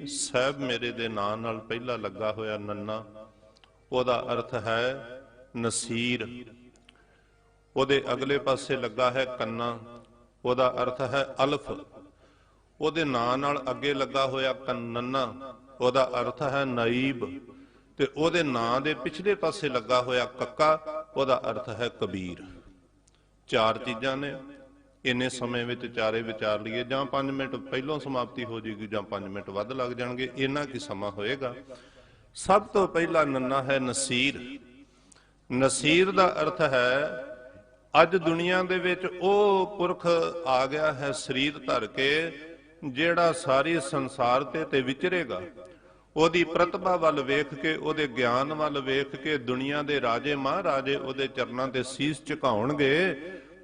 ਸਾਹਿਬ ਮੇਰੇ ਦੇ ਨਾਂ ਨਾਲ ਪਹਿਲਾ ਲੱਗਾ ਹੋਇਆ ਨੰਨਾ, ਉਹਦਾ ਅਰਥ ਹੈ ਨਸੀਰ। ਉਹਦੇ ਅਗਲੇ ਪਾਸੇ ਲੱਗਾ ਹੈ ਕੰਨਾ, ਉਹਦਾ ਅਰਥ ਹੈ ਅਲਫ। ਉਹਦੇ ਨਾਂ ਨਾਲ ਅੱਗੇ ਲੱਗਾ ਹੋਇਆ ਕੰਨਨਾ, ਉਹਦਾ ਅਰਥ ਹੈ ਨਾਈਬ। ਤੇ ਉਹਦੇ ਨਾਂ ਦੇ ਪਿਛਲੇ ਪਾਸੇ ਲੱਗਾ ਹੋਇਆ ਕੱਕਾ, ਉਹਦਾ ਅਰਥ ਹੈ ਕਬੀਰ। ਚਾਰ ਚੀਜ਼ਾਂ ਨੇ। ਇੰਨੇ ਸਮੇਂ ਵਿੱਚ ਚਾਰੇ ਵਿਚਾਰ ਲਈਏ, ਜਾਂ 5 ਮਿੰਟ ਪਹਿਲੋਂ ਸਮਾਪਤੀ ਹੋ ਜਾਏਗੀ ਜਾਂ 5 ਮਿੰਟ ਵੱਧ ਲੱਗ ਜਾਣਗੇ, ਇੰਨਾ ਕੀ ਸਮਾਂ ਹੋਏਗਾ। ਸਭ ਤੋਂ ਪਹਿਲਾ ਨੰਨਾ ਹੈ ਨਸੀਰ। ਨਸੀਰ ਦਾ ਅਰਥ ਹੈ ਅੱਜ ਦੁਨੀਆ ਦੇ ਵਿੱਚ ਉਹ ਪੁਰਖ ਆ ਗਿਆ ਹੈ ਸਰੀਰ ਧਰ ਕੇ, ਜਿਹੜਾ ਸਾਰੀ ਸੰਸਾਰ ਤੇ ਵਿਚਰੇਗਾ। ਉਹਦੀ ਪ੍ਰਤਿਭਾ ਵੱਲ ਵੇਖ ਕੇ, ਉਹਦੇ ਗਿਆਨ ਵੱਲ ਵੇਖ ਕੇ ਦੁਨੀਆ ਦੇ ਰਾਜੇ ਮਹਾਰਾਜੇ ਉਹਦੇ ਚਰਨਾਂ ਤੇ ਸੀਸ ਝੁਕਾਉਣਗੇ,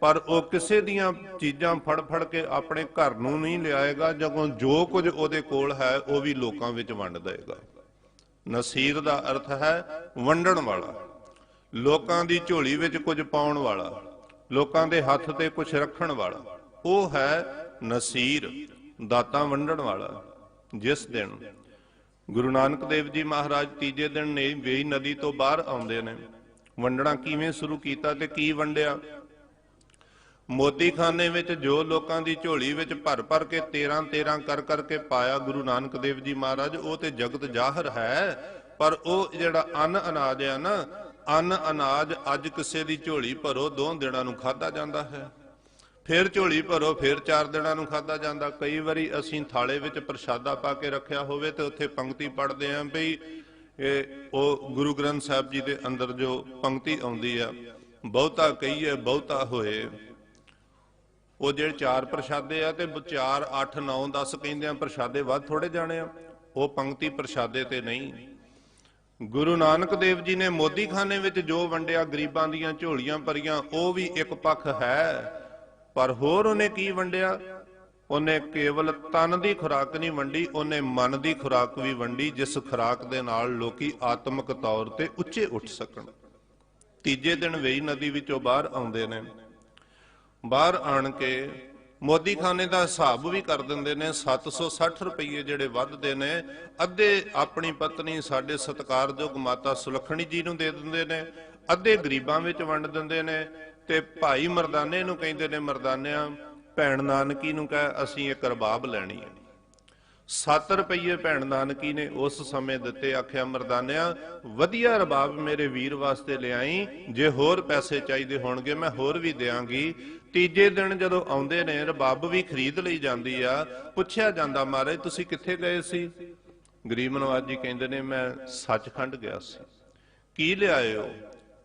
ਪਰ ਉਹ ਕਿਸੇ ਦੀਆਂ ਚੀਜ਼ਾਂ ਫੜ ਫੜ ਕੇ ਆਪਣੇ ਘਰ ਨੂੰ ਨਹੀਂ ਲਿਆਏਗਾ, ਜਦੋਂ ਜੋ ਕੁਝ ਉਹਦੇ ਕੋਲ ਹੈ ਉਹ ਵੀ ਲੋਕਾਂ ਵਿੱਚ ਵੰਡ ਦੇਗਾ। ਨਸੀਰ ਦਾ ਅਰਥ ਹੈ ਵੰਡਣ ਵਾਲਾ, ਲੋਕਾਂ ਦੀ ਝੋਲੀ ਵਿੱਚ ਕੁਝ ਪਾਉਣ ਵਾਲਾ, ਲੋਕਾਂ ਦੇ ਹੱਥ ਤੇ ਕੁਝ ਰੱਖਣ ਵਾਲਾ, ਉਹ ਹੈ ਨਸੀਰ, ਦਾਤਾਂ ਵੰਡਣ ਵਾਲਾ। ਜਿਸ ਦਿਨ ਗੁਰੂ ਨਾਨਕ ਦੇਵ ਜੀ ਮਹਾਰਾਜ ਤੀਜੇ ਦਿਨ ਨੇ ਵੇਈ ਨਦੀ ਤੋਂ ਬਾਹਰ ਆਉਂਦੇ ਨੇ, ਵੰਡਣਾ ਕਿਵੇਂ ਸ਼ੁਰੂ ਕੀਤਾ ਤੇ ਕੀ ਵੰਡਿਆ। ਮੋਦੀਖਾਨੇ ਵਿੱਚ ਜੋ ਲੋਕਾਂ ਦੀ ਝੋਲੀ ਵਿੱਚ ਭਰ ਭਰ ਕੇ 13 ਕਰ ਕਰਕੇ ਪਾਇਆ ਗੁਰੂ ਨਾਨਕ ਦੇਵ ਜੀ ਮਹਾਰਾਜ, ਉਹ ਤੇ ਜਗਤ ਜ਼ਾਹਰ ਹੈ। ਪਰ ਉਹ ਜਿਹੜਾ ਅੰਨ ਅਨਾਜ ਆ ਨਾ, ਅੰਨ ਅਨਾਜ ਅੱਜ ਕਿਸੇ ਦੀ ਝੋਲੀ ਭਰੋ 2 ਦਿਨਾਂ ਨੂੰ ਖਾਧਾ ਜਾਂਦਾ ਹੈ, ਫਿਰ ਝੋਲੀ ਭਰੋ ਫਿਰ 4 ਦਿਨਾਂ ਨੂੰ ਖਾਧਾ ਜਾਂਦਾ। ਕਈ ਵਾਰੀ ਅਸੀਂ ਥਾਲੇ ਵਿੱਚ ਪ੍ਰਸ਼ਾਦਾ ਪਾ ਕੇ ਰੱਖਿਆ ਹੋਵੇ ਤੇ ਉੱਥੇ ਪੰਕਤੀ ਪੜ੍ਹਦੇ ਆਂ ਬਈ ਉਹ ਗੁਰੂ ਗ੍ਰੰਥ ਸਾਹਿਬ ਜੀ ਦੇ ਅੰਦਰ ਜੋ ਪੰਕਤੀ ਆਉਂਦੀ ਆ, ਬਹੁਤਾ ਕਹੀਏ ਬਹੁਤਾ ਹੋਏ। ਉਹ ਜਿਹੜੇ 4 ਪ੍ਰਸ਼ਾਦੇ ਆ ਤੇ 4 8 9 10 ਕਹਿੰਦੇ ਆ, ਪ੍ਰਸ਼ਾਦੇ ਵੱਧ ਥੋੜੇ ਜਾਣੇ ਆ, ਉਹ ਪੰਕਤੀ ਪ੍ਰਸ਼ਾਦੇ ਤੇ ਨਹੀਂ। ਗੁਰੂ ਨਾਨਕ ਦੇਵ ਜੀ ਨੇ ਮੋਦੀਖਾਨੇ ਵਿੱਚ ਜੋ ਵੰਡਿਆ, ਗਰੀਬਾਂ ਦੀਆਂ ਝੋਲੀਆਂ ਭਰੀਆਂ, ਉਹ ਵੀ ਇੱਕ ਪੱਖ ਹੈ। ਪਰ ਹੋਰ ਉਹਨੇ ਕੀ ਵੰਡਿਆ? ਉਹਨੇ ਕੇਵਲ ਤਨ ਦੀ ਖੁਰਾਕ ਨਹੀਂ ਵੰਡੀ, ਉਹਨੇ ਮਨ ਦੀ ਖੁਰਾਕ ਵੀ ਵੰਡੀ, ਜਿਸ ਖੁਰਾਕ ਦੇ ਨਾਲ ਲੋਕੀ ਆਤਮਿਕ ਤੌਰ ਤੇ ਉੱਚੇ ਉੱਠ ਸਕਣ। ਤੀਜੇ ਦਿਨ ਵੇਈ ਨਦੀ ਵਿੱਚੋਂ ਬਾਹਰ ਆਉਂਦੇ ਨੇ। ਬਾਹਰ ਆਣ ਕੇ ਮੋਦੀਖਾਨੇ ਦਾ ਹਿਸਾਬ ਵੀ ਕਰ ਦਿੰਦੇ ਨੇ। 760 ਰੁਪਏ ਜਿਹੜੇ ਵੱਧਦੇ ਨੇ, ਅੱਧੇ ਆਪਣੀ ਪਤਨੀ ਸਾਡੇ ਸਤਿਕਾਰਯੋਗ ਮਾਤਾ ਸੁਲੱਖਣੀ ਜੀ ਨੂੰ ਦੇ ਦਿੰਦੇ ਨੇ, ਅੱਧੇ ਗਰੀਬਾਂ ਵਿੱਚ ਵੰਡ ਦਿੰਦੇ ਨੇ। ਤੇ ਭਾਈ ਮਰਦਾਨੇ ਨੂੰ ਕਹਿੰਦੇ ਨੇ, ਮਰਦਾਨਿਆਂ ਭੈਣ ਨਾਨਕੀ ਨੂੰ ਕਹਿ ਅਸੀਂ ਇੱਕ ਰਬਾਬ ਲੈਣੀ ਹੈ। 7 ਰੁਪਏ ਭੈਣ ਨਾਨਕੀ ਨੇ ਉਸ ਸਮੇਂ ਦਿੱਤੇ। ਆਖਿਆ ਮਰਦਾਨਿਆਂ ਵਧੀਆ ਰਬਾਬ ਮੇਰੇ ਵੀਰ ਵਾਸਤੇ ਲਿਆਈ, ਜੇ ਹੋਰ ਪੈਸੇ ਚਾਹੀਦੇ ਹੋਣਗੇ ਮੈਂ ਹੋਰ ਵੀ ਦਿਆਂਗੀ। ਤੀਜੇ ਦਿਨ ਜਦੋਂ ਆਉਂਦੇ ਨੇ, ਰਬਾਬ ਵੀ ਖਰੀਦ ਲਈ ਜਾਂਦੀ ਆ। ਪੁੱਛਿਆ ਜਾਂਦਾ, ਮਹਾਰਾਜ ਤੁਸੀਂ ਕਿੱਥੇ ਗਏ ਸੀ? ਗਰੀਬ ਨਵਾਜ ਜੀ ਕਹਿੰਦੇ ਨੇ ਮੈਂ ਸੱਚਖੰਡ ਗਿਆ ਸੀ। ਕੀ ਲਿਆਏ ਹੋ?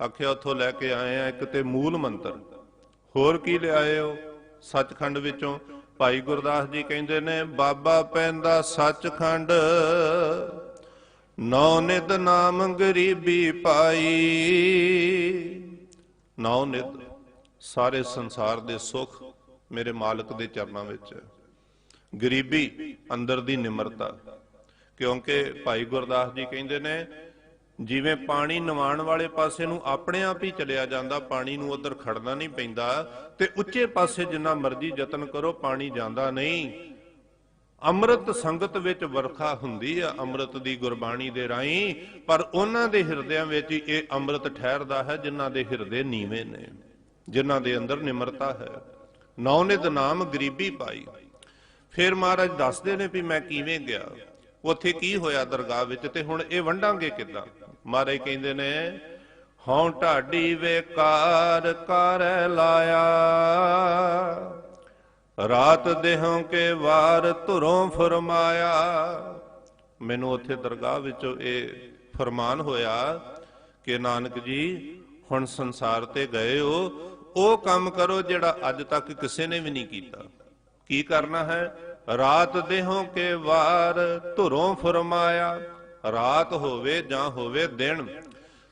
ਆਖਿਆ ਉੱਥੋਂ ਲੈ ਕੇ ਆਏ ਆ ਇੱਕ ਤੇ ਮੂਲ ਮੰਤਰ। ਹੋਰ ਕੀ ਲਿਆਏ ਹੋ ਸੱਚਖੰਡ ਵਿੱਚੋਂ? ਭਾਈ ਗੁਰਦਾਸ ਜੀ ਕਹਿੰਦੇ ਨੇ ਬਾਬਾ ਪੈਂਦਾ ਸੱਚਖੰਡ, ਨੌ ਨਿਧ ਨਾਮ ਗਰੀਬੀ ਪਾਈ। ਨੌ ਨਿਧ ਸਾਰੇ ਸੰਸਾਰ ਦੇ ਸੁੱਖ ਮੇਰੇ ਮਾਲਕ ਦੇ ਚਰਨਾਂ ਵਿੱਚ ਹੈ। ਗਰੀਬੀ ਅੰਦਰ ਦੀ ਨਿਮਰਤਾ, ਕਿਉਂਕਿ ਭਾਈ ਗੁਰਦਾਸ ਜੀ ਕਹਿੰਦੇ ਨੇ ਜਿਵੇਂ ਪਾਣੀ ਨਵਾਉਣ ਵਾਲੇ ਪਾਸੇ ਨੂੰ ਆਪਣੇ ਆਪ ਹੀ ਚਲਿਆ ਜਾਂਦਾ, ਪਾਣੀ ਨੂੰ ਉਧਰ ਖੜਨਾ ਨਹੀਂ ਪੈਂਦਾ, ਤੇ ਉੱਚੇ ਪਾਸੇ ਜਿੰਨਾ ਮਰਜ਼ੀ ਯਤਨ ਕਰੋ ਪਾਣੀ ਜਾਂਦਾ ਨਹੀਂ। ਅੰਮ੍ਰਿਤ ਸੰਗਤ ਵਿੱਚ ਵਰਖਾ ਹੁੰਦੀ ਆ, ਅੰਮ੍ਰਿਤ ਦੀ ਗੁਰਬਾਣੀ ਦੇ ਰਾਹੀਂ, ਪਰ ਉਹਨਾਂ ਦੇ ਹਿਰਦਿਆਂ ਵਿੱਚ ਇਹ ਅੰਮ੍ਰਿਤ ਠਹਿਰਦਾ ਹੈ ਜਿਨ੍ਹਾਂ ਦੇ ਹਿਰਦੇ ਨੀਵੇਂ ਨੇ, ਜਿਨ੍ਹਾਂ ਦੇ ਅੰਦਰ ਨਿਮਰਤਾ ਹੈ। ਨੌ ਨਿਧ ਨਾਮ ਗਰੀਬੀ ਪਾਈ। ਫਿਰ ਮਹਾਰਾਜ ਦੱਸਦੇ ਨੇ ਵੀ ਮੈਂ ਕਿਵੇਂ ਗਿਆ, ਉੱਥੇ ਕੀ ਹੋਇਆ ਦਰਗਾਹ ਵਿੱਚ, ਤੇ ਹੁਣ ਇਹ ਵੰਡਾਂਗੇ ਕਿੱਦਾਂ। ਮਹਾਰਾਜ ਕਹਿੰਦੇ ਨੇ ਹਉ ਢਾਡੀ ਵੇਕਾਰ ਕਰ ਲਾਇਆ, ਰਾਤ ਦੇਹੋਂ ਕੇ ਵਾਰ ਧੁਰੋਂ ਫਰਮਾਇਆ। ਮੈਨੂੰ ਉੱਥੇ ਦਰਗਾਹ ਵਿੱਚੋਂ ਇਹ ਫਰਮਾਨ ਹੋਇਆ ਕਿ ਨਾਨਕ ਜੀ ਹੁਣ ਸੰਸਾਰ ਤੇ ਗਏ ਹੋ, ਉਹ ਕੰਮ ਕਰੋ ਜਿਹੜਾ ਅੱਜ ਤੱਕ ਕਿਸੇ ਨੇ ਵੀ ਨਹੀਂ ਕੀਤਾ। ਕੀ ਕਰਨਾ ਹੈ? ਰਾਤ ਦੇਹੋਂ ਕੇ ਵਾਰ ਧੁਰੋਂ ਫਰਮਾਇਆ। ਰਾਤ ਹੋਵੇ ਜਾਂ ਹੋਵੇ ਦਿਨ,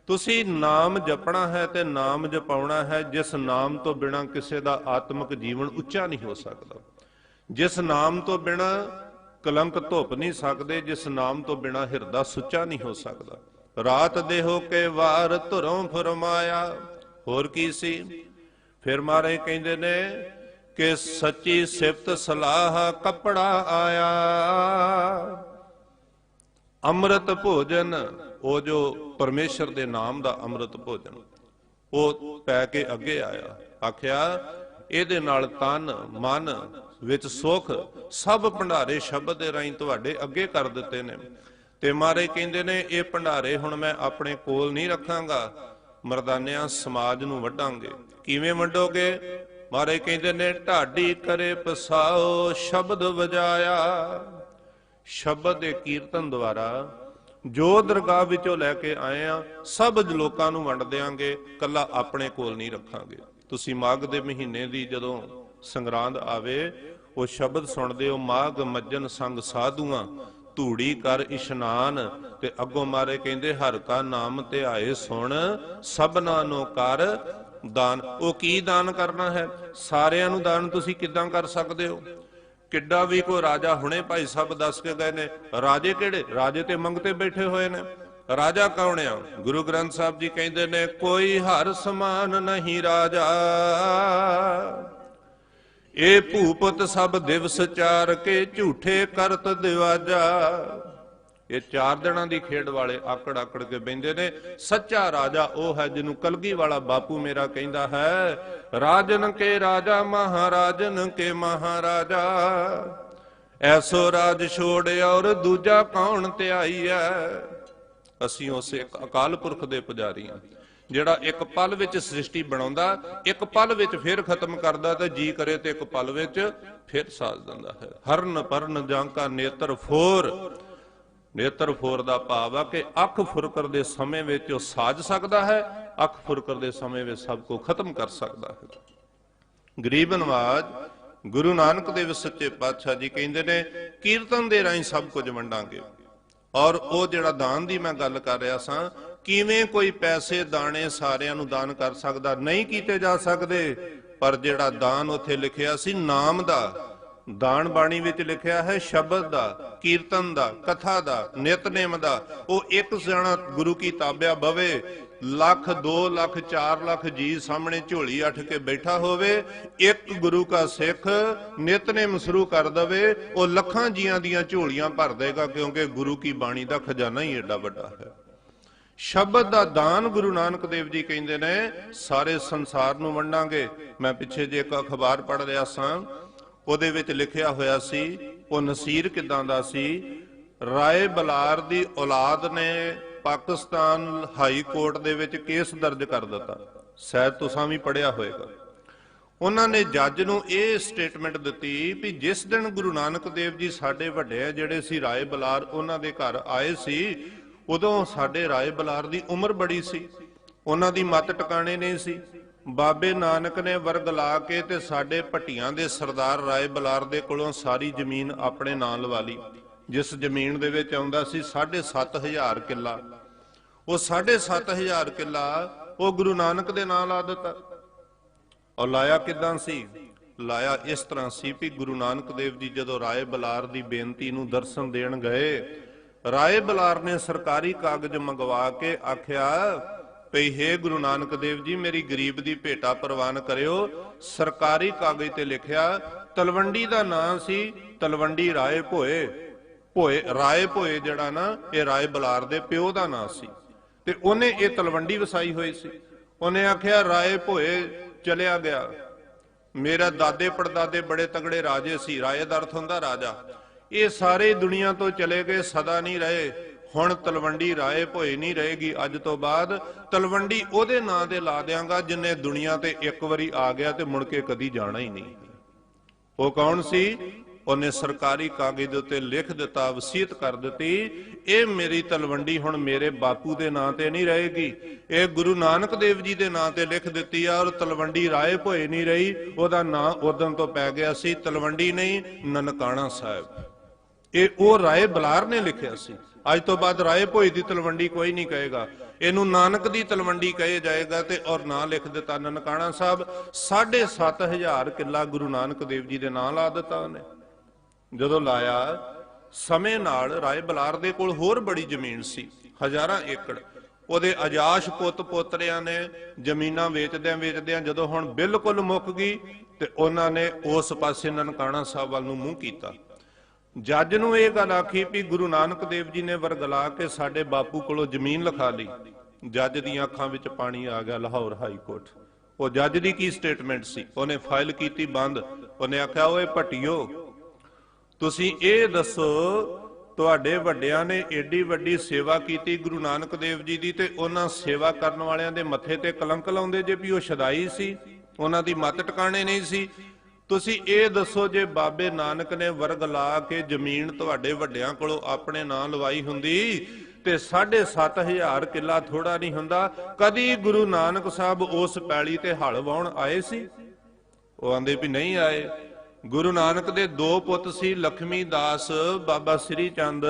ਤੁਸੀਂ ਨਾਮ ਜਪਣਾ ਹੈ ਤੇ ਨਾਮ ਜਪਾਉਣਾ ਹੈ, ਜਿਸ ਨਾਮ ਤੋਂ ਬਿਨਾਂ ਕਿਸੇ ਦਾ ਆਤਮਿਕ ਜੀਵਨ ਉੱਚਾ ਨਹੀਂ ਹੋ ਸਕਦਾ, ਜਿਸ ਨਾਮ ਤੋਂ ਬਿਨਾਂ ਕਲੰਕ ਧੁੱਪ ਨਹੀਂ ਸਕਦੇ, ਜਿਸ ਨਾਮ ਤੋਂ ਬਿਨਾਂ ਹਿਰਦਾ ਸੁੱਚਾ ਨਹੀਂ ਹੋ ਸਕਦਾ। ਰਾਤ ਦੇਹੋ ਕੇ ਵਾਰ ਧੁਰੋਂ ਫਰਮਾਇਆ। ਹੋਰ ਕੀ ਸੀ? ਫਿਰ ਮਹਾਰਾਜ ਕਹਿੰਦੇ ਨੇ ਕਿ ਸੱਚੀ ਸਿਫਤ ਸਲਾਹ ਕੱਪੜਾ ਆਇਆ। ਅੰਮ੍ਰਿਤ ਭੋਜਨ, ਉਹ ਜੋ ਪਰਮੇਸ਼ਰ ਦੇ ਨਾਮ ਦਾ ਅੰਮ੍ਰਿਤ ਭੋਜਨ, ਉਹ ਪੈ ਕੇ ਅੱਗੇ ਆਇਆ। ਆਖਿਆ ਇਹਦੇ ਨਾਲ ਤਨ ਮਨ ਵਿੱਚ ਸੁਖ ਸਭ ਭੰਡਾਰੇ ਸ਼ਬਦ ਦੇ ਰਾਹੀਂ ਤੁਹਾਡੇ ਅੱਗੇ ਕਰ ਦਿੱਤੇ ਨੇ। ਤੇ ਮਹਾਰਾਜ ਕਹਿੰਦੇ ਨੇ ਇਹ ਭੰਡਾਰੇ ਹੁਣ ਮੈਂ ਆਪਣੇ ਕੋਲ ਨਹੀਂ ਰੱਖਾਂਗਾ, ਮਰਦਾਨਿਆਂ ਸਮਾਜ ਨੂੰ ਵੰਡਾਂਗੇ। ਕਿਵੇਂ ਵੰਡੋਗੇ? ਮਹਾਰਾਜ ਕਹਿੰਦੇ ਨੇ ਢਾਡੀ ਕਰੇ ਪਸਾਓ ਸ਼ਬਦ ਵਜਾਇਆ। ਸ਼ਬਦ ਦੇ ਕੀਰਤਨ ਦੁਆਰਾ ਜੋ ਦਰਗਾਹ ਵਿੱਚੋਂ ਲੈ ਕੇ ਆਏ ਆ ਸਭ ਲੋਕਾਂ ਨੂੰ ਵੰਡ ਦਿਆਂਗੇ, ਕੱਲਾ ਆਪਣੇ ਕੋਲ ਨਹੀਂ ਰੱਖਾਂਗੇ। ਤੁਸੀਂ ਮਾਘ ਦੇ ਮਹੀਨੇ ਦੀ ਜਦੋਂ ਸੰਗਰਾਂਦ ਆਵੇ ਉਹ ਸ਼ਬਦ ਸੁਣਦੇ ਹੋ, ਮਾਘ ਮੱਜਨ ਸੰਗ ਸਾਧੂਆਂ ਧੂੜੀ ਕਰ ਇਸ਼ਨਾਨ। ਤੇ ਅੱਗੋਂ ਮਾਰੇ ਕਹਿੰਦੇ ਹਰ ਕਾ ਨਾਮ ਧਿਆਏ ਸੁਣ ਸਭਨਾ ਨੂੰ ਕਰ ਦਾਨ। ਉਹ ਕੀ ਦਾਨ ਕਰਨਾ ਹੈ? ਸਾਰਿਆਂ ਨੂੰ ਦਾਨ ਤੁਸੀਂ ਕਿੱਦਾਂ ਕਰ ਸਕਦੇ ਹੋ? ਕਿੱਡਾ ਵੀ ਕੋਈ ਰਾਜਾ, ਹੁਣੇ ਭਾਈ ਸਾਹਿਬ ਦੱਸ ਕੇ ਗਏ ਨੇ, ਰਾਜੇ ਕਿਹੜੇ? ਰਾਜੇ ਤੇ ਮੰਗਤੇ ਬੈਠੇ ਹੋਏ ਨੇ। ਰਾਜਾ ਕੌਣ ਆ? ਗੁਰੂ ਗ੍ਰੰਥ ਸਾਹਿਬ ਜੀ ਕਹਿੰਦੇ ਨੇ ਕੋਈ ਹਰ ਸਮਾਨ ਨਹੀਂ ਰਾਜਾ, ਇਹ ਭੂਪਤ ਸਭ ਦਿਵਸ ਚਾਰ ਕੇ ਝੂਠੇ ਕਰਤ ਦਿਵਾਜਾ। ਇਹ 4 ਦਿਨਾਂ ਦੀ ਖੇਡ ਵਾਲੇ ਆਕੜ ਆਕੜ ਕੇ ਬਹਿੰਦੇ ਨੇ। ਸੱਚਾ ਰਾਜਾ ਉਹ ਹੈ ਜਿਹਨੂੰ ਕਲਗੀ ਵਾਲਾ ਬਾਪੂ ਮੇਰਾ ਕਹਿੰਦਾ ਹੈ, ਰਾਜਨ ਕੇ ਰਾਜਾ ਮਹਾਰਾਜਨ ਕੇ ਮਹਾਰਾਜਾ। ਐਸੋ ਰਾਜ ਛੋੜ ਔਰ ਦੂਜਾ ਕੌਣ ਧਿਆਈ ਹੈ। ਅਸੀਂ ਉਸੇ ਅਕਾਲ ਪੁਰਖ ਦੇ ਪੁਜਾਰੀ ਹਾਂ, ਜਿਹੜਾ ਇੱਕ ਪਲ ਵਿੱਚ ਸ੍ਰਿਸ਼ਟੀ ਬਣਾਉਂਦਾ, ਇੱਕ ਪਲ ਵਿੱਚ ਫਿਰ ਖਤਮ ਕਰਦਾ, ਤੇ ਜੀ ਕਰੇ ਤੇ ਇੱਕ ਪਲ ਵਿੱਚ ਫਿਰ ਸਾਜ ਦਿੰਦਾ ਹੈ। ਹਰਨ ਪਰਨ ਜਾਂਕਾ ਨੇਤਰ ਫੋਰ। ਨੇਤਰ ਫੋਰ ਦਾ ਭਾਵ ਆ ਕਿ ਅੱਖ ਫੁਰਕਰ ਦੇ ਸਮੇਂ ਵਿੱਚ ਉਹ ਸਾਜ ਸਕਦਾ ਹੈ, ਅੱਖ ਫੁਰਕਰ ਦੇ ਸਮੇਂ ਵਿੱਚ ਸਭ ਕੁਝ ਖਤਮ ਕਰ ਸਕਦਾ ਹੈ। ਗਰੀਬ ਨਵਾਜ ਗੁਰੂ ਨਾਨਕ ਦੇਵ ਸੱਚੇ ਪਾਤਸ਼ਾਹ ਜੀ ਕਹਿੰਦੇ ਨੇ ਕੀਰਤਨ ਦੇ ਰਾਹੀਂ ਸਭ ਕੁਝ ਵੰਡਾਂਗੇ। ਔਰ ਉਹ ਜਿਹੜਾ ਦਾਨ ਦੀ ਮੈਂ ਗੱਲ ਕਰ ਰਿਹਾ ਸਾਂ, ਕਿਵੇਂ ਕੋਈ ਪੈਸੇ ਦਾਣੇ ਸਾਰਿਆਂ ਨੂੰ ਦਾਨ ਕਰ ਸਕਦਾ? ਨਹੀਂ ਕੀਤੇ ਜਾ ਸਕਦੇ। ਪਰ ਜਿਹੜਾ ਦਾਨ ਉੱਥੇ ਲਿਖਿਆ ਸੀ ਨਾਮ ਦਾ, ਦਾਨ ਬਾਣੀ ਵਿੱਚ ਲਿਖਿਆ ਹੈ ਸ਼ਬਦ ਦਾ, ਕੀਰਤਨ ਦਾ, ਕਥਾ ਦਾ, ਨਿਤਨੇਮ ਦਾ। ਉਹ ਇੱਕ ਜਣਾ ਗੁਰੂ ਕੀ ਤਾਬਿਆ ਬਵੇ, ਲੱਖ 2 ਲੱਖ 4 ਲੱਖ ਜੀ ਸਾਹਮਣੇ ਝੋਲੀ ਅੱਠ ਕੇ ਬੈਠਾ ਹੋਵੇ, ਇੱਕ ਗੁਰੂ ਕਾ ਸਿੱਖ ਨਿਤਨੇਮ ਸ਼ੁਰੂ ਕਰ ਦਵੇ, ਉਹ ਲੱਖਾਂ ਜੀਆਂ ਦੀਆਂ ਝੋਲੀਆਂ ਭਰ ਦੇਗਾ, ਕਿਉਂਕਿ ਗੁਰੂ ਕੀ ਬਾਣੀ ਦਾ ਖਜ਼ਾਨਾ ਹੀ ਏਡਾ ਵੱਡਾ ਹੈ। ਸ਼ਬਦ ਦਾ ਦਾਨ ਗੁਰੂ ਨਾਨਕ ਦੇਵ ਜੀ ਕਹਿੰਦੇ ਨੇ ਸਾਰੇ ਸੰਸਾਰ ਨੂੰ ਵੰਡਾਂਗੇ। ਮੈਂ ਪਿੱਛੇ ਜੇ ਇੱਕ ਅਖਬਾਰ ਪੜ੍ਹ ਰਿਹਾ ਸਾਂ, ਉਹਦੇ ਵਿੱਚ ਲਿਖਿਆ ਹੋਇਆ ਸੀ, ਉਹ ਨਸੀਰ ਕਿਦਾਂ ਦਾ ਸੀ। ਰਾਏ ਬਲਾਰ ਦੀ ਔਲਾਦ ਨੇ ਪਾਕਿਸਤਾਨ ਹਾਈ ਕੋਰਟ ਦੇ ਵਿੱਚ ਕੇਸ ਦਰਜ ਕਰ ਦਿੱਤਾ, ਸ਼ਾਇਦ ਤੁਸੀਂ ਵੀ ਪੜ੍ਹਿਆ ਹੋਵੇਗਾ। ਉਹਨਾਂ ਨੇ ਜੱਜ ਨੂੰ ਇਹ ਸਟੇਟਮੈਂਟ ਦਿੱਤੀ ਵੀ ਜਿਸ ਦਿਨ ਗੁਰੂ ਨਾਨਕ ਦੇਵ ਜੀ ਸਾਡੇ ਵੱਡੇ ਜਿਹੜੇ ਸੀ ਰਾਏ ਬਲਾਰ, ਉਹਨਾਂ ਦੇ ਘਰ ਆਏ ਸੀ, ਉਦੋਂ ਸਾਡੇ ਰਾਏ ਬਲਾਰ ਦੀ ਉਮਰ ਬੜੀ ਸੀ, ਉਹਨਾਂ ਦੀ ਮੱਤ ਟਿਕਾਣੇ ਨਹੀਂ ਸੀ। ਬਾਬੇ ਨਾਨਕ ਨੇ ਵਰਗ ਲਾ ਕੇ ਤੇ ਸਾਡੇ ਭੱਟੀਆਂ ਦੇ ਸਰਦਾਰ ਰਾਏ ਬਲਾਰ ਦੇ ਕੋਲੋਂ ਸਾਰੀ ਜ਼ਮੀਨ ਆਪਣੇ ਨਾਂ ਲਵਾ ਲਈ। ਜਿਸ ਜ਼ਮੀਨ ਦੇ ਵਿੱਚ ਆਉਂਦਾ ਸੀ 7,500 ਕਿੱਲਾ, ਉਹ 7,500 ਕਿੱਲਾ ਉਹ ਗੁਰੂ ਨਾਨਕ ਦੇ ਨਾਂ ਲਾ ਦਿੱਤਾ। ਔਰ ਲਾਇਆ ਕਿਦਾਂ ਸੀ? ਲਾਇਆ ਇਸ ਤਰ੍ਹਾਂ ਸੀ ਵੀ ਗੁਰੂ ਨਾਨਕ ਦੇਵ ਜੀ ਜਦੋਂ ਰਾਏ ਬਲਾਰ ਦੀ ਬੇਨਤੀ ਨੂੰ ਦਰਸ਼ਨ ਦੇਣ ਗਏ, ਰਾਏ ਬਲਾਰ ਨੇ ਸਰਕਾਰੀ ਕਾਗਜ਼ ਮੰਗਵਾ ਕੇ ਆਖਿਆ ਭਈ ਹੇ ਗੁਰੂ ਨਾਨਕ ਦੇਵ ਜੀ ਮੇਰੀ ਗਰੀਬ ਦੀ ਭੇਟਾ ਪ੍ਰਵਾਨ ਕਰਿਓ। ਸਰਕਾਰੀ ਕਾਗਜ਼ ਤੇ ਲਿਖਿਆ ਤਲਵੰਡੀ ਦਾ ਨਾਂ ਸੀ, ਤਲਵੰਡੀ ਰਾਏ ਭੋਏ। ਰਾਏ ਭੋਏ ਜਿਹੜਾ ਨਾ ਇਹ ਰਾਏ ਬਲਾਰ ਦੇ ਪਿਓ ਦਾ ਨਾਂ ਸੀ, ਤੇ ਉਹਨੇ ਇਹ ਤਲਵੰਡੀ ਵਸਾਈ ਹੋਈ ਸੀ। ਉਹਨੇ ਆਖਿਆ ਰਾਏ ਭੋਏ ਚਲਿਆ ਗਿਆ, ਮੇਰਾ ਦਾਦੇ ਪੜਦਾਦੇ ਬੜੇ ਤਗੜੇ ਰਾਜੇ ਸੀ, ਰਾਏ ਦਾ ਅਰਥ ਹੁੰਦਾ ਰਾਜਾ, ਇਹ ਸਾਰੇ ਦੁਨੀਆ ਤੋਂ ਚਲੇ ਗਏ, ਸਦਾ ਨਹੀਂ ਰਹੇ। ਹੁਣ ਤਲਵੰਡੀ ਰਾਏ ਭੋਏ ਨਹੀਂ ਰਹੇਗੀ, ਅੱਜ ਤੋਂ ਬਾਅਦ ਤਲਵੰਡੀ ਉਹਦੇ ਨਾਂ ਤੇ ਲਾ ਦਿਆਂਗਾ ਜਿਨੇ ਦੁਨੀਆ ਤੇ ਇੱਕ ਵਾਰੀ ਆ ਗਿਆ ਤੇ ਮੁੜ ਕੇ ਕਦੀ ਜਾਣਾ ਹੀ ਨਹੀਂ। ਉਹ ਕੌਣ ਸੀ? ਉਹਨੇ ਸਰਕਾਰੀ ਕਾਗਜ਼ ਦੇ ਉੱਤੇ ਲਿਖ ਦਿੱਤਾ, ਵਸੀਅਤ ਕਰ ਦਿੱਤੀ, ਇਹ ਮੇਰੀ ਤਲਵੰਡੀ ਹੁਣ ਮੇਰੇ ਬਾਪੂ ਦੇ ਨਾਂ ਤੇ ਨਹੀਂ ਰਹੇਗੀ, ਇਹ ਗੁਰੂ ਨਾਨਕ ਦੇਵ ਜੀ ਦੇ ਨਾਂ ਤੇ ਲਿਖ ਦਿੱਤੀ ਆ। ਔਰ ਤਲਵੰਡੀ ਰਾਏ ਭੋਏ ਨਹੀਂ ਰਹੀ, ਉਹਦਾ ਨਾਂ ਉਦੋਂ ਤੋਂ ਪੈ ਗਿਆ ਸੀ ਤਲਵੰਡੀ ਨਹੀਂ, ਨਨਕਾਣਾ ਸਾਹਿਬ। ਇਹ ਉਹ ਰਾਏ ਬਲਾਰ ਨੇ ਲਿਖਿਆ ਸੀ। ਅੱਜ ਤੋਂ ਬਾਅਦ ਰਾਏ ਭੋਏ ਦੀ ਤਲਵੰਡੀ ਕੋਈ ਨਹੀਂ ਕਹੇਗਾ, ਇਹਨੂੰ ਨਾਨਕ ਦੀ ਤਲਵੰਡੀ ਕਹੇ ਜਾਏਗਾ। ਤੇ ਔਰ ਨਾਂ ਲਿਖ ਦਿੱਤਾ ਨਨਕਾਣਾ ਸਾਹਿਬ। 7,500 ਕਿੱਲਾ ਗੁਰੂ ਨਾਨਕ ਦੇਵ ਜੀ ਦੇ ਨਾਂ ਲਾ ਦਿੱਤਾ ਉਹਨੇ। ਜਦੋਂ ਲਾਇਆ, ਸਮੇਂ ਨਾਲ ਰਾਏ ਬਲਾਰ ਦੇ ਕੋਲ ਹੋਰ ਬੜੀ ਜ਼ਮੀਨ ਸੀ, ਹਜ਼ਾਰਾਂ ਏਕੜ। ਉਹਦੇ ਅਜਾਸ਼ ਪੁੱਤ ਪੋਤਰਿਆਂ ਨੇ ਜ਼ਮੀਨਾਂ ਵੇਚਦਿਆਂ ਜਦੋਂ ਹੁਣ ਬਿਲਕੁਲ ਮੁੱਕ ਗਈ, ਤੇ ਉਹਨਾਂ ਨੇ ਉਸ ਪਾਸੇ ਨਨਕਾਣਾ ਸਾਹਿਬ ਵੱਲ ਨੂੰ ਮੂੰਹ ਕੀਤਾ। ਜੱਜ ਨੂੰ ਇਹ ਗੱਲ ਆਖੀ ਵੀ ਗੁਰੂ ਨਾਨਕ ਦੇਵ ਜੀ ਨੇ ਵਰਗਲਾ ਕੇ ਸਾਡੇ ਬਾਪੂ ਕੋਲੋਂ ਜ਼ਮੀਨ ਲਿਖਾ ਲਈ। ਜੱਜ ਦੀਆਂ ਅੱਖਾਂ ਵਿੱਚ ਪਾਣੀ ਆ ਗਿਆ। ਲਾਹੌਰ ਹਾਈ ਕੋਰਟ, ਉਹ ਜੱਜ ਦੀ ਕੀ ਸਟੇਟਮੈਂਟ ਸੀ? ਉਹਨੇ ਫਾਈਲ ਕੀਤੀ ਬੰਦ। ਉਹਨੇ ਆਖਿਆ, ਓਏ ਭੱਟੀਓ, ਤੁਸੀਂ ਇਹ ਦੱਸੋ, ਤੁਹਾਡੇ ਵੱਡਿਆਂ ਨੇ ਏਡੀ ਵੱਡੀ ਸੇਵਾ ਕੀਤੀ ਗੁਰੂ ਨਾਨਕ ਦੇਵ ਜੀ ਦੀ, ਤੇ ਉਹਨਾਂ ਸੇਵਾ ਕਰਨ ਵਾਲਿਆਂ ਦੇ ਮੱਥੇ ਤੇ ਕਲੰਕ ਲਾਉਂਦੇ ਜੇ ਵੀ ਉਹ ਸ਼ਦਾਈ ਸੀ, ਉਹਨਾਂ ਦੀ ਮੱਤ ਟਿਕਾਣੇ ਨਹੀਂ ਸੀ। ਤੁਸੀਂ ਇਹ ਦੱਸੋ, ਜੇ ਬਾਬੇ ਨਾਨਕ ਨੇ ਵਰਗ ਲਾ ਕੇ ਜ਼ਮੀਨ ਤੁਹਾਡੇ ਵੱਡਿਆਂ ਕੋਲੋਂ ਆਪਣੇ ਨਾਂ ਲਵਾਈ ਹੁੰਦੀ ਤੇ 7,500 ਕਿੱਲਾ ਥੋੜਾ ਨਹੀਂ ਹੁੰਦਾ। ਕਦੀ ਗੁਰੂ ਨਾਨਕ ਸਾਹਿਬ ਉਸ ਪੈਲੀ ਤੇ ਹਲ ਵਾਉਣ ਆਏ ਸੀ? ਉਹ ਆਂਦੇ ਵੀ ਨਹੀਂ ਆਏ। ਗੁਰੂ ਨਾਨਕ ਦੇ 2 ਪੁੱਤ ਸੀ, ਲਖਮੀ ਦਾਸ, ਬਾਬਾ ਸ੍ਰੀ ਚੰਦ,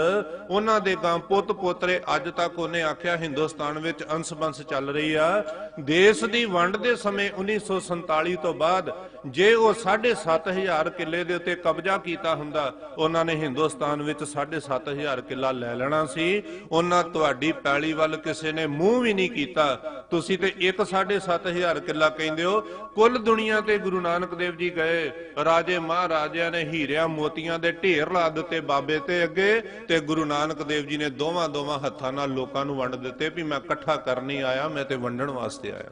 ਉਹਨਾਂ ਦੇ ਗਾਂ ਪੁੱਤ ਪੋਤਰੇ। ਅੱਜ ਤੱਕ ਉਹਨੇ ਆਖਿਆ ਹਿੰਦੁਸਤਾਨ ਵਿੱਚ ਅੰਸ ਬੰਸ ਚੱਲ ਰਹੀ ਆ। ਦੇਸ਼ ਦੀ ਵੰਡ ਦੇ ਸਮੇਂ 1947 ਤੋਂ ਬਾਅਦ ਜੇ ਉਹ 7,500 ਕਿੱਲੇ ਦੇ ਉੱਤੇ ਕਬਜ਼ਾ ਕੀਤਾ ਹੁੰਦਾ, ਉਹਨਾਂ ਨੇ ਹਿੰਦੁਸਤਾਨ ਵਿੱਚ 7,500 ਕਿੱਲਾ ਲੈ ਲੈਣਾ ਸੀ। ਉਹਨਾਂ ਤੁਹਾਡੀ ਪੈਲੀ ਵੱਲ ਕਿਸੇ ਨੇ ਮੂੰਹ ਵੀ ਨਹੀਂ ਕੀਤਾ। ਤੁਸੀਂ ਤੇ 7,500 ਕਿੱਲਾ ਕਹਿੰਦੇ ਹੋ। ਕੁੱਲ ਦੁਨੀਆ ਤੇ ਗੁਰੂ ਨਾਨਕ ਦੇਵ ਜੀ ਗਏ, ਰਾਜੇ ਮਹਾਰਾਜਿਆਂ ਨੇ ਹੀਰਿਆਂ ਮੋਤੀਆਂ ਦੇ ਢੇਰ ਲਾ ਦਿੱਤੇ ਬਾਬੇ ਤੇ ਅੱਗੇ, ਤੇ ਗੁਰੂ ਨਾਨਕ ਦੇਵ ਜੀ ਨੇ ਦੋਵਾਂ ਹੱਥਾਂ ਨਾਲ ਲੋਕਾਂ ਨੂੰ ਵੰਡ ਦਿੱਤੇ ਵੀ ਮੈਂ ਇਕੱਠਾ ਕਰਨ ਨਹੀਂ ਆਇਆ, ਮੈਂ ਤੇ ਵੰਡਣ ਵਾਸਤੇ ਆਇਆ।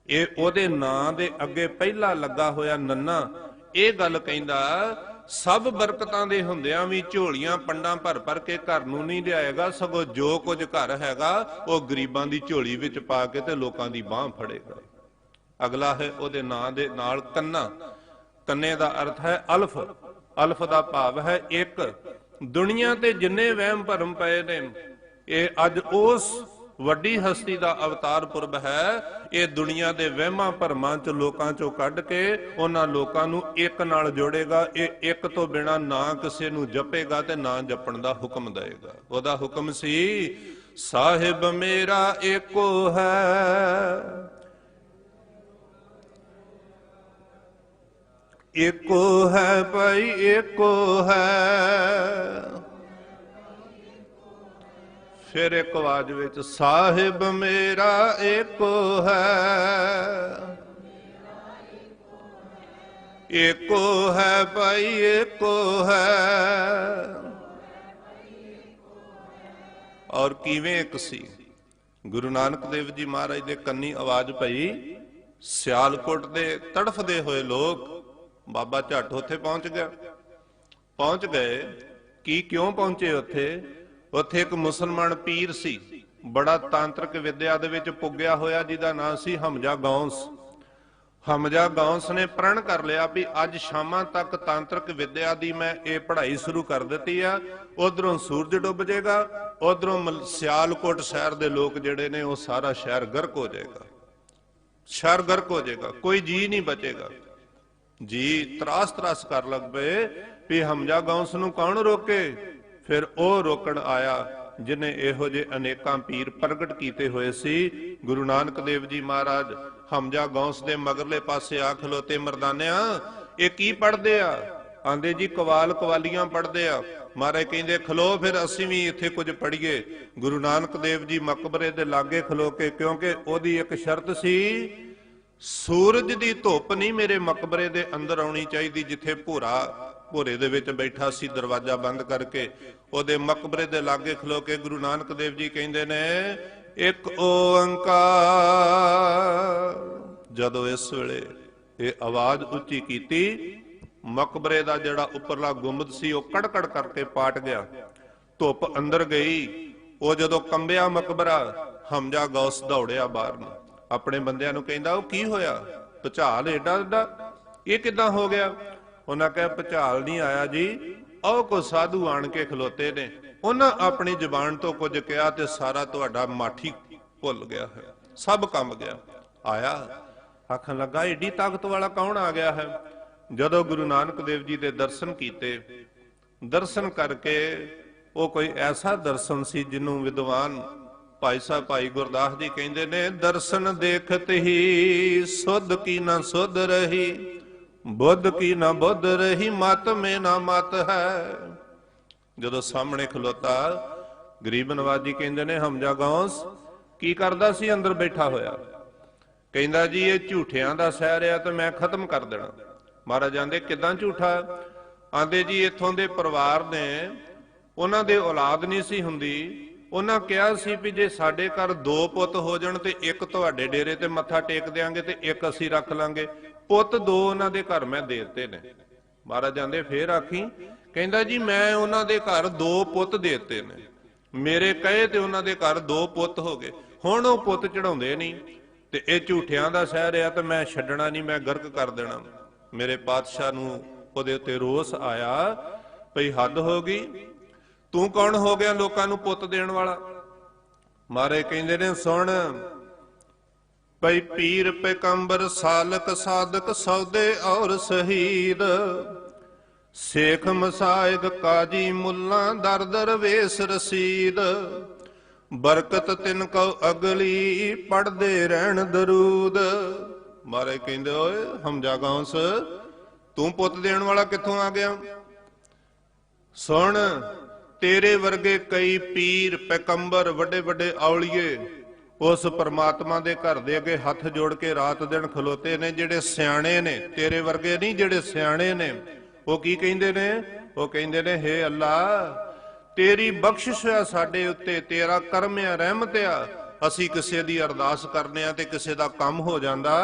ਇਹ ਉਹਦੇ ਨਾਂ ਦੇ ਅੱਗੇ ਪਹਿਲਾ ਲੱਗਾ ਹੋਇਆ ਨੰਨਾ ਇਹ ਗੱਲ ਕਹਿੰਦਾ, ਸਭ ਬਰਕਤਾਂ ਦੇ ਹੁੰਦਿਆਂ ਵੀ ਝੋਲੀਆਂ ਪੰਡਾਂ ਭਰ ਭਰ ਕੇ ਘਰ ਨੂੰ ਨਹੀਂ ਲਿਆਏਗਾ, ਸਗੋਂ ਜੋ ਕੁਝ ਘਰ ਹੈਗਾ ਉਹ ਗਰੀਬਾਂ ਦੀ ਝੋਲੀ ਵਿੱਚ ਪਾ ਕੇ ਤੇ ਲੋਕਾਂ ਦੀ ਬਾਹ ਫੜੇਗਾ। ਅਗਲਾ ਹੈ ਉਹਦੇ ਨਾਂ ਦੇ ਨਾਲ ਕੰਨਾ। ਕੰਨੇ ਦਾ ਅਰਥ ਹੈ ਅਲਫ। ਅਲਫ ਦਾ ਭਾਵ ਹੈ ਇੱਕ। ਦੁਨੀਆ ਤੇ ਜਿੰਨੇ ਵਹਿਮ ਭਰਮ ਪਏ ਨੇ, ਇਹ ਅੱਜ ਉਸ ਵੱਡੀ ਹਸਤੀ ਦਾ ਅਵਤਾਰ ਪੁਰਬ ਹੈ। ਇਹ ਦੁਨੀਆ ਦੇ ਵਹਿਮਾਂ ਭਰਮਾਂ ਚ ਲੋਕਾਂ ਚੋਂ ਕੱਢ ਕੇ ਉਹਨਾਂ ਲੋਕਾਂ ਨੂੰ ਇੱਕ ਨਾਲ ਜੋੜੇਗਾ। ਇਹ ਇੱਕ ਤੋਂ ਬਿਨਾ ਨਾ ਕਿਸੇ ਨੂੰ ਜਪੇਗਾ ਤੇ ਨਾ ਜਪਣ ਦਾ ਹੁਕਮ ਦੇਗਾ। ਉਹਦਾ ਹੁਕਮ ਸੀ, ਸਾਹਿਬ ਮੇਰਾ ਏਕੋ ਹੈ, ਏਕੋ ਹੈ ਭਾਈ ਏਕੋ ਹੈ। ਫਿਰ ਇੱਕ ਆਵਾਜ਼ ਵਿੱਚ, ਸਾਹਿਬ ਮੇਰਾ ਏਕੋ ਹੈ, ਏਕੋ ਹੈ ਭਾਈ ਏਕੋ ਹੈ। ਔਰ ਕਿਵੇਂ ਇੱਕ ਸੀ? ਗੁਰੂ ਨਾਨਕ ਦੇਵ ਜੀ ਮਹਾਰਾਜ ਦੇ ਕੰਨੀ ਆਵਾਜ਼ ਪਈ। ਸਿਆਲਕੋਟ ਦੇ ਤੜਫਦੇ ਹੋਏ ਲੋਕ, ਬਾਬਾ ਝੱਟ ਉੱਥੇ ਪਹੁੰਚ ਗਿਆ। ਪਹੁੰਚ ਗਏ ਕੀ ਕਿਉਂ ਪਹੁੰਚੇ ਉੱਥੇ? ਉੱਥੇ ਇੱਕ ਮੁਸਲਮਾਨ ਪੀਰ ਸੀ, ਬੜਾ ਤਾਂਤਰਿਕ ਵਿਦਿਆ ਦੇ ਵਿੱਚ ਪੁੱਗਿਆ ਹੋਇਆ, ਜਿਹਦਾ ਨਾਂ ਸੀ ਹਮਜਾ ਗੌਂਸ। ਹਮਜਾ ਗੌਂਸ ਨੇ ਪ੍ਰਣ ਕਰ ਲਿਆ ਵੀ ਅੱਜ ਸ਼ਾਮਾਂ ਤੱਕ ਤਾਂਤਰਿਕ ਵਿਦਿਆ ਦੀ ਮੈਂ ਇਹ ਪੜ੍ਹਾਈ ਸ਼ੁਰੂ ਕਰ ਦਿੱਤੀ ਆ। ਉਧਰੋਂ ਸੂਰਜ ਡੁੱਬ ਜਾਏਗਾ, ਉਧਰੋਂ ਸਿਆਲਕੋਟ ਸ਼ਹਿਰ ਦੇ ਲੋਕ ਜਿਹੜੇ ਨੇ ਉਹ ਸਾਰਾ ਸ਼ਹਿਰ ਗਰਕ ਹੋ ਜਾਏਗਾ, ਸ਼ਹਿਰ ਗਰਕ ਹੋ ਜਾਏਗਾ, ਕੋਈ ਜੀ ਨਹੀਂ ਬਚੇਗਾ। ਜੀ ਤਰਾਸ ਕਰ ਲੱਗ ਪਏ ਵੀ ਹਮਜਾ ਗੌਂਸ ਨੂੰ ਕੌਣ ਰੋਕੇ? ਫਿਰ ਉਹ ਰੋਕਣ ਆਇਆ ਜਿਨੇ ਇਹੋ ਜਿਹੇ ਅਨੇਕਾਂ ਪੀਰ ਪ੍ਰਗਟ ਕੀਤੇ ਹੋਏ ਸੀ। ਗੁਰੂ ਨਾਨਕ ਦੇਵ ਜੀ ਮਹਾਰਾਜ ਹਮਜਾ ਗੌਂਸ ਦੇ ਮਗਰਲੇ ਪਾਸੇ ਆ ਖਲੋਤੇ। ਮਰਦਾਨਿਆਂ, ਇਹ ਕੀ ਪੜ੍ਹਦੇ ਆ? ਆਂਦੇ ਜੀ ਕਵਾਲ ਕਵਾਲੀਆਂ ਪੜ੍ਹਦੇ ਆ। ਮਹਾਰਾਜ ਕਹਿੰਦੇ ਖਲੋ ਫਿਰ ਅਸੀਂ ਵੀ ਇੱਥੇ ਕੁਝ ਪੜ੍ਹੀਏ। ਗੁਰੂ ਨਾਨਕ ਦੇਵ ਜੀ ਮਕਬਰੇ ਦੇ ਲਾਗੇ ਖਲੋ ਕੇ, ਕਿਉਂਕਿ ਉਹਦੀ ਇੱਕ ਸ਼ਰਤ ਸੀ, ਸੂਰਜ ਦੀ ਧੁੱਪ ਨਹੀਂ ਮੇਰੇ ਮਕਬਰੇ ਦੇ ਅੰਦਰ ਆਉਣੀ ਚਾਹੀਦੀ। ਜਿੱਥੇ ਭੋਰੇ ਦੇ ਵਿੱਚ ਬੈਠਾ ਸੀ ਦਰਵਾਜ਼ਾ ਬੰਦ ਕਰਕੇ, ਉਹਦੇ ਮਕਬਰੇ ਦੇ ਲਾਗੇ ਖਲੋ ਕੇ ਗੁਰੂ ਨਾਨਕ ਦੇਵ ਜੀ ਕਹਿੰਦੇ ਨੇ, ਇੱਕ ਓੰਕਾਰ। ਜਦੋਂ ਇਸ ਵੇਲੇ ਇਹ ਆਵਾਜ਼ ਉੱਚੀ ਕੀਤੀ, ਮਕਬਰੇ ਦਾ ਜਿਹੜਾ ਉੱਪਰਲਾ ਗੁੰਬਦ ਸੀ ਉਹ ਕੜਕੜ ਕਰਕੇ ਪਾਟ ਗਿਆ। ਧੁੱਪ ਅੰਦਰ ਗਈ। ਉਹ ਜਦੋਂ ਕੰਬਿਆ ਮਕਬਰਾ, ਹਮਜਾ ਗੌਸ ਦੌੜਿਆ ਬਾਹਰ ਨੂੰ। ਆਪਣੇ ਬੰਦਿਆਂ ਨੂੰ ਕਹਿੰਦਾ, ਉਹ ਕੀ ਹੋਇਆ? ਭੁਚਾਲ ਏਡਾ ਇਹ ਕਿੱਦਾਂ ਹੋ ਗਿਆ? ਉਹਨਾਂ ਕਿਹਾ, ਭੁਚਾਲ ਨਹੀਂ ਆਇਆ ਜੀ, ਉਹ ਕੋ ਸਾਧੂ ਆਣ ਕੇ ਖਲੋਤੇ ਨੇ, ਉਹਨਾਂ ਆਪਣੀ ਜ਼ਬਾਨ ਤੋਂ ਕੁਝ ਕਿਹਾ ਤੇ ਸਾਰਾ ਤੁਹਾਡਾ ਮਾਠੀ ਭੁੱਲ ਗਿਆ ਹੈ, ਸਭ ਕੰਬ ਗਿਆ। ਆਇਆ, ਆਖਣ ਲੱਗਾ, ਏਡੀ ਤਾਕਤ ਵਾਲਾ ਕੌਣ ਆ ਗਿਆ ਹੈ? ਜਦੋਂ ਗੁਰੂ ਨਾਨਕ ਦੇਵ ਜੀ ਦੇ ਦਰਸ਼ਨ ਕੀਤੇ, ਦਰਸ਼ਨ ਕਰਕੇ ਉਹ ਕੋਈ ਐਸਾ ਦਰਸ਼ਨ ਸੀ ਜਿਹਨੂੰ ਵਿਦਵਾਨ ਭਾਈ ਸਾਹਿਬ ਭਾਈ ਗੁਰਦਾਸ ਜੀ ਕਹਿੰਦੇ ਨੇ, ਦਰਸ਼ਨ ਦੇਖਤ ਹੀ ਸੁਧ ਕੀ ਨਾ ਸੁਧ ਰਹੀ, ਬੁੱਧ ਕੀ ਨਾ ਬੁੱਧ ਰਹੀ, ਮਤ ਮੇ ਨਾ ਮਤ ਹੈ। ਜਦੋਂ ਸਾਹਮਣੇ ਖਲੋਤਾ, ਗਰੀਬ ਨਵਾਜ ਜੀ ਕਹਿੰਦੇ ਨੇ, ਹਮਜਾ ਗੌਸ ਕੀ ਕਰਦਾ ਸੀ ਅੰਦਰ ਬੈਠਾ ਹੋਇਆ? ਕਹਿੰਦਾ ਜੀ ਇਹ ਝੂਠਿਆਂ ਦਾ ਸਹਿਰ ਆ ਤੇ ਮੈਂ ਖਤਮ ਕਰ ਦੇਣਾ। ਮਹਾਰਾਜ ਕਹਿੰਦੇ, ਕਿਦਾਂ ਝੂਠਾ? ਆਂਦੇ ਜੀ ਇੱਥੋਂ ਦੇ ਪਰਿਵਾਰ ਨੇ, ਉਹਨਾਂ ਦੇ ਔਲਾਦ ਨਹੀਂ ਸੀ ਹੁੰਦੀ, ਉਹਨਾਂ ਕਿਹਾ ਸੀ ਵੀ ਜੇ ਸਾਡੇ ਘਰ 2 ਪੁੱਤ ਹੋ ਜਾਣ ਤੇ ਇੱਕ ਤੁਹਾਡੇ ਡੇਰੇ ਤੇ ਮੱਥਾ ਟੇਕ ਦਿਆਂਗੇ ਤੇ ਇੱਕ ਅਸੀਂ ਰੱਖ ਲਾਂਗੇ। ਪੁੱਤ 2 ਉਹਨਾਂ ਦੇ ਘਰ ਮੈਂ ਦੇ ਦਿੱਤੇ ਨੇ। ਮਹਾਰਾਜ ਜਾਂਦੇ ਫੇਰ ਆਖੀ, ਕਹਿੰਦਾ ਜੀ ਮੈਂ ਉਹਨਾਂ ਦੇ ਘਰ 2 ਪੁੱਤ ਦੇ ਦਿੱਤੇ ਨੇ, ਮੇਰੇ ਕਹੇ ਤੇ ਉਹਨਾਂ ਦੇ ਘਰ 2 ਪੁੱਤ ਹੋ ਗਏ। ਹੁਣ ਉਹ ਪੁੱਤ ਚੜਾਉਂਦੇ ਨਹੀਂ ਤੇ ਇਹ ਝੂਠਿਆਂ ਦਾ ਸ਼ਹਿਰ ਆ ਤੇ ਮੈਂ ਛੱਡਣਾ ਨਹੀਂ, ਮੈਂ ਗਰਕ ਕਰ ਦੇਣਾ। ਮੇਰੇ ਪਾਤਸ਼ਾਹ ਨੂੰ ਉਹਦੇ ਉੱਤੇ ਰੋਸ ਆਇਆ, ਭਈ ਹੱਦ ਹੋ ਗਈ, ਤੂੰ ਕੌਣ ਹੋ ਗਿਆ ਲੋਕਾਂ ਨੂੰ ਪੁੱਤ ਦੇਣ ਵਾਲਾ। ਮਾਰੇ ਕਹਿੰਦੇ ਨੇ ਸੁਣ ਭਈ ਪੀਰ ਪੈਗੰਬਰ ਸਾਲਕ ਸਾਧਕ ਸੌਦੇ ਔਰ ਸ਼ਹੀਦ, ਸੇਖ ਮਸਾਇਕ ਕਾਜੀ ਮੁੱਲਾ ਦਰ ਦਰਵੇਸ਼ ਰਸੀਦ, ਬਰਕਤ ਤਿਨ ਕਉ ਅਗਲੀ ਪੜਦੇ ਰਹਿਣ ਦਰੂਦ। ਮਾਰੇ ਕਹਿੰਦੇ ਓਏ ਹਮਜਾ ਗੌਂਸ, ਤੂੰ ਪੁੱਤ ਦੇਣ ਵਾਲਾ ਕਿੱਥੋਂ ਆ ਗਿਆ। ਸੁਣ ਤੇਰੇ ਵਰਗੇ ਕਈ ਪੀਰ ਪੈਗੰਬਰ ਵੱਡੇ ਵੱਡੇ ਔਲੀਏ ਉਸ ਪਰਮਾਤਮਾ ਦੇ ਘਰ ਦੇ ਅੱਗੇ ਹੱਥ ਜੋੜ ਕੇ ਰਾਤ ਦਿਨ ਖਲੋਤੇ ਨੇ, ਜਿਹੜੇ ਸਿਆਣੇ ਨੇ, ਤੇਰੇ ਵਰਗੇ ਨਹੀਂ, ਜਿਹੜੇ ਸਿਆਣੇ ਨੇ। ਉਹ ਕੀ ਕਹਿੰਦੇ ਨੇ, ਉਹ ਕਹਿੰਦੇ ਨੇ ਹੇ ਅੱਲਾ ਤੇਰੀ ਬਖਸ਼ਿਸ਼ ਆ ਸਾਡੇ ਉੱਤੇ, ਤੇਰਾ ਕਰਮ ਆ, ਰਹਿਮਤ ਆ। ਅਸੀਂ ਕਿਸੇ ਦੀ ਅਰਦਾਸ ਕਰਨੇ ਆ ਤੇ ਕਿਸੇ ਦਾ ਕੰਮ ਹੋ ਜਾਂਦਾ,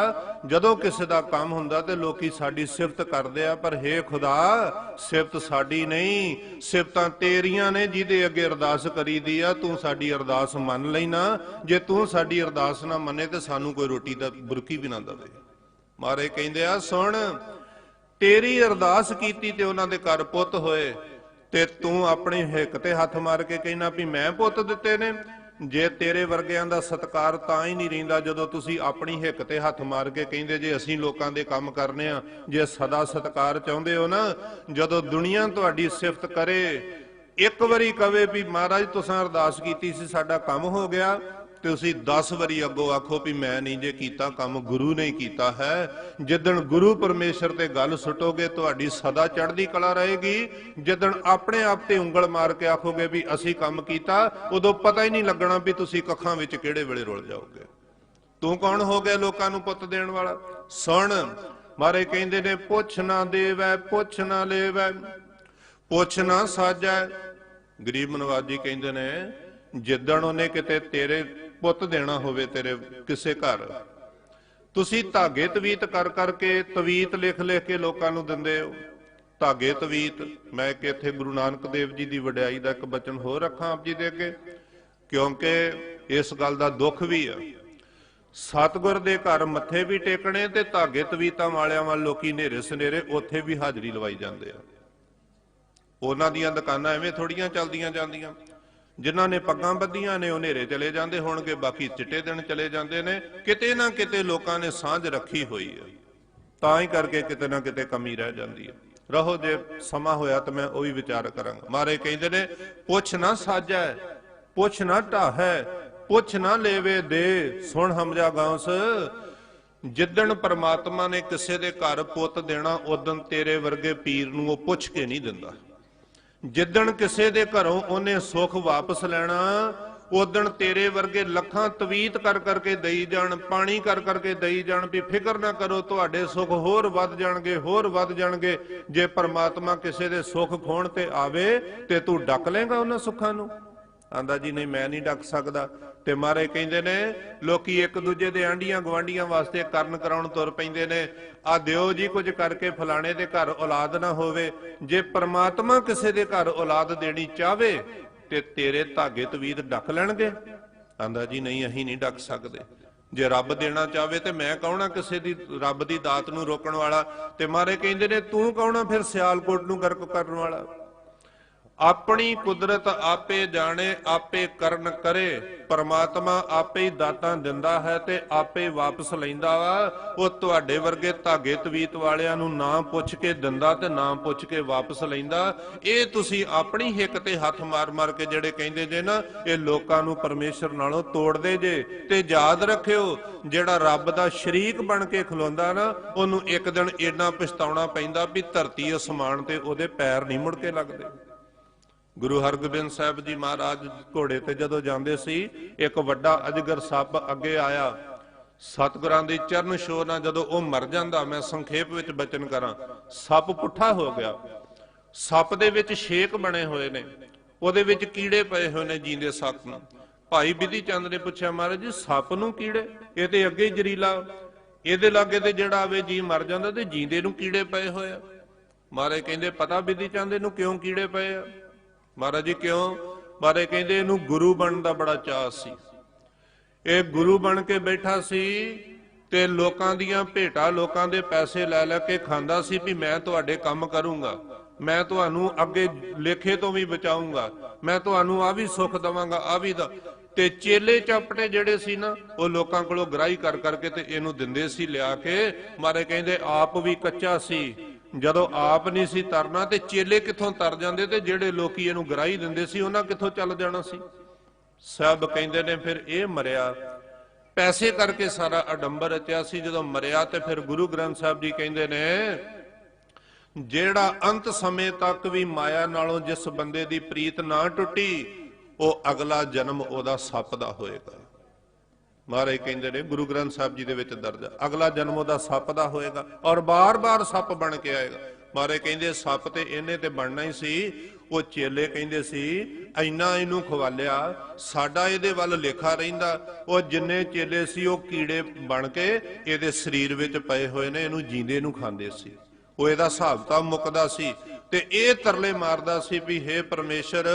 ਜਦੋਂ ਕਿਸੇ ਦਾ ਕੰਮ ਹੁੰਦਾ ਤੇ ਲੋਕੀ ਸਾਡੀ ਸਿਫਤ ਕਰਦੇ ਆ, ਪਰ ਹੇ ਖੁਦਾ ਸਿਫਤ ਸਾਡੀ ਨਹੀਂ, ਸਿਫਤਾਂ ਤੇਰੀਆਂ ਨੇ ਜਿਹਦੇ ਅੱਗੇ ਅਰਦਾਸ ਕਰੀਦੀ ਆ। ਤੂੰ ਸਾਡੀ ਅਰਦਾਸ ਮੰਨ ਲੈਣਾ, ਜੇ ਤੂੰ ਸਾਡੀ ਅਰਦਾਸ ਨਾ ਮੰਨੇ ਤੇ ਸਾਨੂੰ ਕੋਈ ਰੋਟੀ ਦਾ ਬੁਰਕੀ ਵੀ ਨਾ ਦੇਵੇ। ਮਾਰੇ ਕਹਿੰਦੇ ਆ ਸੁਣ ਤੇਰੀ ਅਰਦਾਸ ਕੀਤੀ ਤੇ ਉਹਨਾਂ ਦੇ ਘਰ ਪੁੱਤ ਹੋਏ ਤੇ ਤੂੰ ਆਪਣੀ ਹਿੱਕ ਤੇ ਹੱਥ ਮਾਰ ਕੇ ਕਹਿਣਾ ਵੀ ਮੈਂ ਪੁੱਤ ਦਿੱਤੇ ਨੇ। ਜੇ ਤੇਰੇ ਵਰਗਿਆਂ ਦਾ ਸਤਿਕਾਰ ਤਾਂ ਹੀ ਨਹੀਂ ਰਹਿੰਦਾ ਜਦੋਂ ਤੁਸੀਂ ਆਪਣੀ ਹਿੱਕ ਤੇ ਹੱਥ ਮਾਰ ਕੇ ਕਹਿੰਦੇ ਜੇ ਅਸੀਂ ਲੋਕਾਂ ਦੇ ਕੰਮ ਕਰਨੇ ਆ। ਜੇ ਸਦਾ ਸਤਿਕਾਰ ਚਾਹੁੰਦੇ ਹੋ ਨਾ, ਜਦੋਂ ਦੁਨੀਆ ਤੁਹਾਡੀ ਸਿਫਤ ਕਰੇ, ਇੱਕ ਵਾਰੀ ਕਵੇ ਵੀ ਮਹਾਰਾਜ ਤੁਸੀਂ ਅਰਦਾਸ ਕੀਤੀ ਸੀ ਸਾਡਾ ਕੰਮ ਹੋ ਗਿਆ, ਤੁਸੀਂ 10 ਵਾਰੀ ਅੱਗੋਂ ਆਖੋ ਵੀ ਮੈਂ ਨਹੀਂ ਜੇ ਕੀਤਾ ਕੰਮ, ਗੁਰੂ ਨੇ ਕੀਤਾ ਹੈ। ਜਿੱਦਣ ਗੁਰੂ ਪਰਮੇਸ਼ਰ ਤੇ ਗੱਲ ਸੁੱਟੋਗੇ ਤੁਹਾਡੀ ਸਦਾ ਚੜ੍ਹਦੀ ਕਲਾ ਰਹੇਗੀ। ਜਿੱਦਣ ਆਪਣੇ ਆਪ ਤੇ ਉਂਗਲ ਮਾਰ ਕੇ ਆਖੋਗੇ ਵੀ ਅਸੀਂ ਕੰਮ ਕੀਤਾ, ਉਦੋਂ ਪਤਾ ਹੀ ਨਹੀਂ ਲੱਗਣਾ ਵੀ ਤੁਸੀਂ ਕੱਖਾਂ ਵਿੱਚ ਕਿਹੜੇ ਵੇਲੇ ਰੁਲ ਜਾਓਗੇ। ਤੂੰ ਕੌਣ ਹੋ ਗਿਆ ਲੋਕਾਂ ਨੂੰ ਪੁੱਤ ਦੇਣ ਵਾਲਾ। ਸੁਣ ਮਾਰੇ ਕਹਿੰਦੇ ਨੇ ਪੁੱਛ ਨਾ ਦੇਵੈ ਪੁੱਛ ਨਾ ਲੈਵੈ, ਪੁੱਛ ਨਾ ਸਾਜੈ। ਗਰੀਬ ਨਵਾਜੀ ਕਹਿੰਦੇ ਨੇ ਜਿੱਦਣ ਉਹਨੇ ਕਿਤੇ ਤੇਰੇ ਪੁੱਤ ਦੇਣਾ ਹੋਵੇ ਤੇਰੇ ਕਿਸੇ ਘਰ, ਤੁਸੀਂ ਧਾਗੇ ਤਵੀਤ ਕਰ ਕਰਕੇ, ਤਵੀਤ ਲਿਖ ਲਿਖ ਕੇ ਲੋਕਾਂ ਨੂੰ ਦਿੰਦੇ ਹੋ। ਧਾਗੇ ਤਵੀਤ, ਮੈਂ ਕਿ ਇੱਥੇ ਗੁਰੂ ਨਾਨਕ ਦੇਵ ਜੀ ਦੀ ਵਡਿਆਈ ਦਾ ਇੱਕ ਬਚਨ ਹੋਰ ਰੱਖਾਂ ਆਪ ਜੀ ਦੇ ਅੱਗੇ, ਕਿਉਂਕਿ ਇਸ ਗੱਲ ਦਾ ਦੁੱਖ ਵੀ ਆ। ਸਤਿਗੁਰ ਦੇ ਘਰ ਮੱਥੇ ਵੀ ਟੇਕਣੇ ਤੇ ਧਾਗੇ ਤਵੀਤਾਂ ਵਾਲਿਆਂ ਵੱਲ ਲੋਕੀ ਨੇਰੇ ਸਨੇਰੇ ਉੱਥੇ ਵੀ ਹਾਜ਼ਰੀ ਲਵਾਈ ਜਾਂਦੇ ਆ। ਉਹਨਾਂ ਦੀਆਂ ਦੁਕਾਨਾਂ ਐਵੇਂ ਥੋੜੀਆਂ ਚੱਲਦੀਆਂ ਜਾਂਦੀਆਂ। ਜਿਨ੍ਹਾਂ ਨੇ ਪੱਗਾਂ ਬੱਧੀਆਂ ਨੇ ਉਹ ਹਨੇਰੇ ਚਲੇ ਜਾਂਦੇ ਹੋਣਗੇ, ਬਾਕੀ ਚਿੱਟੇ ਦਿਨ ਚਲੇ ਜਾਂਦੇ ਨੇ। ਕਿਤੇ ਨਾ ਕਿਤੇ ਲੋਕਾਂ ਨੇ ਸਾਂਝ ਰੱਖੀ ਹੋਈ ਹੈ, ਤਾਂ ਹੀ ਕਰਕੇ ਕਿਤੇ ਨਾ ਕਿਤੇ ਕਮੀ ਰਹਿ ਜਾਂਦੀ ਹੈ। ਰਹੋ, ਜੇ ਸਮਾਂ ਹੋਇਆ ਤਾਂ ਮੈਂ ਉਹ ਵੀ ਵਿਚਾਰ ਕਰਾਂਗਾ। ਮਹਾਰਾਜ ਕਹਿੰਦੇ ਨੇ ਪੁੱਛ ਨਾ ਸਾਜੈ ਪੁੱਛ ਨਾ ਢਾਹੈ, ਪੁੱਛ ਨਾ ਲੈਵੇ ਦੇ। ਸੁਣ ਹਮਜਾ ਗਾਂਸ, ਜਿੱਦਣ ਪਰਮਾਤਮਾ ਨੇ ਕਿਸੇ ਦੇ ਘਰ ਪੁੱਤ ਦੇਣਾ ਉਦਣ ਤੇਰੇ ਵਰਗੇ ਪੀਰ ਨੂੰ ਉਹ ਪੁੱਛ ਕੇ ਨਹੀਂ ਦਿੰਦਾ। ਜਿੱਦਣ ਕਿਸੇ ਦੇ ਘਰੋਂ ਉਹਨੇ ਸੁੱਖ ਵਾਪਸ ਲੈਣਾ ਉਦਣ ਤੇਰੇ ਵਰਗੇ ਲੱਖਾਂ ਤਵੀਤ ਕਰ ਕਰਕੇ ਦਈ ਜਾਣ, ਪਾਣੀ ਕਰ ਕਰਕੇ ਦਈ ਜਾਣ ਵੀ ਫਿਕਰ ਨਾ ਕਰੋ ਤੁਹਾਡੇ ਸੁੱਖ ਹੋਰ ਵੱਧ ਜਾਣਗੇ, ਹੋਰ ਵੱਧ ਜਾਣਗੇ। ਜੇ ਪਰਮਾਤਮਾ ਕਿਸੇ ਦੇ ਸੁੱਖ ਖੋਣ ਤੇ ਆਵੇ ਤੇ ਤੂੰ ਡੱਕ ਲੇਗਾ ਉਹਨਾਂ ਸੁੱਖਾਂ ਨੂੰ। ਆਂਦਾ ਜੀ ਨਹੀਂ ਮੈਂ ਨਹੀਂ ਡੱਕ ਸਕਦਾ। ਤੇ ਮਹਾਰਾਜ ਕਹਿੰਦੇ ਨੇ ਲੋਕੀ ਇੱਕ ਦੂਜੇ ਦੇ ਆਂਢੀਆਂ ਗਵਾਂਢੀਆਂ ਵਾਸਤੇ ਕਰਨ ਕਰਾਉਣ ਤੁਰ ਪੈਂਦੇ ਨੇ, ਆ ਦਿਓ ਜੀ ਕੁਝ ਕਰਕੇ ਫਲਾਣੇ ਦੇ ਘਰ ਔਲਾਦ ਨਾ ਹੋਵੇ। ਜੇ ਪਰਮਾਤਮਾ ਕਿਸੇ ਦੇ ਘਰ ਔਲਾਦ ਦੇਣੀ ਚਾਹਵੇ ਤੇ ਤੇਰੇ ਧਾਗੇ ਤਵੀਤ ਡੱਕ ਲੈਣਗੇ। ਆਂਦਾ ਜੀ ਨਹੀਂ ਅਸੀਂ ਨਹੀਂ ਡੱਕ ਸਕਦੇ। ਜੇ ਰੱਬ ਦੇਣਾ ਚਾਹਵੇ ਤੇ ਮੈਂ ਕੌਣ ਆ ਕਿਸੇ ਦੀ ਰੱਬ ਦੀ ਦਾਤ ਨੂੰ ਰੋਕਣ ਵਾਲਾ। ਤੇ ਮਹਾਰਾਜ ਕਹਿੰਦੇ ਨੇ ਤੂੰ ਕੌਣ ਆ ਫਿਰ ਸਿਆਲਕੋਟ ਨੂੰ ਗਰਕ ਕਰਨ ਵਾਲਾ। ਆਪਣੀ ਕੁਦਰਤ ਆਪੇ ਜਾਣੇ ਆਪੇ ਕਰਨ ਕਰੇ। ਪਰਮਾਤਮਾ ਆਪੇ ਹੀ ਦਾਤਾਂ ਦਿੰਦਾ ਹੈ ਤੇ ਆਪੇ ਵਾਪਸ ਲੈਂਦਾ ਵਾ। ਉਹ ਤੁਹਾਡੇ ਵਰਗੇ ਧਾਗੇ ਤਵੀਤ ਵਾਲਿਆਂ ਨੂੰ ਨਾ ਪੁੱਛ ਕੇ ਦਿੰਦਾ ਤੇ ਨਾ ਪੁੱਛ ਕੇ ਵਾਪਸ ਲੈਂਦਾ। ਇਹ ਤੁਸੀਂ ਆਪਣੀ ਹਿੱਕ ਤੇ ਹੱਥ ਮਾਰ ਮਾਰ ਕੇ ਜਿਹੜੇ ਕਹਿੰਦੇ ਜੇ ਨਾ ਇਹ ਲੋਕਾਂ ਨੂੰ ਪਰਮੇਸ਼ਰ ਨਾਲੋਂ ਤੋੜਦੇ ਜੇ। ਤੇ ਯਾਦ ਰੱਖਿਓ ਜਿਹੜਾ ਰੱਬ ਦਾ ਸ਼ਰੀਕ ਬਣ ਕੇ ਖਲੋਂਦਾ ਨਾ ਉਹਨੂੰ ਇੱਕ ਦਿਨ ਏਨਾ ਪਛਤਾਉਣਾ ਪੈਂਦਾ ਵੀ ਧਰਤੀ ਅਸਮਾਨ ਤੇ ਉਹਦੇ ਪੈਰ ਨਹੀਂ ਮੁੜ ਕੇ ਲੱਗਦੇ। ਗੁਰੂ ਹਰਗੋਬਿੰਦ ਸਾਹਿਬ ਜੀ ਮਹਾਰਾਜ ਘੋੜੇ ਤੇ ਜਦੋਂ ਜਾਂਦੇ ਸੀ ਇੱਕ ਵੱਡਾ ਅਜਗਰ ਸੱਪ ਅੱਗੇ ਆਇਆ। ਸਤਿਗੁਰਾਂ ਦੀ ਚਰਨ ਛੋਹ ਨਾਲ ਜਦੋਂ ਉਹ ਮਰ ਜਾਂਦਾ, ਮੈਂ ਸੰਖੇਪ ਵਿੱਚ ਬਚਨ ਕਰਾਂ, ਸੱਪ ਪੁੱਠਾ ਹੋ ਗਿਆ। ਸੱਪ ਦੇ ਵਿੱਚ ਛੇਕ ਬਣੇ ਹੋਏ ਨੇ, ਉਹਦੇ ਵਿੱਚ ਕੀੜੇ ਪਏ ਹੋਏ ਨੇ ਜੀਂਦੇ ਸੱਪ ਨੂੰ। ਭਾਈ ਬਿਧੀ ਚੰਦ ਨੇ ਪੁੱਛਿਆ, ਮਹਾਰਾਜ ਜੀ ਸੱਪ ਨੂੰ ਕੀੜੇ? ਇਹ ਤੇ ਅੱਗੇ ਜ਼ਰੀਲਾ, ਇਹਦੇ ਲਾਗੇ ਤੇ ਜਿਹੜਾ ਆਵੇ ਜੀ ਮਰ ਜਾਂਦਾ, ਤੇ ਜੀਂਦੇ ਨੂੰ ਕੀੜੇ ਪਏ ਹੋਏ ਆ। ਮਹਾਰਾਜ ਕਹਿੰਦੇ ਪਤਾ ਬਿਧੀ ਚੰਦ ਇਹਨੂੰ ਕਿਉਂ ਕੀੜੇ ਪਏ ਆ? ਮਹਾਰਾਜ ਜੀ ਕਿਉਂ? ਮਹਾਰਾਜ ਕਹਿੰਦੇ ਇਹਨੂੰ ਗੁਰੂ ਬਣਨ ਦਾ ਬੜਾ ਚਾਅ ਸੀ। ਇਹ ਗੁਰੂ ਬਣ ਕੇ ਬੈਠਾ ਸੀ ਤੇ ਲੋਕਾਂ ਦੀਆਂ ਭੇਟਾਂ, ਲੋਕਾਂ ਦੇ ਪੈਸੇ ਲੈ ਲੈ ਕੇ ਖਾਂਦਾ ਸੀ ਵੀ ਮੈਂ ਤੁਹਾਡੇ ਕੰਮ ਕਰੂੰਗਾ, ਮੈਂ ਤੁਹਾਨੂੰ ਅੱਗੇ ਲੇਖੇ ਤੋਂ ਵੀ ਬਚਾਊਂਗਾ, ਮੈਂ ਤੁਹਾਨੂੰ ਆ ਵੀ ਸੁੱਖ ਦਵਾਂਗਾ, ਆ ਵੀ ਦਾ। ਤੇ ਚੇਲੇ ਚਾਪਟੇ ਜਿਹੜੇ ਸੀ ਨਾ, ਉਹ ਲੋਕਾਂ ਕੋਲੋਂ ਗ੍ਰਾਹੀ ਕਰ ਕਰਕੇ ਤੇ ਇਹਨੂੰ ਦਿੰਦੇ ਸੀ ਲਿਆ ਕੇ। ਮਾਰੇ ਕਹਿੰਦੇ ਆਪ ਵੀ ਕੱਚਾ ਸੀ, ਜਦੋਂ ਆਪ ਨਹੀਂ ਸੀ ਤਰਨਾ ਤੇ ਚੇਲੇ ਕਿੱਥੋਂ ਤਰ ਜਾਂਦੇ, ਤੇ ਜਿਹੜੇ ਲੋਕੀ ਇਹਨੂੰ ਗ੍ਰਾਹੀ ਦਿੰਦੇ ਸੀ ਉਹਨਾਂ ਕਿੱਥੋਂ ਚੱਲ ਜਾਣਾ ਸੀ। ਸਭ ਕਹਿੰਦੇ ਨੇ ਫਿਰ ਇਹ ਮਰਿਆ, ਪੈਸੇ ਕਰਕੇ ਸਾਰਾ ਅਡੰਬਰ ਰਚਿਆ ਸੀ। ਜਦੋਂ ਮਰਿਆ ਤੇ ਫਿਰ ਗੁਰੂ ਗ੍ਰੰਥ ਸਾਹਿਬ ਜੀ ਕਹਿੰਦੇ ਨੇ, ਜਿਹੜਾ ਅੰਤ ਸਮੇਂ ਤੱਕ ਵੀ ਮਾਇਆ ਨਾਲੋਂ ਜਿਸ ਬੰਦੇ ਦੀ ਪ੍ਰੀਤ ਨਾ ਟੁੱਟੀ, ਉਹ ਅਗਲਾ ਜਨਮ ਉਹਦਾ ਸੱਪ ਦਾ ਹੋਏਗਾ। ਮਹਾਰਾਜ ਕਹਿੰਦੇ ਨੇ ਗੁਰੂ ਗ੍ਰੰਥ ਸਾਹਿਬ ਜੀ ਦੇ ਵਿੱਚ ਦਰਜ ਹੈ, ਅਗਲਾ ਜਨਮ ਉਹਦਾ ਸੱਪ ਦਾ ਹੋਏਗਾ ਔਰ ਬਾਰ-ਬਾਰ ਸੱਪ ਬਣ ਕੇ ਆਏਗਾ। ਮਹਾਰਾਜ ਕਹਿੰਦੇ ਸੱਪ ਤੇ ਇਹਨੇ ਤੇ ਬਣਨਾ ਹੀ ਸੀ। ਉਹ ਚੇਲੇ ਕਹਿੰਦੇ ਸੀ ਇੰਨਾ ਇਹਨੂੰ ਖਵਾਲਿਆ, ਸਾਡਾ ਇਹਦੇ ਵੱਲ ਲੇਖਾ ਰਹਿੰਦਾ। ਉਹ ਜਿੰਨੇ ਚੇਲੇ ਸੀ ਉਹ ਕੀੜੇ ਬਣ ਕੇ ਇਹਦੇ ਸਰੀਰ ਵਿੱਚ ਪਏ ਹੋਏ ਨੇ, ਇਹਨੂੰ ਜੀਂਦੇ ਨੂੰ ਖਾਂਦੇ ਸੀ। ਉਹ ਇਹਦਾ ਹਿਸਾਬ ਤਾਂ ਮੁੱਕਦਾ ਸੀ ਤੇ ਇਹ ਤਰਲੇ ਮਾਰਦਾ ਸੀ ਵੀ ਹੇ ਪਰਮੇਸ਼ਰ,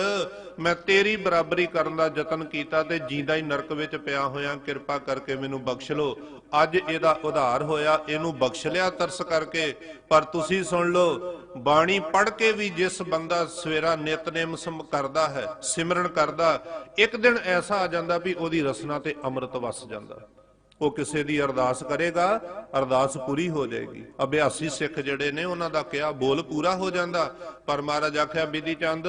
ਮੈਂ ਤੇਰੀ ਬਰਾਬਰੀ ਕਰਨ ਦਾ ਯਤਨ ਕੀਤਾ ਤੇ ਜੀਂਦਾ ਹੀ ਨਰਕ ਵਿੱਚ ਪਿਆ ਹੋਇਆ, ਕਿਰਪਾ ਕਰਕੇ ਮੈਨੂੰ ਬਖਸ਼ ਲੋ। ਅੱਜ ਇਹਦਾ ਉਧਾਰ ਹੋਇਆ, ਇਹਨੂੰ ਬਖਸ਼ ਲਿਆ ਤਰਸ ਕਰਕੇ। ਪਰ ਤੁਸੀਂ ਸੁਣ ਲਓ, ਬਾਣੀ ਪੜ੍ਹ ਕੇ ਵੀ ਜਿਸ ਬੰਦਾ ਸਵੇਰਾ ਨਿਤਨੇਮ ਕਰਦਾ ਹੈ, ਸਿਮਰਨ ਕਰਦਾ, ਇੱਕ ਦਿਨ ਐਸਾ ਆ ਜਾਂਦਾ ਵੀ ਉਹਦੀ ਰਸਨਾ ਤੇ ਅੰਮ੍ਰਿਤ ਵਸ ਜਾਂਦਾ। ਉਹ ਕਿਸੇ ਦੀ ਅਰਦਾਸ ਕਰੇਗਾ, ਅਰਦਾਸ ਪੂਰੀ ਹੋ ਜਾਏਗੀ। ਅਭਿਆਸੀ ਸਿੱਖ ਜਿਹੜੇ ਨੇ ਉਹਨਾਂ ਦਾ ਕਿਹਾ ਬੋਲ ਪੂਰਾ ਹੋ ਜਾਂਦਾ। ਪਰ ਮਹਾਰਾਜ ਆਖਿਆ ਬਿਧੀ ਚੰਦ,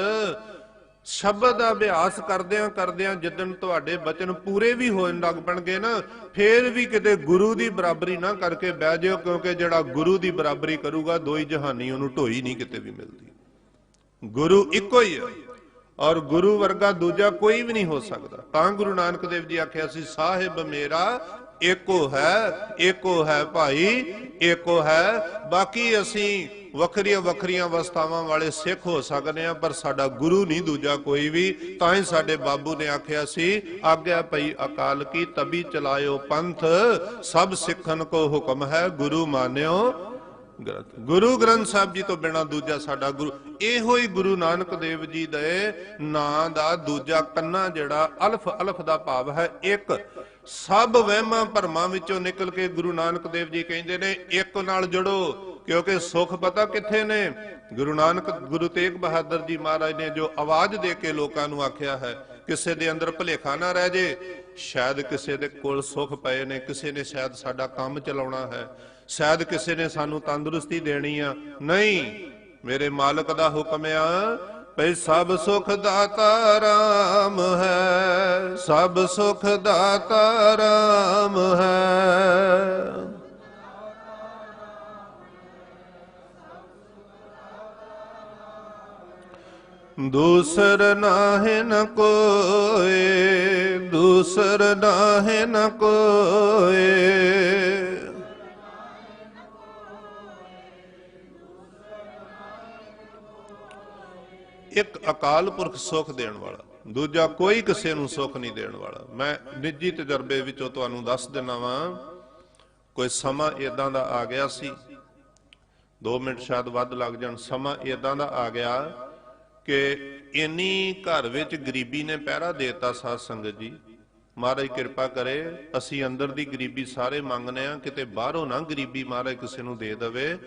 ਸ਼ਬਦ ਦਾ ਅਭਿਆਸ ਕਰਦਿਆਂ ਕਰਦਿਆਂ ਜਿੱਦਣ ਤੁਹਾਡੇ ਬਚਨ ਪੂਰੇ ਵੀ ਹੋਣ ਲੱਗ ਪਣਗੇ ਨਾ, ਫੇਰ ਵੀ ਕਿਤੇ ਗੁਰੂ ਦੀ ਬਰਾਬਰੀ ਨਾ ਕਰਕੇ ਬਹਿ ਜਾਓ, ਕਿਉਂਕਿ ਜਿਹੜਾ ਗੁਰੂ ਦੀ ਬਰਾਬਰੀ ਕਰੂਗਾ ਦੋਈ ਜਹਾਨੀ ਉਹਨੂੰ ਢੋਈ ਨਹੀਂ ਕਿਤੇ ਵੀ ਮਿਲਦੀ। ਗੁਰੂ ਇੱਕੋ ਹੀ ਹੈ ਔਰ ਗੁਰੂ ਵਰਗਾ ਦੂਜਾ ਕੋਈ ਵੀ ਨਹੀਂ ਹੋ ਸਕਦਾ। ਤਾਂ ਗੁਰੂ ਨਾਨਕ ਦੇਵ ਜੀ ਆਖਿਆ ਸੀ, ਸਾਹਿਬ ਮੇਰਾ ਏਕੋ ਹੈ, ਏਕੋ ਹੈ ਭਾਈ, ਏਕੋ ਹੈ। ਬਾਕੀ ਅਸੀਂ ਵੱਖਰੀਆਂ ਵੱਖਰੀਆਂ ਅਵਸਥਾਵਾਂ ਵਾਲੇ ਸਿੱਖ ਹੋ ਸਕਦੇ ਹਾਂ, ਪਰ ਸਾਡਾ ਗੁਰੂ ਨਹੀਂ ਦੂਜਾ ਕੋਈ ਵੀ। ਤਾਂ ਹੀ ਸਾਡੇ ਬਾਬੂ ਨੇ ਆਖਿਆ ਸੀ, ਆਗਿਆ ਪਈ ਅਕਾਲ ਕੀ ਤਬੀ ਚਲਾਇਓ ਪੰਥ, ਸਭ ਸਿੱਖਣ ਕੋ ਹੁਕਮ ਹੈ ਗੁਰੂ ਮਾਨਿਓ ਗ੍ਰੰਥ। ਗੁਰੂ ਗ੍ਰੰਥ ਸਾਹਿਬ ਜੀ ਤੋਂ ਬਿਨਾਂ ਦੂਜਾ ਸਾਡਾ ਗੁਰੂ। ਇਹੋ ਹੀ ਗੁਰੂ ਨਾਨਕ ਦੇਵ ਜੀ ਦੇ ਨਾਂ ਦਾ ਦੂਜਾ ਕੰਨਾ ਜਿਹੜਾ ਅਲਫ, ਅਲਫ ਦਾ ਭਾਵ ਹੈ ਇੱਕ। ਸਭ ਵਹਿਮਾਂ ਭਰਮਾਂ ਵਿੱਚੋਂ ਨਿਕਲ ਕੇ ਗੁਰੂ ਨਾਨਕ ਦੇਵ ਜੀ ਕਹਿੰਦੇ ਨੇ ਇੱਕ ਨਾਲ ਜੁੜੋ, ਕਿਉਂਕਿ ਸੁੱਖ ਪਤਾ ਕਿੱਥੇ ਨੇ। ਗੁਰੂ ਤੇਗ ਬਹਾਦਰ ਜੀ ਮਹਾਰਾਜ ਨੇ ਜੋ ਆਵਾਜ਼ ਦੇ ਕੇ ਲੋਕਾਂ ਨੂੰ ਆਖਿਆ ਹੈ, ਕਿਸੇ ਦੇ ਅੰਦਰ ਭੁਲੇਖਾ ਨਾ ਰਹਿ ਜੇ, ਸ਼ਾਇਦ ਕਿਸੇ ਦੇ ਕੋਲ ਸੁੱਖ ਪਏ ਨੇ, ਕਿਸੇ ਨੇ ਸ਼ਾਇਦ ਸਾਡਾ ਕੰਮ ਚਲਾਉਣਾ ਹੈ, ਸ਼ਾਇਦ ਕਿਸੇ ਨੇ ਸਾਨੂੰ ਤੰਦਰੁਸਤੀ ਦੇਣੀ ਆ। ਨਹੀਂ, ਮੇਰੇ ਮਾਲਕ ਦਾ ਹੁਕਮ ਆ ਭਈ ਸਭ ਸੁਖ ਦਾਤਾ ਰਾਮ ਹੈ, ਸਭ ਸੁਖ ਦਾਤਾ ਰਾਮ ਹੈ। ਦੂਸਰ ਨਾਹਿ ਨ ਕੋਇ, ਦੂਸਰ ਨਾਹਿ ਨ ਕੋਇ। ਇੱਕ ਅਕਾਲ ਪੁਰਖ ਸੁੱਖ ਦੇਣ ਵਾਲਾ, ਦੂਜਾ ਕੋਈ ਕਿਸੇ ਨੂੰ ਸੁੱਖ ਨਹੀਂ ਦੇਣ ਵਾਲਾ। ਮੈਂ ਨਿੱਜੀ ਤਜਰਬੇ ਵਿੱਚੋਂ ਤੁਹਾਨੂੰ ਦੱਸ ਦਿੰਦਾ ਵਾਂ। ਕੋਈ ਸਮਾਂ ਏਦਾਂ ਦਾ ਆ ਗਿਆ ਸੀ, 2 ਮਿੰਟ ਸ਼ਾਇਦ ਵੱਧ ਲੱਗ ਜਾਣ। ਸਮਾਂ ਏਦਾਂ ਦਾ ਆ ਗਿਆ ਕਿ ਇੰਨੀ ਘਰ ਵਿੱਚ ਗਰੀਬੀ ਨੇ ਪਹਿਰਾ ਦੇਤਾ। ਸਾਧ ਸੰਗਤ ਜੀ, ਮਹਾਰਾਜ ਕਿਰਪਾ ਕਰੇ, ਅਸੀਂ ਅੰਦਰ ਦੀ ਗਰੀਬੀ ਸਾਰੇ ਮੰਗਨੇ ਆ, ਕਿਤੇ ਬਾਹਰੋਂ ਨਾ ਗਰੀਬੀ ਮਹਾਰਾਜ ਕਿਸੇ ਨੂੰ ਦੇ ਦੇਵੇ।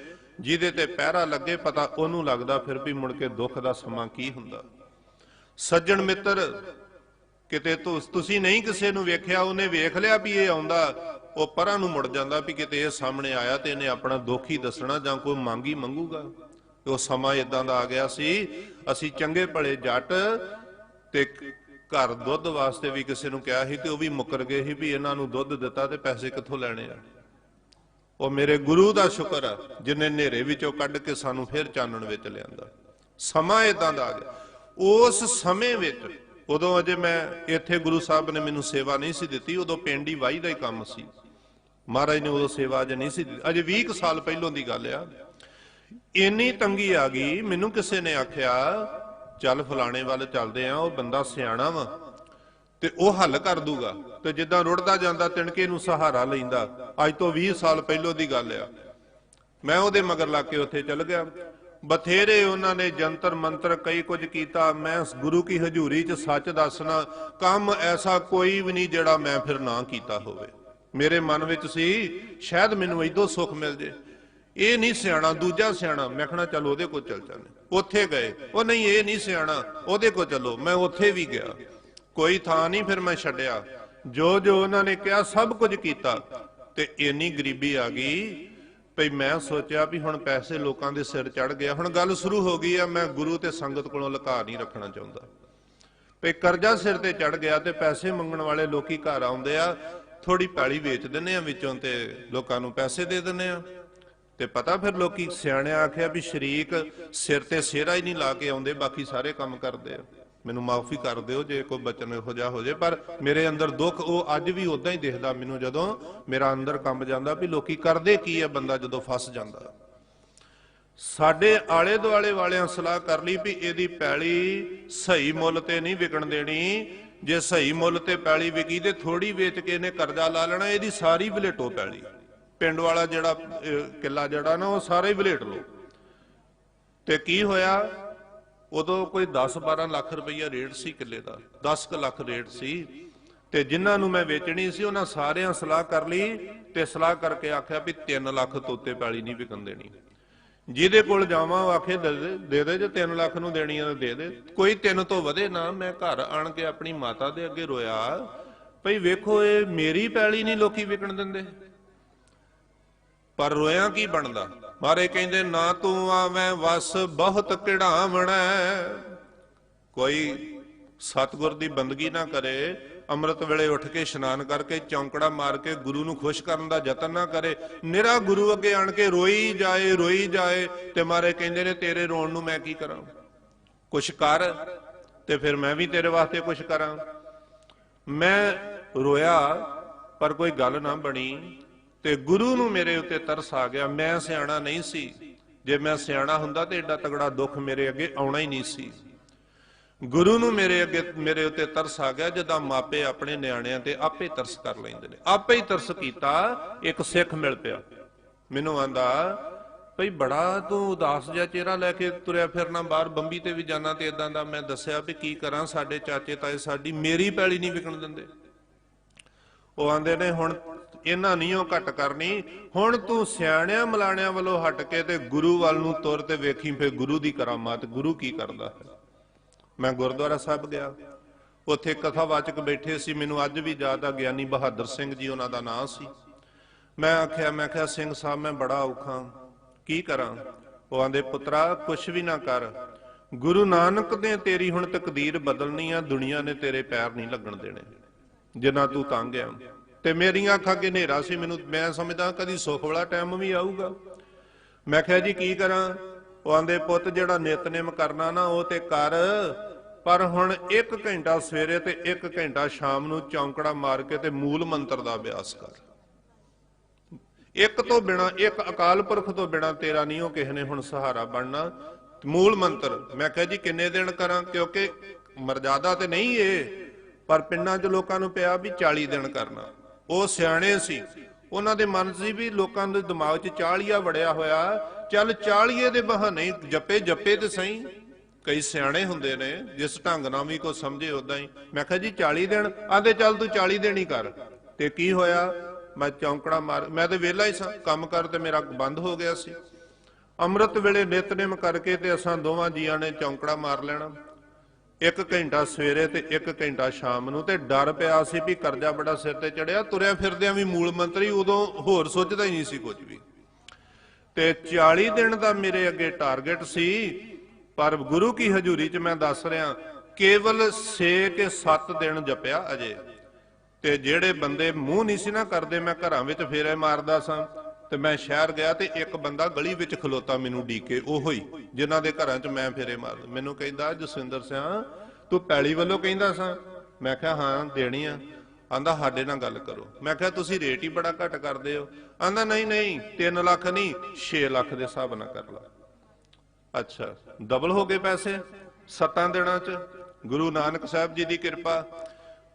ਜਿਹਦੇ ਤੇ ਪਹਿਰਾ ਲੱਗੇ ਪਤਾ ਉਹਨੂੰ ਲੱਗਦਾ ਫਿਰ ਵੀ ਮੁੜ ਕੇ ਦੁੱਖ ਦਾ ਸਮਾਂ ਕੀ ਹੁੰਦਾ। ਸੱਜਣ ਮਿੱਤਰ, ਕਿਤੇ ਤੁਸੀਂ ਨਹੀਂ ਕਿਸੇ ਨੂੰ ਵੇਖਿਆ, ਉਹਨੇ ਵੇਖ ਲਿਆ ਵੀ ਇਹ ਆਉਂਦਾ, ਉਹ ਪਰਾਂ ਨੂੰ ਮੁੜ ਜਾਂਦਾ ਵੀ ਕਿਤੇ ਇਹ ਸਾਹਮਣੇ ਆਇਆ ਤੇ ਇਹਨੇ ਆਪਣਾ ਦੁੱਖ ਹੀ ਦੱਸਣਾ ਜਾਂ ਕੋਈ ਮੰਗ ਹੀ ਮੰਗੂਗਾ। ਉਹ ਸਮਾਂ ਇਦਾਂ ਦਾ ਆ ਗਿਆ ਸੀ। ਅਸੀਂ ਚੰਗੇ ਭਲੇ ਜੱਟ ਤੇ ਘਰ ਦੁੱਧ ਵਾਸਤੇ ਵੀ ਕਿਸੇ ਨੂੰ ਕਿਹਾ ਸੀ ਤੇ ਉਹ ਵੀ ਮੁੱਕਰ ਗਏ ਸੀ ਵੀ ਇਹਨਾਂ ਨੂੰ ਦੁੱਧ ਦਿੱਤਾ ਤੇ ਪੈਸੇ ਕਿੱਥੋਂ ਲੈਣੇ ਆ। ਉਹ ਮੇਰੇ ਗੁਰੂ ਦਾ ਸ਼ੁਕਰ ਆ ਜਿਨੇ ਹਨੇਰੇ ਵਿੱਚੋਂ ਕੱਢ ਕੇ ਸਾਨੂੰ ਫਿਰ ਚਾਨਣ ਵਿੱਚ ਲਿਆਂਦਾ। ਸਮਾਂ ਇਦਾਂ ਦਾ ਆ ਗਿਆ। ਉਸ ਸਮੇਂ ਵਿੱਚ, ਉਦੋਂ ਅਜੇ ਮੈਂ ਇੱਥੇ ਗੁਰੂ ਸਾਹਿਬ ਨੇ ਮੈਨੂੰ ਸੇਵਾ ਨਹੀਂ ਸੀ ਦਿੱਤੀ, ਉਦੋਂ ਪਿੰਡ ਹੀ ਵਾਹੀ ਦਾ ਹੀ ਕੰਮ ਸੀ। ਮਹਾਰਾਜ ਨੇ ਉਦੋਂ ਸੇਵਾ ਅਜੇ ਨਹੀਂ ਸੀ ਦਿੱਤੀ, ਅਜੇ 20 ਸਾਲ ਪਹਿਲੋਂ ਦੀ ਗੱਲ ਆ। ਇੰਨੀ ਤੰਗੀ ਆ ਗਈ, ਮੈਨੂੰ ਕਿਸੇ ਨੇ ਆਖਿਆ ਚੱਲ ਫਲਾਣੇ ਵੱਲ ਚੱਲਦੇ ਆ, ਉਹ ਬੰਦਾ ਸਿਆਣਾ ਵਾ ਤੇ ਉਹ ਹੱਲ ਕਰ ਦੂਗਾ। ਤੇ ਜਿੱਦਾਂ ਰੁੜਦਾ ਜਾਂਦਾ ਤਿਣਕੇ ਨੂੰ ਸਹਾਰਾ ਲੈਂਦਾ, ਅੱਜ ਤੋਂ 20 ਸਾਲ ਪਹਿਲੋਂ ਦੀ ਗੱਲ ਆ। ਮੈਂ ਉਹਦੇ ਮਗਰ ਲੱਗ ਕੇ ਉੱਥੇ ਚੱਲ ਗਿਆ। ਬਥੇਰੇ ਉਹਨਾਂ ਨੇ ਜੰਤਰ ਮੰਤਰ ਕਈ ਕੁਝ ਕੀਤਾ। ਮੈਂ ਗੁਰੂ ਕੀ ਹਜ਼ੂਰੀ 'ਚ ਸੱਚ ਦੱਸਣਾ, ਕੰਮ ਐਸਾ ਕੋਈ ਵੀ ਨਹੀਂ ਜਿਹੜਾ ਮੈਂ ਫਿਰ ਨਾ ਕੀਤਾ ਹੋਵੇ। ਮੇਰੇ ਮਨ ਵਿੱਚ ਸੀ ਸ਼ਾਇਦ ਮੈਨੂੰ ਇਦੋਂ ਸੁੱਖ ਮਿਲ ਜੇ। ਇਹ ਨਹੀਂ ਸਿਆਣਾ, ਦੂਜਾ ਸਿਆਣਾ। ਮੈਂ ਕਹਿਣਾ ਚੱਲ ਉਹਦੇ ਕੋਲ ਚੱਲ ਜਾਂਦੇ। ਉੱਥੇ ਗਏ, ਉਹ ਨਹੀਂ ਇਹ ਨਹੀਂ ਸਿਆਣਾ, ਉਹਦੇ ਕੋਲ ਚੱਲੋ। ਮੈਂ ਉੱਥੇ ਵੀ ਗਿਆ, ਕੋਈ ਥਾਂ ਨਹੀਂ ਫਿਰ ਮੈਂ ਛੱਡਿਆ। ਜੋ ਜੋ ਉਹਨਾਂ ਨੇ ਕਿਹਾ ਸਭ ਕੁਝ ਕੀਤਾ। ਤੇ ਇੰਨੀ ਗਰੀਬੀ ਆ ਗਈ ਭਈ ਮੈਂ ਸੋਚਿਆ ਵੀ ਹੁਣ ਪੈਸੇ ਲੋਕਾਂ ਦੇ ਸਿਰ ਚੜ ਗਿਆ। ਹੁਣ ਗੱਲ ਸ਼ੁਰੂ ਹੋ ਗਈ ਆ, ਮੈਂ ਗੁਰੂ ਤੇ ਸੰਗਤ ਕੋਲੋਂ ਲੁਕਾ ਨਹੀਂ ਰੱਖਣਾ ਚਾਹੁੰਦਾ। ਭਈ ਕਰਜ਼ਾ ਸਿਰ ਤੇ ਚੜ ਗਿਆ ਤੇ ਪੈਸੇ ਮੰਗਣ ਵਾਲੇ ਲੋਕੀ ਘਰ ਆਉਂਦੇ ਆ, ਥੋੜੀ ਪੈਲੀ ਵੇਚ ਦਿੰਨੇ ਆ ਵਿੱਚੋਂ ਤੇ ਲੋਕਾਂ ਨੂੰ ਪੈਸੇ ਦੇ ਦਿੰਨੇ ਆ। ਤੇ ਪਤਾ ਫਿਰ ਲੋਕੀ ਸਿਆਣਿਆਂ ਆਖਿਆ ਵੀ ਸ਼ਰੀਕ ਸਿਰ ਤੇ ਸਿਹਰਾ ਹੀ ਨਹੀਂ ਲਾ ਕੇ ਆਉਂਦੇ, ਬਾਕੀ ਸਾਰੇ ਕੰਮ ਕਰਦੇ ਆ। ਮੈਨੂੰ ਮਾਫੀ ਕਰ ਦਿਓ ਜੇ ਕੋਈ ਬਚਨ ਇਹੋ ਜਿਹਾ ਹੋ ਜੇ, ਪਰ ਮੇਰੇ ਅੰਦਰ ਦੁੱਖ ਉਹ ਅੱਜ ਵੀ ਉਦਾਂ ਹੀ ਦਿਖਦਾ ਮੈਨੂੰ ਜਦੋਂ ਮੇਰਾ ਅੰਦਰ ਕੰਬ ਜਾਂਦਾ ਵੀ ਲੋਕੀ ਕਰਦੇ ਕੀ ਆ ਬੰਦਾ ਜਦੋਂ ਫਸ ਜਾਂਦਾ। ਸਾਡੇ ਆਲੇ ਦੁਆਲੇ ਵਾਲਿਆਂ ਸਲਾਹ ਕਰ ਲਈ ਵੀ ਇਹਦੀ ਪੈਲੀ ਸਹੀ ਮੁੱਲ ਤੇ ਨਹੀਂ ਵਿਕਣ ਦੇਣੀ। ਜੇ ਸਹੀ ਮੁੱਲ ਤੇ ਪੈਲੀ ਵਿਕੀ ਤੇ ਥੋੜੀ ਵੇਚ ਕੇ ਇਹਨੇ ਕਰਜ਼ਾ ਲਾ ਲੈਣਾ, ਇਹਦੀ ਸਾਰੀ ਵਲੇਟੋ ਪੈਲੀ। ਪਿੰਡ ਵਾਲਾ ਜਿਹੜਾ ਕਿੱਲਾ ਜਿਹੜਾ ਨਾ ਉਹ ਸਾਰਾ ਹੀ ਵਲੇਟ ਲਓ। ਤੇ ਕੀ ਹੋਇਆ, ਉਦੋਂ ਕੋਈ 10-12 ਲੱਖ ਰੁਪਈਆ ਰੇਟ ਸੀ ਕਿੱਲੇ ਦਾ, 10 ਲੱਖ ਰੇਟ ਸੀ। ਤੇ ਜਿਨ੍ਹਾਂ ਨੂੰ ਮੈਂ ਵੇਚਣੀ ਸੀ ਉਹਨਾਂ ਸਾਰਿਆਂ ਸਲਾਹ ਕਰ ਲਈ ਤੇ ਸਲਾਹ ਕਰਕੇ ਆਖਿਆ ਵੀ 3 ਲੱਖ ਤੋਂ ਉੱਤੇ ਪੈਲੀ ਨਹੀਂ ਵਿਕਣ ਦੇਣੀ। ਜਿਹਦੇ ਕੋਲ ਜਾਵਾਂ ਉਹ ਆਖੇ ਦੇ ਦੇ, ਜੇ 3 ਲੱਖ ਨੂੰ ਦੇਣੀ ਆ ਦੇ ਦੇ, ਕੋਈ 3 ਤੋਂ ਵਧੇ ਨਾ। ਮੈਂ ਘਰ ਆਣ ਕੇ ਆਪਣੀ ਮਾਤਾ ਦੇ ਅੱਗੇ ਰੋਇਆ ਭਈ ਵੇਖੋ ਇਹ ਮੇਰੀ ਪੈਲੀ ਨਹੀਂ ਲੋਕੀ ਵਿਕਣ ਦਿੰਦੇ। ਪਰ ਰੋਇਆ ਕੀ ਬਣਦਾ, ਮਾਰੇ ਕਹਿੰਦੇ ਨਾ ਤੂੰ ਆਵੇਂ ਵਸ ਬਹੁਤ ਕਿੜਾਵਣਾ। ਕੋਈ ਸਤਿਗੁਰ ਦੀ ਬੰਦਗੀ ਨਾ ਕਰੇ, ਅੰਮ੍ਰਿਤ ਵੇਲੇ ਉੱਠ ਕੇ ਇਸ਼ਨਾਨ ਕਰਕੇ ਚੌਂਕੜਾ ਮਾਰ ਕੇ ਗੁਰੂ ਨੂੰ ਖੁਸ਼ ਕਰਨ ਦਾ ਯਤਨ ਨਾ ਕਰੇ, ਨਿਰਾ ਗੁਰੂ ਅੱਗੇ ਆਣ ਕੇ ਰੋਈ ਜਾਏ। ਤੇ ਮਾਰੇ ਕਹਿੰਦੇ ਨੇ ਤੇਰੇ ਰੋਣ ਨੂੰ ਮੈਂ ਕੀ ਕਰਾਂ, ਕੁਛ ਕਰ ਤੇ ਫਿਰ ਮੈਂ ਵੀ ਤੇਰੇ ਵਾਸਤੇ ਕੁਛ ਕਰਾਂ। ਮੈਂ ਰੋਇਆ ਪਰ ਕੋਈ ਗੱਲ ਨਾ ਬਣੀ। ਤੇ ਗੁਰੂ ਨੂੰ ਮੇਰੇ ਉੱਤੇ ਤਰਸ ਆ ਗਿਆ। ਮੈਂ ਸਿਆਣਾ ਨਹੀਂ ਸੀ, ਜੇ ਮੈਂ ਸਿਆਣਾ ਹੁੰਦਾ ਤੇ ਏਡਾ ਤਗੜਾ ਦੁੱਖ ਮੇਰੇ ਅੱਗੇ ਆਉਣਾ ਹੀ ਨਹੀਂ ਸੀ। ਗੁਰੂ ਨੂੰ ਮੇਰੇ ਉੱਤੇ ਤਰਸ ਆ ਗਿਆ। ਜਦੋਂ ਮਾਪੇ ਆਪਣੇ ਨਿਆਣਿਆਂ ਤੇ ਆਪੇ ਤਰਸ ਕਰ ਲੈਂਦੇ ਨੇ। ਆਪੇ ਹੀ ਤਰਸ ਕੀਤਾ। ਇੱਕ ਸਿੱਖ ਮਿਲ ਪਿਆ, ਮੈਨੂੰ ਆਂਦਾ ਭਈ ਬੜਾ ਤੂੰ ਉਦਾਸ ਜਿਹਾ ਚਿਹਰਾ ਲੈ ਕੇ ਤੁਰਿਆ ਫਿਰਨਾ, ਬਾਹਰ ਬੰਬੀ ਤੇ ਵੀ ਜਾਣਾ ਤੇ ਇਦਾਂ ਦਾ। ਮੈਂ ਦੱਸਿਆ ਵੀ ਕੀ ਕਰਾਂ, ਸਾਡੇ ਚਾਚੇ ਤਾਏ ਸਾਡੀ ਮੇਰੀ ਪੈਲੀ ਨਹੀਂ ਵਿਕਣ ਦਿੰਦੇ। ਉਹ ਆਂਦੇ ਨੇ ਹੁਣ ਇਹਨਾਂ ਨਹੀਂ ਉਹ ਘੱਟ ਕਰਨੀ, ਹੁਣ ਤੂੰ ਸਿਆਣਿਆਂ ਮਲਾਣਿਆਂ ਵੱਲੋਂ ਹਟ ਕੇ ਤੇ ਗੁਰੂ ਵੱਲ ਨੂੰ ਤੁਰ ਤੇ ਵੇਖੀ ਫਿਰ ਗੁਰੂ ਦੀ ਕਰਾਮਾਤ, ਗੁਰੂ ਕੀ ਕਰਦਾ ਹੈ। ਮੈਂ ਗੁਰਦੁਆਰਾ ਸਾਹਿਬ ਗਿਆ, ਉੱਥੇ ਕਥਾਵਾਚਕ ਬੈਠੇ ਸੀ, ਮੈਨੂੰ ਅੱਜ ਵੀ ਯਾਦ ਆ, ਗਿਆਨੀ ਬਹਾਦਰ ਸਿੰਘ ਜੀ ਉਹਨਾਂ ਦਾ ਨਾਂ ਸੀ। ਮੈਂ ਆਖਿਆ ਸਿੰਘ ਸਾਹਿਬ ਮੈਂ ਬੜਾ ਔਖਾ, ਕੀ ਕਰਾਂ। ਉਹ ਆਂਦੇ ਪੁੱਤਰਾ ਕੁਛ ਵੀ ਨਾ ਕਰ, ਗੁਰੂ ਨਾਨਕ ਨੇ ਤੇਰੀ ਹੁਣ ਤਕਦੀਰ ਬਦਲਣੀ ਆ, ਦੁਨੀਆ ਨੇ ਤੇਰੇ ਪੈਰ ਨਹੀਂ ਲੱਗਣ ਦੇਣੇ ਜਿੰਨਾ ਤੂੰ ਤੰਗ ਆ। ਤੇ ਮੇਰੀਆਂ ਅੱਖਾਂ ਅੱਗੇ ਹਨੇਰਾ ਸੀ, ਮੈਂ ਸਮਝਦਾ ਕਦੀ ਸੁੱਖ ਵਾਲਾ ਟਾਈਮ ਵੀ ਆਊਗਾ। ਮੈਂ ਕਿਹਾ ਜੀ ਕੀ ਕਰਾਂ। ਉਹ ਆਂਦੇ ਪੁੱਤ ਜਿਹੜਾ ਨਿਤਨੇਮ ਕਰਨਾ ਨਾ ਉਹ ਤੇ ਕਰ, ਪਰ ਹੁਣ 1 ਘੰਟਾ ਸਵੇਰੇ ਤੇ 1 ਘੰਟਾ ਸ਼ਾਮ ਨੂੰ ਚੌਂਕੜਾ ਮਾਰ ਕੇ ਤੇ ਮੂਲ ਮੰਤਰ ਦਾ ਅਭਿਆਸ ਕਰ। ਇੱਕ ਤੋਂ ਬਿਨਾ, ਇੱਕ ਅਕਾਲ ਪੁਰਖ ਤੋਂ ਬਿਨਾ ਤੇਰਾ ਨਹੀਂ ਉਹ ਕਿਸੇ ਨੇ ਹੁਣ ਸਹਾਰਾ ਬਣਨਾ। ਮੂਲ ਮੰਤਰ। ਮੈਂ ਕਿਹਾ ਜੀ ਕਿੰਨੇ ਦਿਨ ਕਰਾਂ, ਕਿਉਂਕਿ ਮਰਜ਼ਾਦਾ ਤੇ ਨਹੀਂ ਇਹ, ਪਰ ਪਿੰਡਾਂ 'ਚ ਲੋਕਾਂ ਨੂੰ ਪਿਆ ਵੀ 40 ਦਿਨ ਕਰਨਾ। ਉਹ ਸਿਆਣੇ ਸੀ, ਉਹਨਾਂ ਦੇ ਮਨ ਸੀ ਵੀ ਲੋਕਾਂ ਦੇ ਦਿਮਾਗ 'ਚ 40 ਵੜਿਆ ਹੋਇਆ, ਚੱਲ 40 ਦੇ ਬਹਾਨੇ ਜੱਪੇ ਤੇ ਸਹੀ। ਕਈ ਸਿਆਣੇ ਹੁੰਦੇ ਨੇ ਜਿਸ ਢੰਗ ਨਾਲ ਵੀ ਕੋਈ ਸਮਝੇ ਉਦਾਂ ਹੀ। ਮੈਂ ਕਿਹਾ ਜੀ 40 ਦਿਨ, ਆਂਦੇ ਚੱਲ ਤੂੰ 40 ਦਿਨ ਹੀ ਕਰ। ਤੇ ਕੀ ਹੋਇਆ, ਮੈਂ ਚੌਂਕੜਾ ਮਾਰ, ਮੈਂ ਤੇ ਵਿਹਲਾ ਹੀ ਸਾਂ, ਕੰਮ ਕਰ ਤੇ ਮੇਰਾ ਬੰਦ ਹੋ ਗਿਆ ਸੀ। ਅੰਮ੍ਰਿਤ ਵੇਲੇ ਨਿਤਨੇਮ ਕਰਕੇ ਤੇ ਅਸਾਂ ਦੋਵਾਂ ਜੀਆਂ ਨੇ ਚੌਂਕੜਾ ਮਾਰ ਲੈਣਾ, 1 ਘੰਟਾ ਸਵੇਰੇ ਤੇ 1 ਘੰਟਾ ਸ਼ਾਮ ਨੂੰ। ਤੇ ਡਰ ਪਿਆ ਸੀ ਵੀ ਕਰਜ਼ਾ ਬੜਾ ਸਿਰ ਤੇ ਚੜਿਆ, ਤੁਰਿਆ ਫਿਰਦਿਆਂ ਵੀ ਮੂਲ ਮੰਤਰੀ, ਉਦੋਂ ਹੋਰ ਸੋਚਦਾ ਹੀ ਨਹੀਂ ਸੀ ਕੁਝ ਵੀ। ਤੇ 40 ਦਿਨ ਦਾ ਮੇਰੇ ਅੱਗੇ ਟਾਰਗੇਟ ਸੀ, ਪਰ ਗੁਰੂ ਕੀ ਹਜ਼ੂਰੀ 'ਚ ਮੈਂ ਦੱਸ ਰਿਹਾ ਕੇਵਲ 6 ਕੇ 7 ਦਿਨ ਜਪਿਆ ਅਜੇ। ਤੇ ਜਿਹੜੇ ਬੰਦੇ ਮੂੰਹ ਨਹੀਂ ਸੀ ਨਾ ਕਰਦੇ, ਮੈਂ ਘਰਾਂ ਵਿੱਚ ਫੇਰੇ ਮਾਰਦਾ ਸਾਂ। ਤੇ ਮੈਂ ਸ਼ਹਿਰ ਗਿਆ ਤੇ ਇੱਕ ਬੰਦਾ ਗਲੀ ਵਿੱਚ ਖਲੋਤਾ ਮੈਨੂੰ ਡੀਕੇ, ਉਹੋ ਹੀ ਜਿਨ੍ਹਾਂ ਦੇ ਘਰਾਂ 'ਚ ਮੈਂ ਫੇਰੇ ਮਾਰਦਾ। ਮੈਨੂੰ ਕਹਿੰਦਾ ਜਸਵਿੰਦਰ ਸਿੰਘ ਤੂੰ ਪੈਲੀ ਵੱਲੋਂ ਕਹਿੰਦਾ ਸਾਂ। ਮੈਂ ਕਿਹਾ ਹਾਂ ਦੇਣੀ ਆ। ਆਂਦਾ ਸਾਡੇ ਨਾਲ ਗੱਲ ਕਰੋ। ਮੈਂ ਕਿਹਾ ਤੁਸੀਂ ਰੇਟ ਹੀ ਬੜਾ ਘੱਟ ਕਰਦੇ ਹੋ। ਆਂਦਾ ਨਹੀਂ 3 ਲੱਖ ਨਹੀਂ 6 ਲੱਖ ਦੇ ਹਿਸਾਬ ਨਾਲ ਕਰ ਲਾ। अच्छा, डबल हो गए पैसे 7 दिनों च। गुरु नानक साहब जी की कृपा।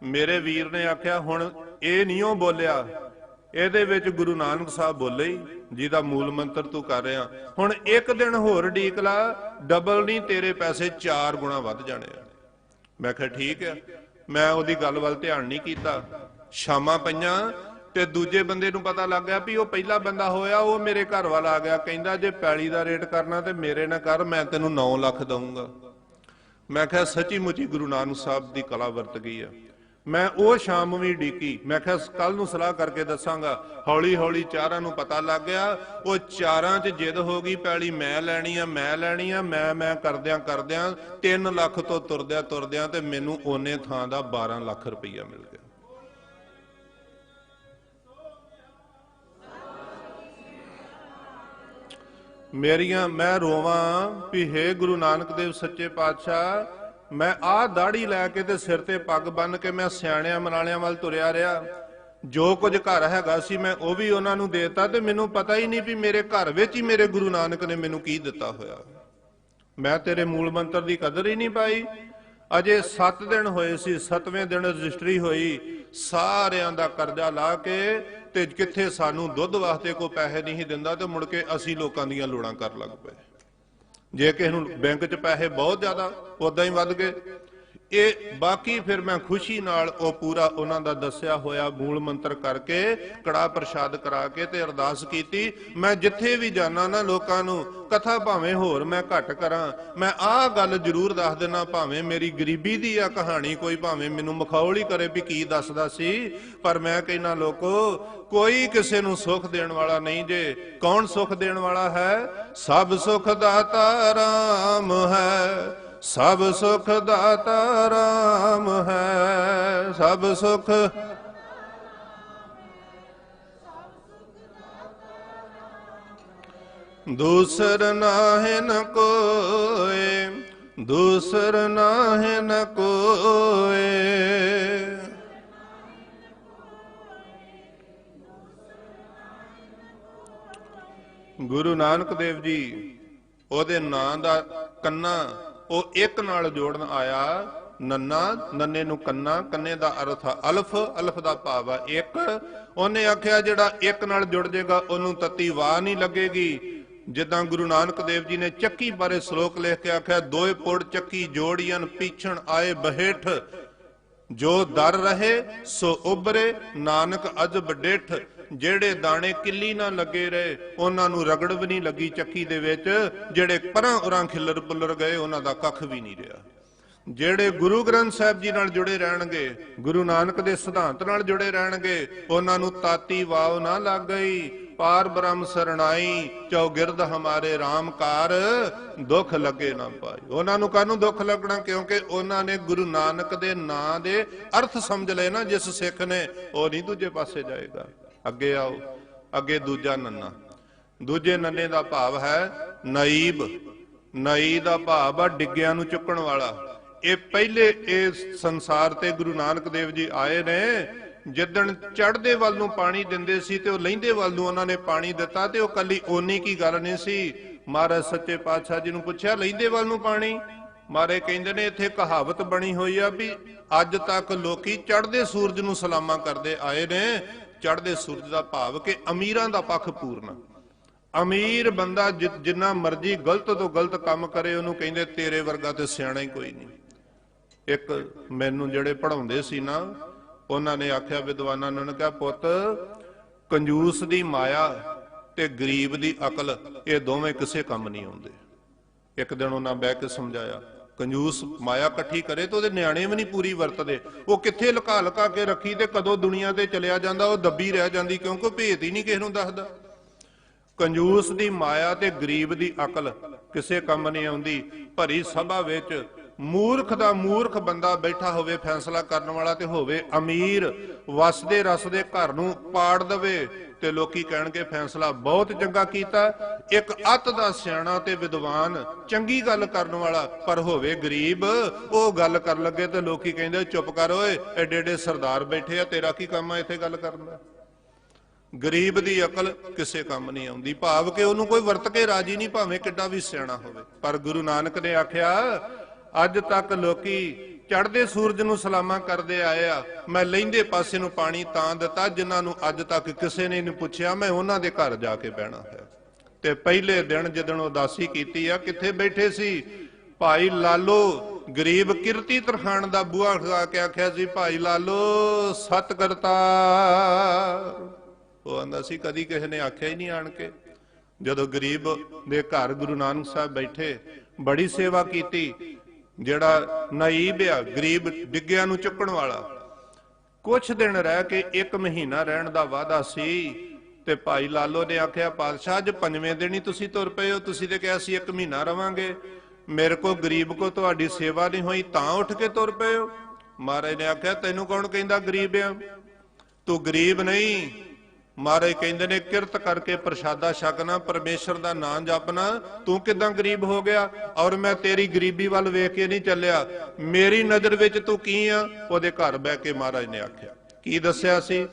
मेरे वीर ने आख्या हुण ये नहीं हो बोलिया, ਇਹਦੇ ਵਿੱਚ ਗੁਰੂ ਨਾਨਕ ਸਾਹਿਬ ਬੋਲੇ ਜਿਹਦਾ ਮੂਲ ਮੰਤਰ ਤੂੰ ਕਰ ਰਿਹਾ, ਹੁਣ ਇੱਕ ਦਿਨ ਹੋਰ ਢੀਕ ਲਾ, ਡਬਲ ਨਹੀਂ ਤੇਰੇ ਪੈਸੇ 4 ਗੁਣਾ ਵੱਧ ਜਾਣੇ ਆ। ਮੈਂ ਕਿਹਾ ਠੀਕ ਆ। ਮੈਂ ਉਹਦੀ ਗੱਲ ਵੱਲ ਧਿਆਨ ਨਹੀਂ ਕੀਤਾ। ਸ਼ਾਮਾਂ ਪਈਆਂ ਤੇ ਦੂਜੇ ਬੰਦੇ ਨੂੰ ਪਤਾ ਲੱਗ ਗਿਆ ਵੀ ਉਹ ਪਹਿਲਾ ਬੰਦਾ ਹੋਇਆ, ਉਹ ਮੇਰੇ ਘਰ ਵਾਲ ਆ ਗਿਆ, ਕਹਿੰਦਾ ਜੇ ਪੈਲੀ ਦਾ ਰੇਟ ਕਰਨਾ ਤੇ ਮੇਰੇ ਨਾਲ ਕਰ, ਮੈਂ ਤੈਨੂੰ 9 ਲੱਖ ਦਊਂਗਾ। ਮੈਂ ਕਿਹਾ ਸੱਚੀ ਮੁੱਚੀ ਗੁਰੂ ਨਾਨਕ ਸਾਹਿਬ ਦੀ ਕਲਾ ਵਰਤ ਗਈ ਆ। ਮੈਂ ਉਹ ਸ਼ਾਮ ਵੀ ਡੀਕੀ, ਮੈਂ ਕਿਹਾ ਕੱਲ ਨੂੰ ਸਲਾਹ ਕਰਕੇ ਦੱਸਾਂਗਾ। ਹੌਲੀ ਹੌਲੀ ਚਾਰਾਂ ਨੂੰ ਪਤਾ ਲੱਗ ਗਿਆ। ਉਹ ਚਾਰਾਂ 'ਚ ਜਿੱਦ ਹੋ ਗਈ, ਪੈਲੀ ਮੈਂ ਲੈਣੀ ਆ, ਮੈਂ ਲੈਣੀ ਆ। ਮੈਂ ਕਰਦਿਆਂ 3 ਲੱਖ ਤੋਂ ਤੁਰਦਿਆਂ ਤੇ ਮੈਨੂੰ ਓਨੇ ਥਾਂ ਦਾ 12 ਲੱਖ ਰੁਪਈਆ ਮਿਲ ਗਿਆ। ਮੇਰੀਆਂ ਮੈਂ ਰੋਵਾਂ ਵੀ ਹੇ ਗੁਰੂ ਨਾਨਕ ਦੇਵ ਸੱਚੇ ਪਾਤਸ਼ਾਹ, ਮੈਂ ਆਹ ਦਾੜੀ ਲੈ ਕੇ ਤੇ ਸਿਰ ਤੇ ਪੱਗ ਬੰਨ ਕੇ ਮੈਂ ਸਿਆਣਿਆਂ ਮਨਾਲਿਆਂ ਵੱਲ ਤੁਰਿਆ ਰਿਹਾ। ਜੋ ਕੁਝ ਘਰ ਹੈਗਾ ਸੀ ਮੈਂ ਉਹ ਵੀ ਉਹਨਾਂ ਨੂੰ ਦੇਤਾ, ਤੇ ਮੈਨੂੰ ਪਤਾ ਹੀ ਨਹੀਂ ਵੀ ਮੇਰੇ ਘਰ ਵਿੱਚ ਹੀ ਮੇਰੇ ਗੁਰੂ ਨਾਨਕ ਨੇ ਮੈਨੂੰ ਕੀ ਦਿੱਤਾ ਹੋਇਆ। ਮੈਂ ਤੇਰੇ ਮੂਲ ਮੰਤਰ ਦੀ ਕਦਰ ਹੀ ਨਹੀਂ ਪਾਈ। ਅਜੇ 7 ਦਿਨ ਹੋਏ ਸੀ, 7ਵੇਂ ਦਿਨ ਰਜਿਸਟਰੀ ਹੋਈ। ਸਾਰਿਆਂ ਦਾ ਕਰਜ਼ਾ ਲਾ ਕੇ ਤੇ ਕਿੱਥੇ ਸਾਨੂੰ ਦੁੱਧ ਵਾਸਤੇ ਕੋਈ ਪੈਸੇ ਨਹੀਂ ਦਿੰਦਾ, ਤੇ ਮੁੜ ਕੇ ਅਸੀਂ ਲੋਕਾਂ ਦੀਆਂ ਲੋੜਾਂ ਕਰਨ ਲੱਗ ਪਏ। ਜੇ ਕਿਸੇ ਨੂੰ ਬੈਂਕ 'ਚ ਪੈਸੇ ਬਹੁਤ ਜ਼ਿਆਦਾ ਉਦਾਂ ਹੀ ਵੱਧ ਗਏ। ਇਹ ਬਾਕੀ ਫਿਰ ਮੈਂ ਖੁਸ਼ੀ ਨਾਲ ਉਹ ਪੂਰਾ ਉਹਨਾਂ ਦਾ ਦੱਸਿਆ ਹੋਇਆ ਮੂਲ ਮੰਤਰ ਕਰਕੇ, ਕੜਾ ਪ੍ਰਸ਼ਾਦ ਕਰਾ ਕੇ ਤੇ ਅਰਦਾਸ ਕੀਤੀ। ਮੈਂ ਜਿੱਥੇ ਵੀ ਜਾਣਾ ਨਾ ਲੋਕਾਂ ਨੂੰ ਕਥਾ ਭਾਵੇਂ ਹੋਰ ਮੈਂ ਘੱਟ ਕਰਾਂ, ਮੈਂ ਆਹ ਗੱਲ ਜ਼ਰੂਰ ਦੱਸ ਦੇਣਾ, ਭਾਵੇਂ ਮੇਰੀ ਗਰੀਬੀ ਦੀ ਆ ਕਹਾਣੀ, ਕੋਈ ਭਾਵੇਂ ਮੈਨੂੰ ਮਖੌਲ ਹੀ ਕਰੇ ਵੀ ਕੀ ਦੱਸਦਾ ਸੀ, ਪਰ ਮੈਂ ਕਹਿੰਦਾ ਲੋਕੋ ਕੋਈ ਕਿਸੇ ਨੂੰ ਸੁੱਖ ਦੇਣ ਵਾਲਾ ਨਹੀਂ ਜੇ। ਕੌਣ ਸੁੱਖ ਦੇਣ ਵਾਲਾ ਹੈ? ਸਭ ਸੁਖ ਦਾਤਾ ਰਾਮ ਹੈ, ਸਭ ਸੁਖ ਦਾਤਾ ਰਾਮ ਹੈ, ਸਭ ਸੁਖ ਦੂਸਰ ਨਾਹਿ ਨ ਕੋਇ, ਦੂਸਰ ਨਾਹਿ ਨ ਕੋਇ। ਗੁਰੂ ਨਾਨਕ ਦੇਵ ਜੀ ਉਹਦੇ ਨਾਂ ਦਾ ਕੰਨਾ ਉਹ ਇੱਕ ਨਾਲ ਜੋੜਨ ਆਇਆ। ਨੰਨਾ, ਨੰਨੇ ਨੂੰ ਕੰਨਾ, ਕੰਨੇ ਦਾ ਅਰਥ ਆ ਅਲਫ, ਅਲਫ ਦਾ ਭਾਵ ਆ ਇੱਕ। ਉਹਨੇ ਆਖਿਆ ਜਿਹੜਾ ਇੱਕ ਨਾਲ ਜੁੜ ਜਾਏਗਾ ਉਹਨੂੰ ਤਤੀ ਵਾਹ ਨਹੀਂ ਲੱਗੇਗੀ। ਜਿੱਦਾਂ ਗੁਰੂ ਨਾਨਕ ਦੇਵ ਜੀ ਨੇ ਚੱਕੀ ਬਾਰੇ ਸ਼ਲੋਕ ਲਿਖ ਕੇ ਆਖਿਆ, ਦੋਏ ਪੁੜ ਚੱਕੀ ਜੋੜੀਆਂ ਪੀਛਣ ਆਏ ਬਹੇਠ, ਜੋ ਦਰ ਰਹੇ ਸੋ ਉਬਰੇ ਨਾਨਕ ਅਜਬ ਡੇਠ। ਜਿਹੜੇ ਦਾਣੇ ਕਿੱਲੀ ਨਾ ਲੱਗੇ ਰਹੇ ਉਹਨਾਂ ਨੂੰ ਰਗੜ ਵੀ ਨਹੀਂ ਲੱਗੀ ਚੱਕੀ ਦੇ ਵਿੱਚ, ਜਿਹੜੇ ਪਰਾਂ ਉਰਾਂ ਖਿੱਲਰ ਪੁੱਲਰ ਗਏ ਉਹਨਾਂ ਦਾ ਕੱਖ ਵੀ ਨਹੀਂ ਰਿਹਾ। ਜਿਹੜੇ ਗੁਰੂ ਗ੍ਰੰਥ ਸਾਹਿਬ ਜੀ ਨਾਲ ਜੁੜੇ ਰਹਿਣਗੇ, ਗੁਰੂ ਨਾਨਕ ਦੇ ਸਿਧਾਂਤ ਨਾਲ ਜੁੜੇ ਰਹਿਣਗੇ, ਉਹਨਾਂ ਨੂੰ ਤਾਤੀ ਵਾਵ ਨਾ ਲੱਗ ਗਈ। ਪਾਰ ਬ੍ਰਹਮ ਸਰਣਾਈ ਚੌਗਿਰਦ ਹਮਾਰੇ ਰਾਮ ਕਾਰ, ਦੁੱਖ ਲੱਗੇ ਨਾ ਪਾਈ। ਉਹਨਾਂ ਨੂੰ ਕਾਹਨੂੰ ਦੁੱਖ ਲੱਗਣਾ? ਕਿਉਂਕਿ ਉਹਨਾਂ ਨੇ ਗੁਰੂ ਨਾਨਕ ਦੇ ਨਾਂ ਦੇ ਅਰਥ ਸਮਝ ਲਏ ਨਾ। ਜਿਸ ਸਿੱਖ ਨੇ ਉਹ ਨਹੀਂ ਦੂਜੇ ਪਾਸੇ ਜਾਏਗਾ। ਅੱਗੇ ਆਓ, ਅੱਗੇ ਦੂਜਾ ਨੰਨਾ। ਦੂਜੇ ਨੰਨੇ ਦਾ ਭਾਵ ਹੈ ਨਾਈਬ। ਨਾਈ ਦਾ ਭਾਵ ਆ ਡਿੱਗਿਆਂ ਨੂੰ ਚੁੱਕਣ ਵਾਲਾ। ਇਹ ਪਹਿਲੇ ਇਹ ਸੰਸਾਰ ਤੇ ਗੁਰੂ ਨਾਨਕ ਦੇਵ ਜੀ ਆਏ ਨੇ। ਜਿੱਦਣ ਚੜ੍ਹਦੇ ਵੱਲ ਨੂੰ ਪਾਣੀ ਦਿੰਦੇ ਸੀ ਤੇ ਉਹ ਲਹਿੰਦੇ ਵੱਲ ਨੂੰ ਉਹਨਾਂ ਨੇ ਪਾਣੀ ਦਿੱਤਾ, ਤੇ ਉਹ ਕੱਲੀ ਓਨੀ ਕੀ ਗੱਲ ਨਹੀਂ ਸੀ। ਮਹਾਰਾਜ ਸੱਚੇ ਪਾਤਸ਼ਾਹ ਜੀ ਨੂੰ ਪੁੱਛਿਆ ਲਹਿੰਦੇ ਵੱਲ ਨੂੰ ਪਾਣੀ? ਮਹਾਰਾਜ ਕਹਿੰਦੇ ਨੇ ਇੱਥੇ ਕਹਾਵਤ ਬਣੀ ਹੋਈ ਆ ਵੀ ਅੱਜ ਤੱਕ ਲੋਕੀ ਚੜ੍ਹਦੇ ਸੂਰਜ ਨੂੰ ਸਲਾਮਾਂ ਕਰਦੇ ਆਏ ਨੇ। ਚੜ੍ਹਦੇ ਸੂਰਜ ਦਾ ਭਾਵ ਕਿ ਅਮੀਰਾਂ ਦਾ ਪੱਖ ਪੂਰਨਾ। ਅਮੀਰ ਬੰਦਾ ਜਿੰਨਾ ਮਰਜ਼ੀ ਗਲਤ ਤੋਂ ਗਲਤ ਕੰਮ ਕਰੇ ਉਹਨੂੰ ਕਹਿੰਦੇ ਤੇਰੇ ਵਰਗਾ ਤੇ ਸਿਆਣਾ ਹੀ ਕੋਈ ਨਹੀਂ। ਇੱਕ ਮੈਨੂੰ ਜਿਹੜੇ ਪੜ੍ਹਾਉਂਦੇ ਸੀ ਨਾ, ਉਹਨਾਂ ਨੇ ਆਖਿਆ, ਵਿਦਵਾਨਾਂ ਨੇ ਕਿਹਾ, ਪੁੱਤ ਕੰਜੂਸ ਦੀ ਮਾਇਆ ਤੇ ਗਰੀਬ ਦੀ ਅਕਲ ਇਹ ਦੋਵੇਂ ਕਿਸੇ ਕੰਮ ਨਹੀਂ ਆਉਂਦੇ। ਇੱਕ ਦਿਨ ਉਹਨਾਂ ਬਹਿ ਕੇ ਸਮਝਾਇਆ, ਕੰਜੂਸ ਮਾਇਆ ਇਕੱਠੀ ਕਰੇ ਤੇ ਉਹਦੇ ਨਿਆਣੇ ਵੀ ਨਹੀਂ ਪੂਰੀ ਵਰਤਦੇ। ਉਹ ਕਿੱਥੇ ਲੁਕਾ ਲੁਕਾ ਕੇ ਰੱਖੀ ਤੇ ਕਦੋਂ ਦੁਨੀਆ ਤੇ ਚਲਿਆ ਜਾਂਦਾ ਉਹ ਦੱਬੀ ਰਹਿ ਜਾਂਦੀ, ਕਿਉਂਕਿ ਭੇਦ ਹੀ ਨਹੀਂ ਕਿਸੇ ਨੂੰ ਦੱਸਦਾ। ਕੰਜੂਸ ਦੀ ਮਾਇਆ ਤੇ ਗਰੀਬ ਦੀ ਅਕਲ ਕਿਸੇ ਕੰਮ ਨਹੀਂ ਆਉਂਦੀ। ਭਰੀ ਸਭਾ ਵਿੱਚ ਮੂਰਖ ਦਾ ਮੂਰਖ ਬੰਦਾ ਬੈਠਾ ਹੋਵੇ ਫੈਸਲਾ ਕਰਨ ਵਾਲਾ, ਤੇ ਹੋਵੇ ਅਮੀਰ ਵਸਦੇ ਰਸਦੇ ਘਰ ਨੂੰ ਪਾੜ ਦਵੇ, ਤੇ ਲੋਕੀ ਕਹਿਣਗੇ ਫੈਸਲਾ ਬਹੁਤ ਚੰਗਾ ਕੀਤਾ। ਇੱਕ ਅੱਤ ਦਾ ਸਿਆਣਾ ਤੇ ਵਿਦਵਾਨ ਚੰਗੀ ਗੱਲ ਕਰਨ ਵਾਲਾ, ਪਰ ਹੋਵੇ ਗਰੀਬ, ਉਹ ਗੱਲ ਕਰਨ ਲੱਗੇ ਤੇ ਲੋਕੀ ਕਹਿੰਦੇ ਚੁੱਪ ਕਰ ਓਏ, ਐਡੇ ਐਡੇ ਸਰਦਾਰ ਬੈਠੇ ਆ, ਤੇਰਾ ਕੀ ਕੰਮ ਆ ਇੱਥੇ ਗੱਲ ਕਰਨ ਦਾ? ਗਰੀਬ ਦੀ ਅਕਲ ਕਿਸੇ ਕੰਮ ਨਹੀਂ ਆਉਂਦੀ, ਭਾਵ ਕਿ ਉਹਨੂੰ ਕੋਈ ਵਰਤ ਕੇ ਰਾਜੀ ਨਹੀਂ, ਭਾਵੇਂ ਕਿੱਡਾ ਵੀ ਸਿਆਣਾ ਹੋਵੇ। ਪਰ ਗੁਰੂ ਨਾਨਕ ਨੇ ਆਖਿਆ ਅੱਜ ਤੱਕ ਲੋਕੀ ਚੜ੍ਹਦੇ ਸੂਰਜ ਨੂੰ ਸਲਾਮਾਂ ਕਰਦੇ ਆਏ ਆ, ਮੈਂ ਲਹਿੰਦੇ ਪਾਸੇ ਨੂੰ ਪਾਣੀ ਤਾਂ ਦਿੱਤਾ ਜਿਨ੍ਹਾਂ ਨੂੰ ਅੱਜ ਤੱਕ ਕਿਸੇ ਨੇ ਨਹੀਂ ਪੁੱਛਿਆ, ਮੈਂ ਉਹਨਾਂ ਦੇ ਘਰ ਜਾ ਕੇ ਬਹਿਣਾ ਹੈ। ਤੇ ਪਹਿਲੇ ਦਿਨ ਜਦੋਂ ਉਦਾਸੀ ਕੀਤੀ ਆ, ਕਿੱਥੇ ਬੈਠੇ ਸੀ? ਭਾਈ ਲਾਲੋ ਗਰੀਬ ਕਿਰਤੀ ਤਰਖਾਣ ਦਾ ਬੂਹਾ ਖਾ ਕੇ ਆਖਿਆ ਸੀ, ਭਾਈ ਲਾਲੋ ਸਤ ਕਰਤਾਰ। ਉਹ ਆਂਦਾ ਸੀ ਕਦੀ ਕਿਸੇ ਨੇ ਆਖਿਆ ਹੀ ਨਹੀਂ ਆਣ ਕੇ। ਜਦੋਂ ਗਰੀਬ ਦੇ ਘਰ ਗੁਰੂ ਨਾਨਕ ਸਾਹਿਬ ਬੈਠੇ, ਬੜੀ ਸੇਵਾ ਕੀਤੀ। ਜਿਹੜਾ ਨਾਈਬ ਆ, ਗਰੀਬ ਡਿੱਗਿਆਂ ਨੂੰ ਚੁੱਕਣ ਵਾਲਾ, ਕੁਛ ਦਿਨ ਰਹਿ ਕੇ 1 ਮਹੀਨਾ ਰਹਿਣ ਦਾ ਵਾਅਦਾ ਸੀ। ਤੇ ਭਾਈ ਲਾਲੋ ਨੇ ਆਖਿਆ, ਪਾਤਸ਼ਾਹ ਅੱਜ 5ਵੇਂ ਦਿਨ ਹੀ ਤੁਸੀਂ ਤੁਰ ਪਏ ਹੋ, ਤੁਸੀਂ ਤੇ ਕਿਹਾ ਸੀ 1 ਮਹੀਨਾ ਰਵਾਂਗੇ, ਮੇਰੇ ਕੋ ਗਰੀਬ ਕੋ ਤੁਹਾਡੀ ਸੇਵਾ ਨਹੀਂ ਹੋਈ ਤਾਂ ਉੱਠ ਕੇ ਤੁਰ ਪਏ ਹੋ। ਮਹਾਰਾਜ ਨੇ ਆਖਿਆ ਤੈਨੂੰ ਕੌਣ ਕਹਿੰਦਾ ਗਰੀਬ ਆ? ਤੂੰ ਗਰੀਬ ਨਹੀਂ। ਮਹਾਰਾਜ ਕਹਿੰਦੇ ਨੇ ਕਿਰਤ ਕਰਕੇ ਪ੍ਰਸ਼ਾਦਾ ਛਕਣਾ, ਪਰਮੇਸ਼ਰ ਦਾ ਨਾਮ ਜਪਣਾ, ਤੂੰ ਕਿਦਾਂ ਗਰੀਬ ਹੋ ਗਿਆ? ਔਰ ਮੈਂ ਤੇਰੀ ਗਰੀਬੀ ਵੱਲ ਵੇਖ ਕੇ ਨਹੀਂ ਚੱਲਿਆ, ਮੇਰੀ ਨਜ਼ਰ ਵਿੱਚ ਤੂੰ ਕੀ ਆ? ਉਹਦੇ ਘਰ ਬਹਿ ਕੇ ਮਹਾਰਾਜ ਨੇ ਆਖਿਆ, ਕੀ ਦੱਸਿਆ ਸੀ?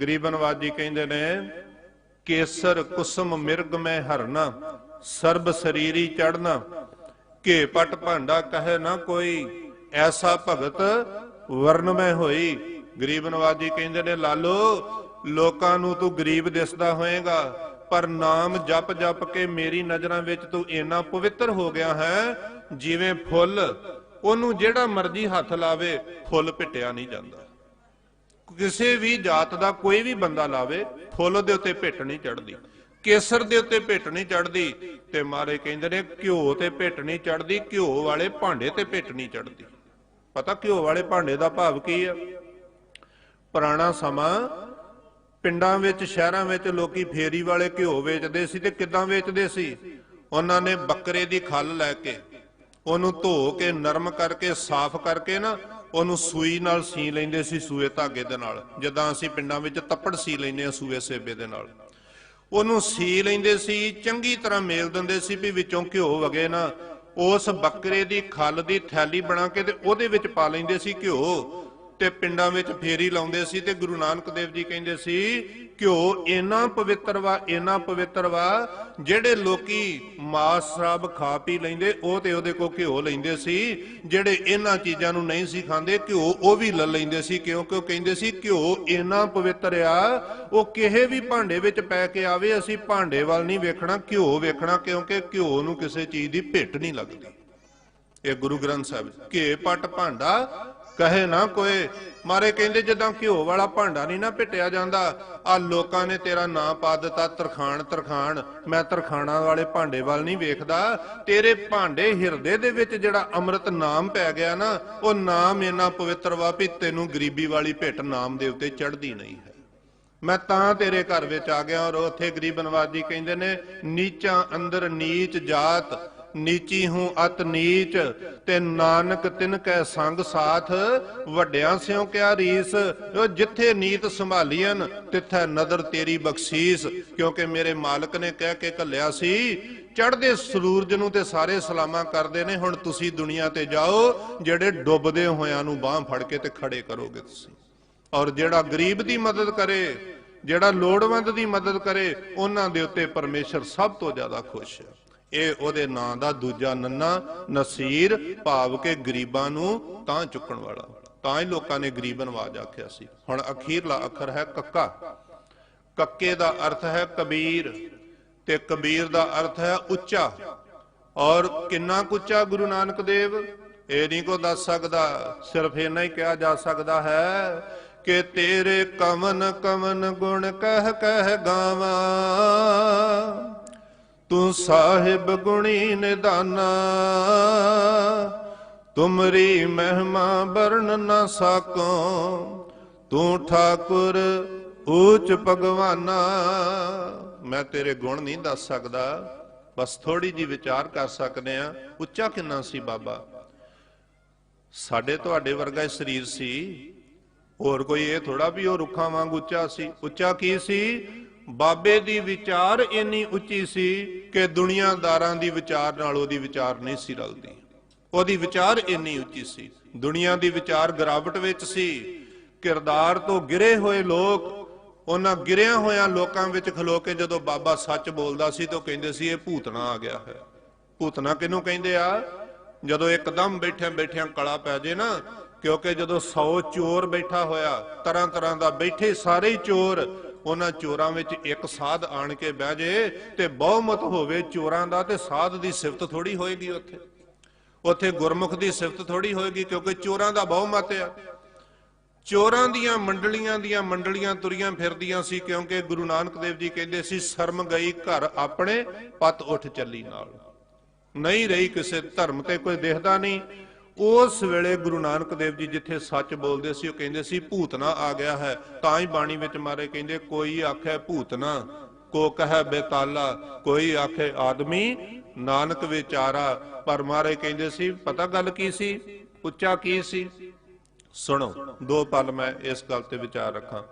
ਗਰੀਬ ਨਵਾਜ ਜੀ ਕਹਿੰਦੇ ਨੇ, ਕੇਸਰ ਕੁਸਮ ਮਿਰਗ ਮੈਂ ਹਰਨਾ, ਸਰਬ ਸਰੀਰੀ ਚੜਨਾ, ਘੇ ਪਟ ਭਾਂਡਾ ਕਹੇ ਨਾ ਕੋਈ, ਐਸਾ ਭਗਤ ਵਰਨ ਮੈਂ ਹੋਈ। ਗਰੀਬ ਨਵਾਜ ਜੀ ਕਹਿੰਦੇ ਨੇ, ਲਾਲੋ ਲੋਕਾਂ ਨੂੰ ਤੂੰ ਗਰੀਬ ਦਿਸਦਾ ਹੋਏਗਾ, ਪਰ ਨਾਮ ਜਪ ਜਪ ਕੇ ਮੇਰੀ ਨਜ਼ਰਾਂ ਵਿੱਚ ਤੂੰ ਇੰਨਾ ਪਵਿੱਤਰ ਹੋ ਗਿਆ ਹੈ, ਜਿਵੇਂ ਫੁੱਲ, ਉਹਨੂੰ ਜਿਹੜਾ ਮਰਜ਼ੀ ਹੱਥ ਲਾਵੇ ਫੁੱਲ ਪਿੱਟਿਆ ਨਹੀਂ ਜਾਂਦਾ। ਕਿਸੇ ਵੀ ਜਾਤ ਦਾ ਕੋਈ ਵੀ ਬੰਦਾ ਲਾਵੇ, ਫੁੱਲ ਦੇ ਉੱਤੇ ਭਿੱਟ ਨਹੀਂ ਚੜਦੀ, ਕੇਸਰ ਦੇ ਉੱਤੇ ਭਿੱਟ ਨਹੀਂ ਚੜਦੀ। ਤੇ ਮਾਰੇ ਕਹਿੰਦੇ ਨੇ ਘਿਓ ਤੇ ਭਿੱਟ ਨਹੀਂ ਚੜਦੀ, ਘਿਓ ਵਾਲੇ ਭਾਂਡੇ ਤੇ ਭਿੱਟ ਨਹੀਂ ਚੜਦੀ। ਪਤਾ ਘਿਓ ਵਾਲੇ ਭਾਂਡੇ ਦਾ ਭਾਵ ਕੀ ਆ? ਪੁਰਾਣਾ ਸਮਾਂ, ਪਿੰਡਾਂ ਵਿੱਚ ਸ਼ਹਿਰਾਂ ਵਿੱਚ ਲੋਕੀ ਫੇਰੀ ਵਾਲੇ ਘਿਓ ਵੇਚਦੇ ਸੀ। ਤੇ ਕਿੱਦਾਂ ਵੇਚਦੇ ਸੀ? ਉਹਨਾਂ ਨੇ ਬੱਕਰੇ ਦੀ ਖੱਲ ਲੈ ਕੇ ਉਹਨੂੰ ਧੋ ਕੇ ਨਰਮ ਕਰਕੇ ਸਾਫ਼ ਕਰਕੇ ਨਾ ਉਹਨੂੰ ਸੂਈ ਨਾਲ ਸੀ ਲੈਂਦੇ ਸੀ, ਸੂਏ ਧਾਗੇ ਦੇ ਨਾਲ, ਜਿੱਦਾਂ ਅਸੀਂ ਪਿੰਡਾਂ ਵਿੱਚ ਤੱਪੜ ਸੀ ਲੈਂਦੇ ਆ ਸੂਏ ਸੇਬੇ ਦੇ ਨਾਲ। ਉਹਨੂੰ ਸੀ ਲੈਂਦੇ ਸੀ, ਚੰਗੀ ਤਰ੍ਹਾਂ ਮੇਲ ਦਿੰਦੇ ਸੀ ਵੀ ਵਿੱਚੋਂ ਘਿਓ ਵਗੇ ਨਾ। ਉਸ ਬੱਕਰੇ ਦੀ ਖੱਲ ਦੀ ਥੈਲੀ ਬਣਾ ਕੇ ਤੇ ਉਹਦੇ ਵਿੱਚ ਪਾ ਲੈਂਦੇ ਸੀ ਘਿਓ, ਤੇ ਪਿੰਡਾਂ ਵਿੱਚ ਫੇਰੀ ਲਾਉਂਦੇ ਸੀ। ਤੇ ਗੁਰੂ ਨਾਨਕ ਦੇਵ ਜੀ ਕਹਿੰਦੇ ਸੀ ਘਿਓ ਇੰਨਾ ਪਵਿੱਤਰ ਵਾ, ਇੰਨਾ ਪਵਿੱਤਰ ਵਾ, ਜਿਹੜੇ ਲੋਕੀ ਮਾਸ ਸ਼ਰਾਬ ਖਾ ਪੀ ਲੈਂਦੇ ਉਹ ਤੇ ਉਹਦੇ ਕੋਲ ਘਿਓ ਲੈਂਦੇ ਸੀ, ਜਿਹੜੇ ਇਹਨਾਂ ਚੀਜ਼ਾਂ ਨੂੰ ਨਹੀਂ ਸੀ ਖਾਂਦੇ ਘਿਓ ਉਹ ਵੀ ਲੈ ਲੈਂਦੇ ਸੀ, ਕਿਉਂਕਿ ਉਹ ਕਹਿੰਦੇ ਸੀ ਘਿਓ ਇੰਨਾ ਪਵਿੱਤਰ ਆ, ਉਹ ਕਿਸੇ ਵੀ ਭਾਂਡੇ ਵਿੱਚ ਪੈ ਕੇ ਆਵੇ, ਅਸੀਂ ਭਾਂਡੇ ਵੱਲ ਨਹੀਂ ਵੇਖਣਾ, ਘਿਓ ਵੇਖਣਾ, ਕਿਉਂਕਿ ਘਿਓ ਨੂੰ ਕਿਸੇ ਚੀਜ਼ ਦੀ ਭਿੱਟ ਨਹੀਂ ਲੱਗਦੀ। ਇਹ ਗੁਰੂ ਗ੍ਰੰਥ ਸਾਹਿਬ, ਘੇ ਪਟ ਭਾਂਡਾ ਕਹੇ ਨਾ ਕੋਏ। ਮਾਰੇ ਕਹਿੰਦੇ ਜਿੱਦਾਂ ਘਿਓ ਵਾਲਾ ਭਾਂਡਾ ਨਹੀਂ ਨਾ ਭਿੱਟਿਆ ਜਾਂਦਾ, ਆ ਲੋਕਾਂ ਨੇ ਤੇਰਾ ਨਾਂ ਪਾ ਦਿੱਤਾ ਤਰਖਾਣ। ਤਰਖਾਣ, ਮੈਂ ਤਰਖਾਣਾ ਵਾਲੇ ਭਾਂਡੇ ਵੱਲ ਨਹੀਂ ਵੇਖਦਾ, ਤੇਰੇ ਭਾਂਡੇ ਹਿਰਦੇ ਦੇ ਵਿੱਚ ਜਿਹੜਾ ਅੰਮ੍ਰਿਤ ਨਾਮ ਪੈ ਗਿਆ ਨਾ, ਉਹ ਨਾਮ ਇੰਨਾ ਪਵਿੱਤਰ ਵਾ ਵੀ ਤੈਨੂੰ ਗਰੀਬੀ ਵਾਲੀ ਭਿੱਟ ਨਾਮ ਦੇ ਉੱਤੇ ਚੜ੍ਹਦੀ ਨਹੀਂ ਹੈ। ਮੈਂ ਤਾਂ ਤੇਰੇ ਘਰ ਵਿੱਚ ਆ ਗਿਆ। ਔਰ ਉੱਥੇ ਗਰੀਬ ਨਵਾਜ ਜੀ ਕਹਿੰਦੇ ਨੇ, ਨੀਚਾਂ ਅੰਦਰ ਨੀਚ ਜਾਤ, ਨੀਚੀ ਹੂੰ ਅਤ ਨੀਚ, ਤੇ ਨਾਨਕ ਤਿਨ ਕੈ ਸੰਗ ਸਾਥ, ਵੱਡਿਆਂ ਸਿਓ ਕਿਆ ਰੀਸ। ਜਿੱਥੇ ਨੀਤ ਸੰਭਾਲੀਆਂ ਤਿੱਥੇ ਨਦਰ ਤੇਰੀ ਬਖਸ਼ੀਸ। ਕਿਉਂਕਿ ਮੇਰੇ ਮਾਲਕ ਨੇ ਕਹਿ ਕੇ ਘੱਲਿਆ ਸੀ, ਚੜ੍ਹਦੇ ਸੂਰਜ ਨੂੰ ਤੇ ਸਾਰੇ ਸਲਾਮਾਂ ਕਰਦੇ ਨੇ, ਹੁਣ ਤੁਸੀਂ ਦੁਨੀਆ ਤੇ ਜਾਓ, ਜਿਹੜੇ ਡੁੱਬਦੇ ਹੋਇਆਂ ਨੂੰ ਬਾਹ ਫੜ ਕੇ ਤੇ ਖੜੇ ਕਰੋਗੇ ਤੁਸੀਂ। ਔਰ ਜਿਹੜਾ ਗਰੀਬ ਦੀ ਮਦਦ ਕਰੇ, ਜਿਹੜਾ ਲੋੜਵੰਦ ਦੀ ਮਦਦ ਕਰੇ, ਉਹਨਾਂ ਦੇ ਉੱਤੇ ਪਰਮੇਸ਼ਰ ਸਭ ਤੋਂ ਜ਼ਿਆਦਾ ਖੁਸ਼ ਹੈ। ਇਹ ਉਹਦੇ ਨਾਂ ਦਾ ਦੂਜਾ ਨੰਨਾ ਨਸੀਰ, ਭਾਵ ਕੇ ਗਰੀਬਾਂ ਨੂੰ ਤਾਂ ਚੁੱਕਣ ਵਾਲਾ। ਤਾਂ ਹੀ ਲੋਕਾਂ ਨੇ ਗਰੀਬ ਨਵਾਜ ਆਖਿਆ ਸੀ। ਹੁਣ ਅਖੀਰਲਾ ਅੱਖਰ ਹੈ ਕੱਕਾ। ਕੱਕੇ ਦਾ ਅਰਥ ਹੈ ਕਬੀਰ, ਤੇ ਕਬੀਰ ਦਾ ਅਰਥ ਹੈ ਉੱਚਾ। ਔਰ ਕਿੰਨਾ ਉੱਚਾ ਗੁਰੂ ਨਾਨਕ ਦੇਵ ਇਹ ਨਹੀਂ ਕੋ ਦੱਸ ਸਕਦਾ, ਸਿਰਫ ਇੰਨਾ ਹੀ ਕਿਹਾ ਜਾ ਸਕਦਾ ਹੈ ਕਿ ਤੇਰੇ ਕਵਨ ਕਵਨ ਗੁਣ ਕਹਿ ਕਹਿ ਗਾਵਾਂ, ਤੂੰ ਸਾਹਿਬ ਗੁਣੀ ਨਿਦਾਨਾ, ਤੁਮਰੀ ਮਹਿਮਾ ਵਰਨ ਨਾ ਸਾਕੋ, ਤੂੰ ਠਾਕੁਰ ਊਚ ਭਗਵਾਨਾ। ਮੈਂ ਤੇਰੇ ਗੁਣ ਨਹੀਂ ਦੱਸ ਸਕਦਾ, ਬਸ ਥੋੜੀ ਜੀ ਵਿਚਾਰ ਕਰ ਸਕਦੇ ਆ। ਉੱਚਾ ਕਿੰਨਾ ਸੀ ਬਾਬਾ? ਸਾਡੇ ਤੁਹਾਡੇ ਵਰਗਾ ਸਰੀਰ ਸੀ, ਹੋਰ ਕੋਈ ਇਹ ਥੋੜਾ ਵੀ ਉਹ ਰੁੱਖਾਂ ਵਾਂਗ ਉੱਚਾ ਸੀ। ਉੱਚਾ ਕੀ ਸੀ? ਬਾਬੇ ਦੀ ਵਿਚਾਰ ਇੰਨੀ ਉੱਚੀ ਸੀ ਕਿ ਦੁਨੀਆਦਾਰਾਂ ਦੀ ਵਿਚਾਰ ਨਾਲ ਉਹਦੀ ਵਿਚਾਰ ਨਹੀਂ ਸੀ ਰਲਦੀ। ਉਹਦੀ ਵਿਚਾਰ ਇੰਨੀ ਉੱਚੀ ਸੀ। ਦੁਨੀਆ ਦੀ ਵਿਚਾਰ ਗਿਰਾਵਟ ਵਿੱਚ ਸੀ। ਕਿਰਦਾਰ ਤੋਂ ਗਿਰੇ ਹੋਏ ਲੋਕ ਉਹਨਾਂ ਗਿਰਿਆ ਹੋਇਆਂ ਲੋਕਾਂ ਵਿੱਚ ਖਲੋ ਕੇ ਜਦੋਂ ਬਾਬਾ ਸੱਚ ਬੋਲਦਾ ਸੀ ਤਾਂ ਉਹ ਕਹਿੰਦੇ ਸੀ ਇਹ ਭੂਤਨਾ ਆ ਗਿਆ ਹੈ। ਭੂਤਨਾ ਕਿਹਨੂੰ ਕਹਿੰਦੇ ਆ? ਜਦੋਂ ਇੱਕਦਮ ਬੈਠਿਆਂ ਬੈਠਿਆਂ ਕਲਾ ਪੈ ਜੇ ਨਾ, ਕਿਉਂਕਿ ਜਦੋਂ 100 ਚੋਰ ਬੈਠਾ ਹੋਇਆ ਤਰ੍ਹਾਂ ਤਰ੍ਹਾਂ ਦਾ, ਬੈਠੇ ਸਾਰੇ ਹੀ ਚੋਰ, ਉਹਨਾਂ ਚੋਰਾਂ ਵਿੱਚ ਇੱਕ ਸਾਧ ਆਣ ਕੇ ਬਹਿ ਜੇ ਤੇ ਬਹੁਮਤ ਹੋਵੇ ਚੋਰਾਂ ਦਾ, ਤੇ ਸਾਧ ਦੀ ਸਿਫਤ ਥੋੜੀ ਹੋਏਗੀ ਉੱਥੇ, ਉੱਥੇ ਗੁਰਮੁਖ ਦੀ ਸਿਫਤ ਥੋੜੀ ਹੋਏਗੀ, ਕਿਉਂਕਿ ਚੋਰਾਂ ਦਾ ਬਹੁਮਤ ਆ। ਚੋਰਾਂ ਦੀਆਂ ਮੰਡਲੀਆਂ ਤੁਰੀਆਂ ਫਿਰਦੀਆਂ ਸੀ, ਕਿਉਂਕਿ ਗੁਰੂ ਨਾਨਕ ਦੇਵ ਜੀ ਕਹਿੰਦੇ ਸੀ ਸ਼ਰਮ ਗਈ ਘਰ ਆਪਣੇ ਪਤ ਉੱਠ ਚੱਲੀ ਨਾਲ, ਨਹੀਂ ਰਹੀ ਕਿਸੇ ਧਰਮ ਤੇ ਕੋਈ ਦੇਖਦਾ ਨਹੀਂ। ਉਸ ਵੇਲੇ ਗੁਰੂ ਨਾਨਕ ਦੇਵ ਜੀ ਜਿੱਥੇ ਸੱਚ ਬੋਲਦੇ ਸੀ ਉਹ ਕਹਿੰਦੇ ਸੀ ਭੂਤਨਾ ਆ ਗਿਆ ਹੈ। ਤਾਂ ਹੀ ਬਾਣੀ ਵਿੱਚ ਮਾਰੇ ਕਹਿੰਦੇ ਕੋਈ ਆਖੇ ਭੂਤਨਾ ਕੋ ਕਹੈ ਬੇਤਾਲਾ, ਕੋਈ ਆਖੇ ਆਦਮੀ ਨਾਨਕ ਵਿਚਾਰਾ। ਪਰ ਮਾਰੇ ਕਹਿੰਦੇ ਸੀ ਪਤਾ ਗੱਲ ਕੀ ਸੀ, ਉੱਚਾ ਕੀ ਸੀ? ਸੁਣੋ, 2 ਪਲ ਮੈਂ ਇਸ ਗੱਲ ਤੇ ਵਿਚਾਰ ਰੱਖਾਂ।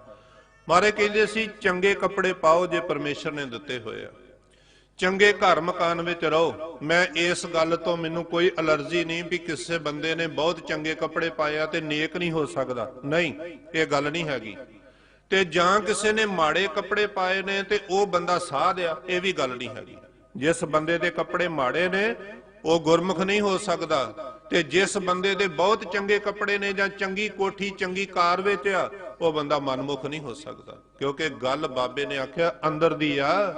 ਮਾਰੇ ਕਹਿੰਦੇ ਸੀ ਚੰਗੇ ਕੱਪੜੇ ਪਾਓ ਜੇ ਪਰਮੇਸ਼ਰ ਨੇ ਦਿੱਤੇ ਹੋਏ ਆ, ਚੰਗੇ ਘਰ ਮਕਾਨ ਵਿੱਚ ਰਹੋ। ਮੈਂ ਇਸ ਗੱਲ ਤੋਂ ਮੈਨੂੰ ਕੋਈ ਅਲਰਜੀ ਨਹੀਂ ਵੀ ਕਿਸੇ ਬੰਦੇ ਨੇ ਬਹੁਤ ਚੰਗੇ ਕੱਪੜੇ ਪਾਏ ਆ ਤੇ ਨੇਕ ਨਹੀਂ ਹੋ ਸਕਦਾ, ਨਹੀਂ, ਇਹ ਗੱਲ ਨਹੀਂ ਹੈਗੀ। ਤੇ ਜਾਂ ਕਿਸੇ ਨੇ ਮਾੜੇ ਕੱਪੜੇ ਪਾਏ ਨੇ ਤੇ ਉਹ ਬੰਦਾ ਸਾਧ ਆ, ਇਹ ਵੀ ਗੱਲ ਨਹੀਂ ਹੈਗੀ। ਜਿਸ ਬੰਦੇ ਦੇ ਕੱਪੜੇ ਮਾੜੇ ਨੇ ਉਹ ਗੁਰਮੁਖ ਨਹੀਂ ਹੋ ਸਕਦਾ, ਤੇ ਜਿਸ ਬੰਦੇ ਦੇ ਬਹੁਤ ਚੰਗੇ ਕੱਪੜੇ ਨੇ ਜਾਂ ਚੰਗੀ ਕੋਠੀ ਚੰਗੀ ਕਾਰ ਵਿੱਚ ਆ, ਉਹ ਬੰਦਾ ਮਨਮੁਖ ਨਹੀਂ ਹੋ ਸਕਦਾ। ਕਿਉਂਕਿ ਗੱਲ ਬਾਬੇ ਨੇ ਆਖਿਆ ਅੰਦਰ ਦੀ ਆ।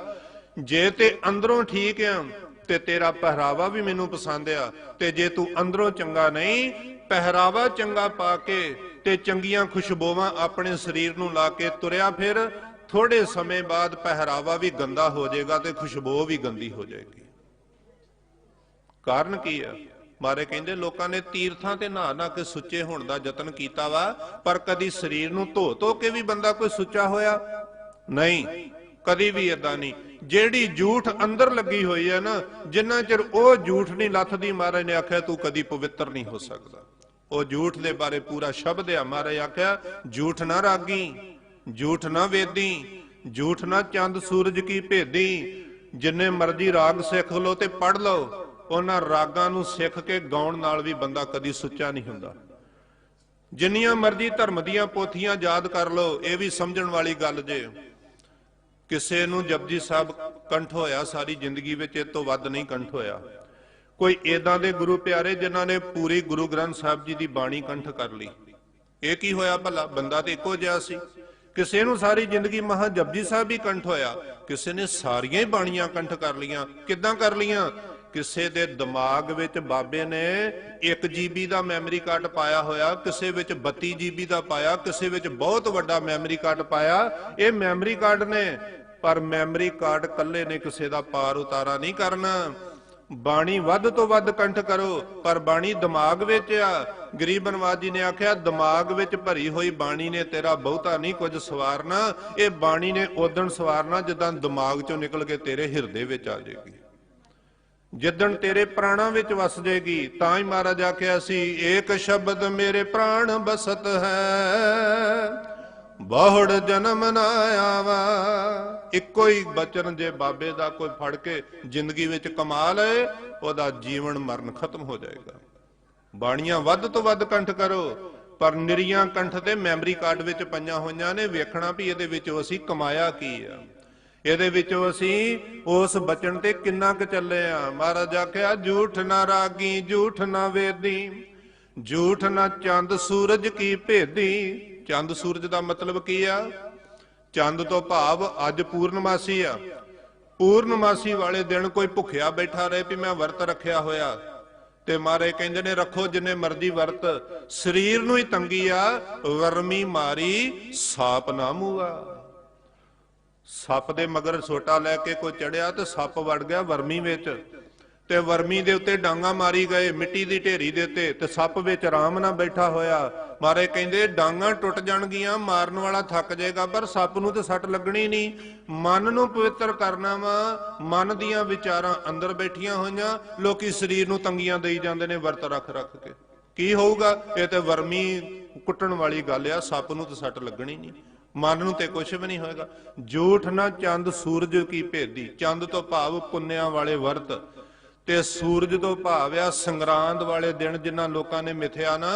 ਜੇ ਤੇ ਅੰਦਰੋਂ ਠੀਕ ਆ ਤੇ ਤੇਰਾ ਪਹਿਰਾਵਾ ਵੀ ਮੈਨੂੰ ਪਸੰਦ ਆ, ਤੇ ਜੇ ਤੂੰ ਅੰਦਰੋਂ ਚੰਗਾ ਨਹੀਂ, ਪਹਿਰਾਵਾ ਚੰਗਾ ਪਾ ਕੇ ਤੇ ਚੰਗੀਆਂ ਖੁਸ਼ਬੂਆਂ ਆਪਣੇ ਸਰੀਰ ਨੂੰ ਲਾ ਕੇ ਤੁਰਿਆ ਫਿਰ, ਥੋੜੇ ਸਮੇਂ ਬਾਅਦ ਪਹਿਰਾਵਾ ਵੀ ਗੰਦਾ ਹੋ ਜਾਏਗਾ ਤੇ ਖੁਸ਼ਬੂ ਵੀ ਗੰਦੀ ਹੋ ਜਾਏਗੀ। ਕਾਰਨ ਕੀ ਆ? ਮਾਰੇ ਕਹਿੰਦੇ ਲੋਕਾਂ ਨੇ ਤੀਰਥਾਂ ਤੇ ਨਹਾ ਕੇ ਸੁੱਚੇ ਹੋਣ ਦਾ ਯਤਨ ਕੀਤਾ ਵਾ, ਪਰ ਕਦੀ ਸਰੀਰ ਨੂੰ ਧੋ ਕੇ ਵੀ ਬੰਦਾ ਕੋਈ ਸੁੱਚਾ ਹੋਇਆ ਨਹੀਂ, ਕਦੀ ਵੀ ਏਦਾਂ ਨਹੀਂ। ਜਿਹੜੀ ਝੂਠ ਅੰਦਰ ਲੱਗੀ ਹੋਈ ਹੈ ਨਾ, ਜਿੰਨਾ ਚਿਰ ਉਹ ਝੂਠ ਨਹੀਂ ਲੱਥਦੀ, ਮਹਾਰਾਜ ਨੇ ਆਖਿਆ ਤੂੰ ਕਦੀ ਪਵਿੱਤਰ ਨਹੀਂ ਹੋ ਸਕਦਾ। ਉਹ ਝੂਠ ਦੇ ਬਾਰੇ ਪੂਰਾ ਸ਼ਬਦ ਆ, ਮਹਾਰਾਜ ਆਖਿਆ ਝੂਠ ਨਾ ਰਾਗੀ, ਝੂਠ ਨਾ ਵੇਦੀ, ਝੂਠ ਨਾ ਚੰਦ ਸੂਰਜ ਕੀ ਭੇਦੀ। ਜਿੰਨੇ ਮਰਜ਼ੀ ਰਾਗ ਸਿੱਖ ਲਓ ਤੇ ਪੜ੍ਹ ਲਓ, ਉਹਨਾਂ ਰਾਗਾਂ ਨੂੰ ਸਿੱਖ ਕੇ ਗਾਉਣ ਨਾਲ ਵੀ ਬੰਦਾ ਕਦੀ ਸੁੱਚਾ ਨਹੀਂ ਹੁੰਦਾ। ਜਿੰਨੀਆਂ ਮਰਜ਼ੀ ਧਰਮ ਦੀਆਂ ਪੋਥੀਆਂ ਯਾਦ ਕਰ ਲਓ, ਇਹ ਵੀ ਸਮਝਣ ਵਾਲੀ ਗੱਲ ਜੇ ਕਿਸੇ ਨੂੰ ਜਪਜੀ ਸਾਹਿਬ ਕੰਠ ਹੋਇਆ ਸਾਰੀ ਜ਼ਿੰਦਗੀ ਵਿੱਚ, ਇਹ ਤੋਂ ਵੱਧ ਨਹੀਂ ਕੰਠ ਹੋਇਆ। ਕੋਈ ਏਦਾਂ ਦੇ ਗੁਰੂ ਪਿਆਰੇ ਜਿਨ੍ਹਾਂ ਨੇ ਪੂਰੀ ਗੁਰੂ ਗ੍ਰੰਥ ਸਾਹਿਬ ਜੀ ਦੀ ਬਾਣੀ ਕੰਠ ਕਰ ਲਈ, ਇਹ ਕੀ ਹੋਇਆ ਭਲਾ? ਬੰਦਾ ਤੇ ਇੱਕੋ ਜਿਹਾ ਸੀ। ਕਿਸੇ ਨੂੰ ਸਾਰੀ ਜ਼ਿੰਦਗੀ ਮਹਾ ਜਪਜੀ ਸਾਹਿਬ ਹੀ ਕੰਠ ਹੋਇਆ, ਕਿਸੇ ਨੇ ਸਾਰੀਆਂ ਹੀ ਬਾਣੀਆਂ ਕੰਠ ਕਰ ਲੀਆਂ। ਕਿੱਦਾਂ ਕਰ ਲੀਆਂ? ਕਿਸੇ ਦੇ ਦਿਮਾਗ ਵਿੱਚ ਬਾਬੇ ਨੇ 1 GB ਦਾ ਮੈਮਰੀ ਕਾਰਡ ਪਾਇਆ ਹੋਇਆ, ਕਿਸੇ ਵਿੱਚ 32 GB ਦਾ ਪਾਇਆ, ਕਿਸੇ ਵਿੱਚ ਬਹੁਤ ਵੱਡਾ ਮੈਮਰੀ ਕਾਰਡ ਪਾਇਆ। ਇਹ ਮੈਮਰੀ ਕਾਰਡ ਨੇ, ਪਰ ਮੈਮਰੀ ਕਾਰਡ ਕੱਲੇ ਨੇ ਕਿਸੇ ਦਾ ਪਾਰ ਉਤਾਰਾ ਨਹੀਂ ਕਰਨਾ। ਬਾਣੀ ਵੱਧ ਤੋਂ ਵੱਧ ਕੰਠ ਕਰੋ, ਪਰ ਬਾਣੀ ਦਿਮਾਗ ਵਿੱਚ ਆ। ਗਰੀਬ ਨਵਾਜ ਜੀ ਨੇ ਆਖਿਆ ਦਿਮਾਗ ਵਿੱਚ ਭਰੀ ਹੋਈ ਬਾਣੀ ਨੇ ਤੇਰਾ ਬਹੁਤਾ ਨਹੀਂ ਕੁਝ ਸਵਾਰਨਾ, ਇਹ ਬਾਣੀ ਨੇ ਉਦਣ ਸਵਾਰਨਾ ਜਿੱਦਾਂ ਦਿਮਾਗ ਚੋਂ ਨਿਕਲ ਕੇ ਤੇਰੇ ਹਿਰਦੇ ਵਿੱਚ ਆ ਜਾਏਗੀ, ਜਿੱਦਣ ਤੇਰੇ ਪ੍ਰਾਣਾਂ ਵਿੱਚ ਵਸ ਜਾਏਗੀ। ਤਾਂ ਹੀ ਮਹਾਰਾਜ ਆਖਿਆ ਸੀ ਏਕ ਸ਼ਬਦ ਮੇਰੇ ਪ੍ਰਾਣ ਬਸਤ ਹੈ, ਬਹੁੜ ਜਨਮ ਨਾ ਆਵਾ। ਇੱਕੋ ਹੀ ਬਚਨ ਜੇ ਬਾਬੇ ਦਾ ਕੋਈ ਫੜ ਕੇ ਜ਼ਿੰਦਗੀ ਵਿੱਚ ਕਮਾ ਲਏ, ਉਹਦਾ ਜੀਵਨ ਮਰਨ ਖਤਮ ਹੋ ਜਾਏਗਾ। ਬਾਣੀਆਂ ਵੱਧ ਤੋਂ ਵੱਧ ਕੰਠ ਕਰੋ, ਪਰ ਨਿਰੀਆਂ ਕੰਠ ਤੇ ਮੈਮਰੀ ਕਾਰਡ ਵਿੱਚ ਪਈਆਂ ਹੋਈਆਂ ਨੇ। ਵੇਖਣਾ ਵੀ ਇਹਦੇ ਵਿੱਚੋਂ ਅਸੀਂ ਕਮਾਇਆ ਕੀ ਆ, ਇਹਦੇ ਵਿੱਚੋਂ ਅਸੀਂ ਉਸ ਬਚਨ ਤੇ ਕਿੰਨਾ ਕੁ ਚੱਲੇ ਆ। ਮਹਾਰਾਜ ਆਖਿਆ ਝੂਠ ਨਾ ਰਾਗੀ, ਝੂਠ ਨਾ ਵੇਦੀ, ਝੂਠ ਨਾ ਚੰਦ ਸੂਰਜ ਕੀ ਭੇਦੀ। ਚੰਦ ਸੂਰਜ ਦਾ ਮਤਲਬ ਕੀ ਆ? ਚੰਦ ਤੋਂ ਭਾਵ ਅੱਜ ਪੂਰਨਮਾਸੀ ਆ, ਪੂਰਨਮਾਸੀ ਵਾਲੇ ਦਿਨ ਕੋਈ ਭੁੱਖਿਆ ਬੈਠਾ ਰਹੇ ਵੀ ਮੈਂ ਵਰਤ ਰੱਖਿਆ ਹੋਇਆ, ਤੇ ਮਾਰੇ ਕਹਿੰਦੇ ਨੇ ਰੱਖੋ ਜਿੰਨੇ ਮਰਜ਼ੀ ਵਰਤ, ਸਰੀਰ ਨੂੰ ਹੀ ਤੰਗੀ ਆ। ਵਰਮੀ ਮਾਰੀ ਸਾਪ ਨਾ ਮੂਆ। ਸੱਪ ਦੇ ਮਗਰ ਛੋਟਾ ਲੈ ਕੇ ਕੋਈ ਚੜਿਆ ਤੇ ਸੱਪ ਵੜ ਗਿਆ ਵਰਮੀ ਵਿੱਚ, ਤੇ ਵਰਮੀ ਦੇ ਉੱਤੇ ਡਾਂਗਾ ਮਾਰੀ ਗਏ ਮਿੱਟੀ ਦੀ ਢੇਰੀ ਦੇ ਉੱਤੇ, ਤੇ ਸੱਪ ਵਿੱਚ ਆਰਾਮ ਨਾਲ ਬੈਠਾ ਹੋਇਆ। ਮਾਰੇ ਕਹਿੰਦੇ ਡਾਂਗਾ ਟੁੱਟ ਜਾਣਗੀਆਂ, ਮਾਰਨ ਵਾਲਾ ਥੱਕ ਜਾਏਗਾ, ਪਰ ਸੱਪ ਨੂੰ ਤੇ ਸੱਟ ਲੱਗਣੀ ਨਹੀਂ। ਮਨ ਨੂੰ ਪਵਿੱਤਰ ਕਰਨਾ ਵਾ, ਮਨ ਦੀਆਂ ਵਿਚਾਰਾਂ ਅੰਦਰ ਬੈਠੀਆਂ ਹੋਈਆਂ, ਲੋਕੀ ਸਰੀਰ ਨੂੰ ਤੰਗੀਆਂ ਦੇਈ ਜਾਂਦੇ ਨੇ ਵਰਤ ਰੱਖ ਰੱਖ ਕੇ। ਕੀ ਹੋਊਗਾ? ਇਹ ਤੇ ਵਰਮੀ ਕੁੱਟਣ ਵਾਲੀ ਗੱਲ ਆ, ਸੱਪ ਨੂੰ ਤੇ ਸੱਟ ਲੱਗਣੀ ਨਹੀਂ, ਮਨ ਨੂੰ ਤੇ ਕੁਛ ਵੀ ਨਹੀਂ ਹੋਏਗਾ। ਝੂਠ ਨਾ ਚੰਦ ਸੂਰਜ ਕੀ ਭੇਦੀ। ਚੰਦ ਤੋਂ ਭਾਵ ਪੁੰਨਿਆਂ ਵਾਲੇ ਵਰਤ, ਤੇ ਸੂਰਜ ਤੋਂ ਭਾਵ ਆ ਸੰਗਰਾਂਦ ਵਾਲੇ ਦਿਨ, ਜਿਨ੍ਹਾਂ ਲੋਕਾਂ ਨੇ ਮਿਥਿਆ ਨਾ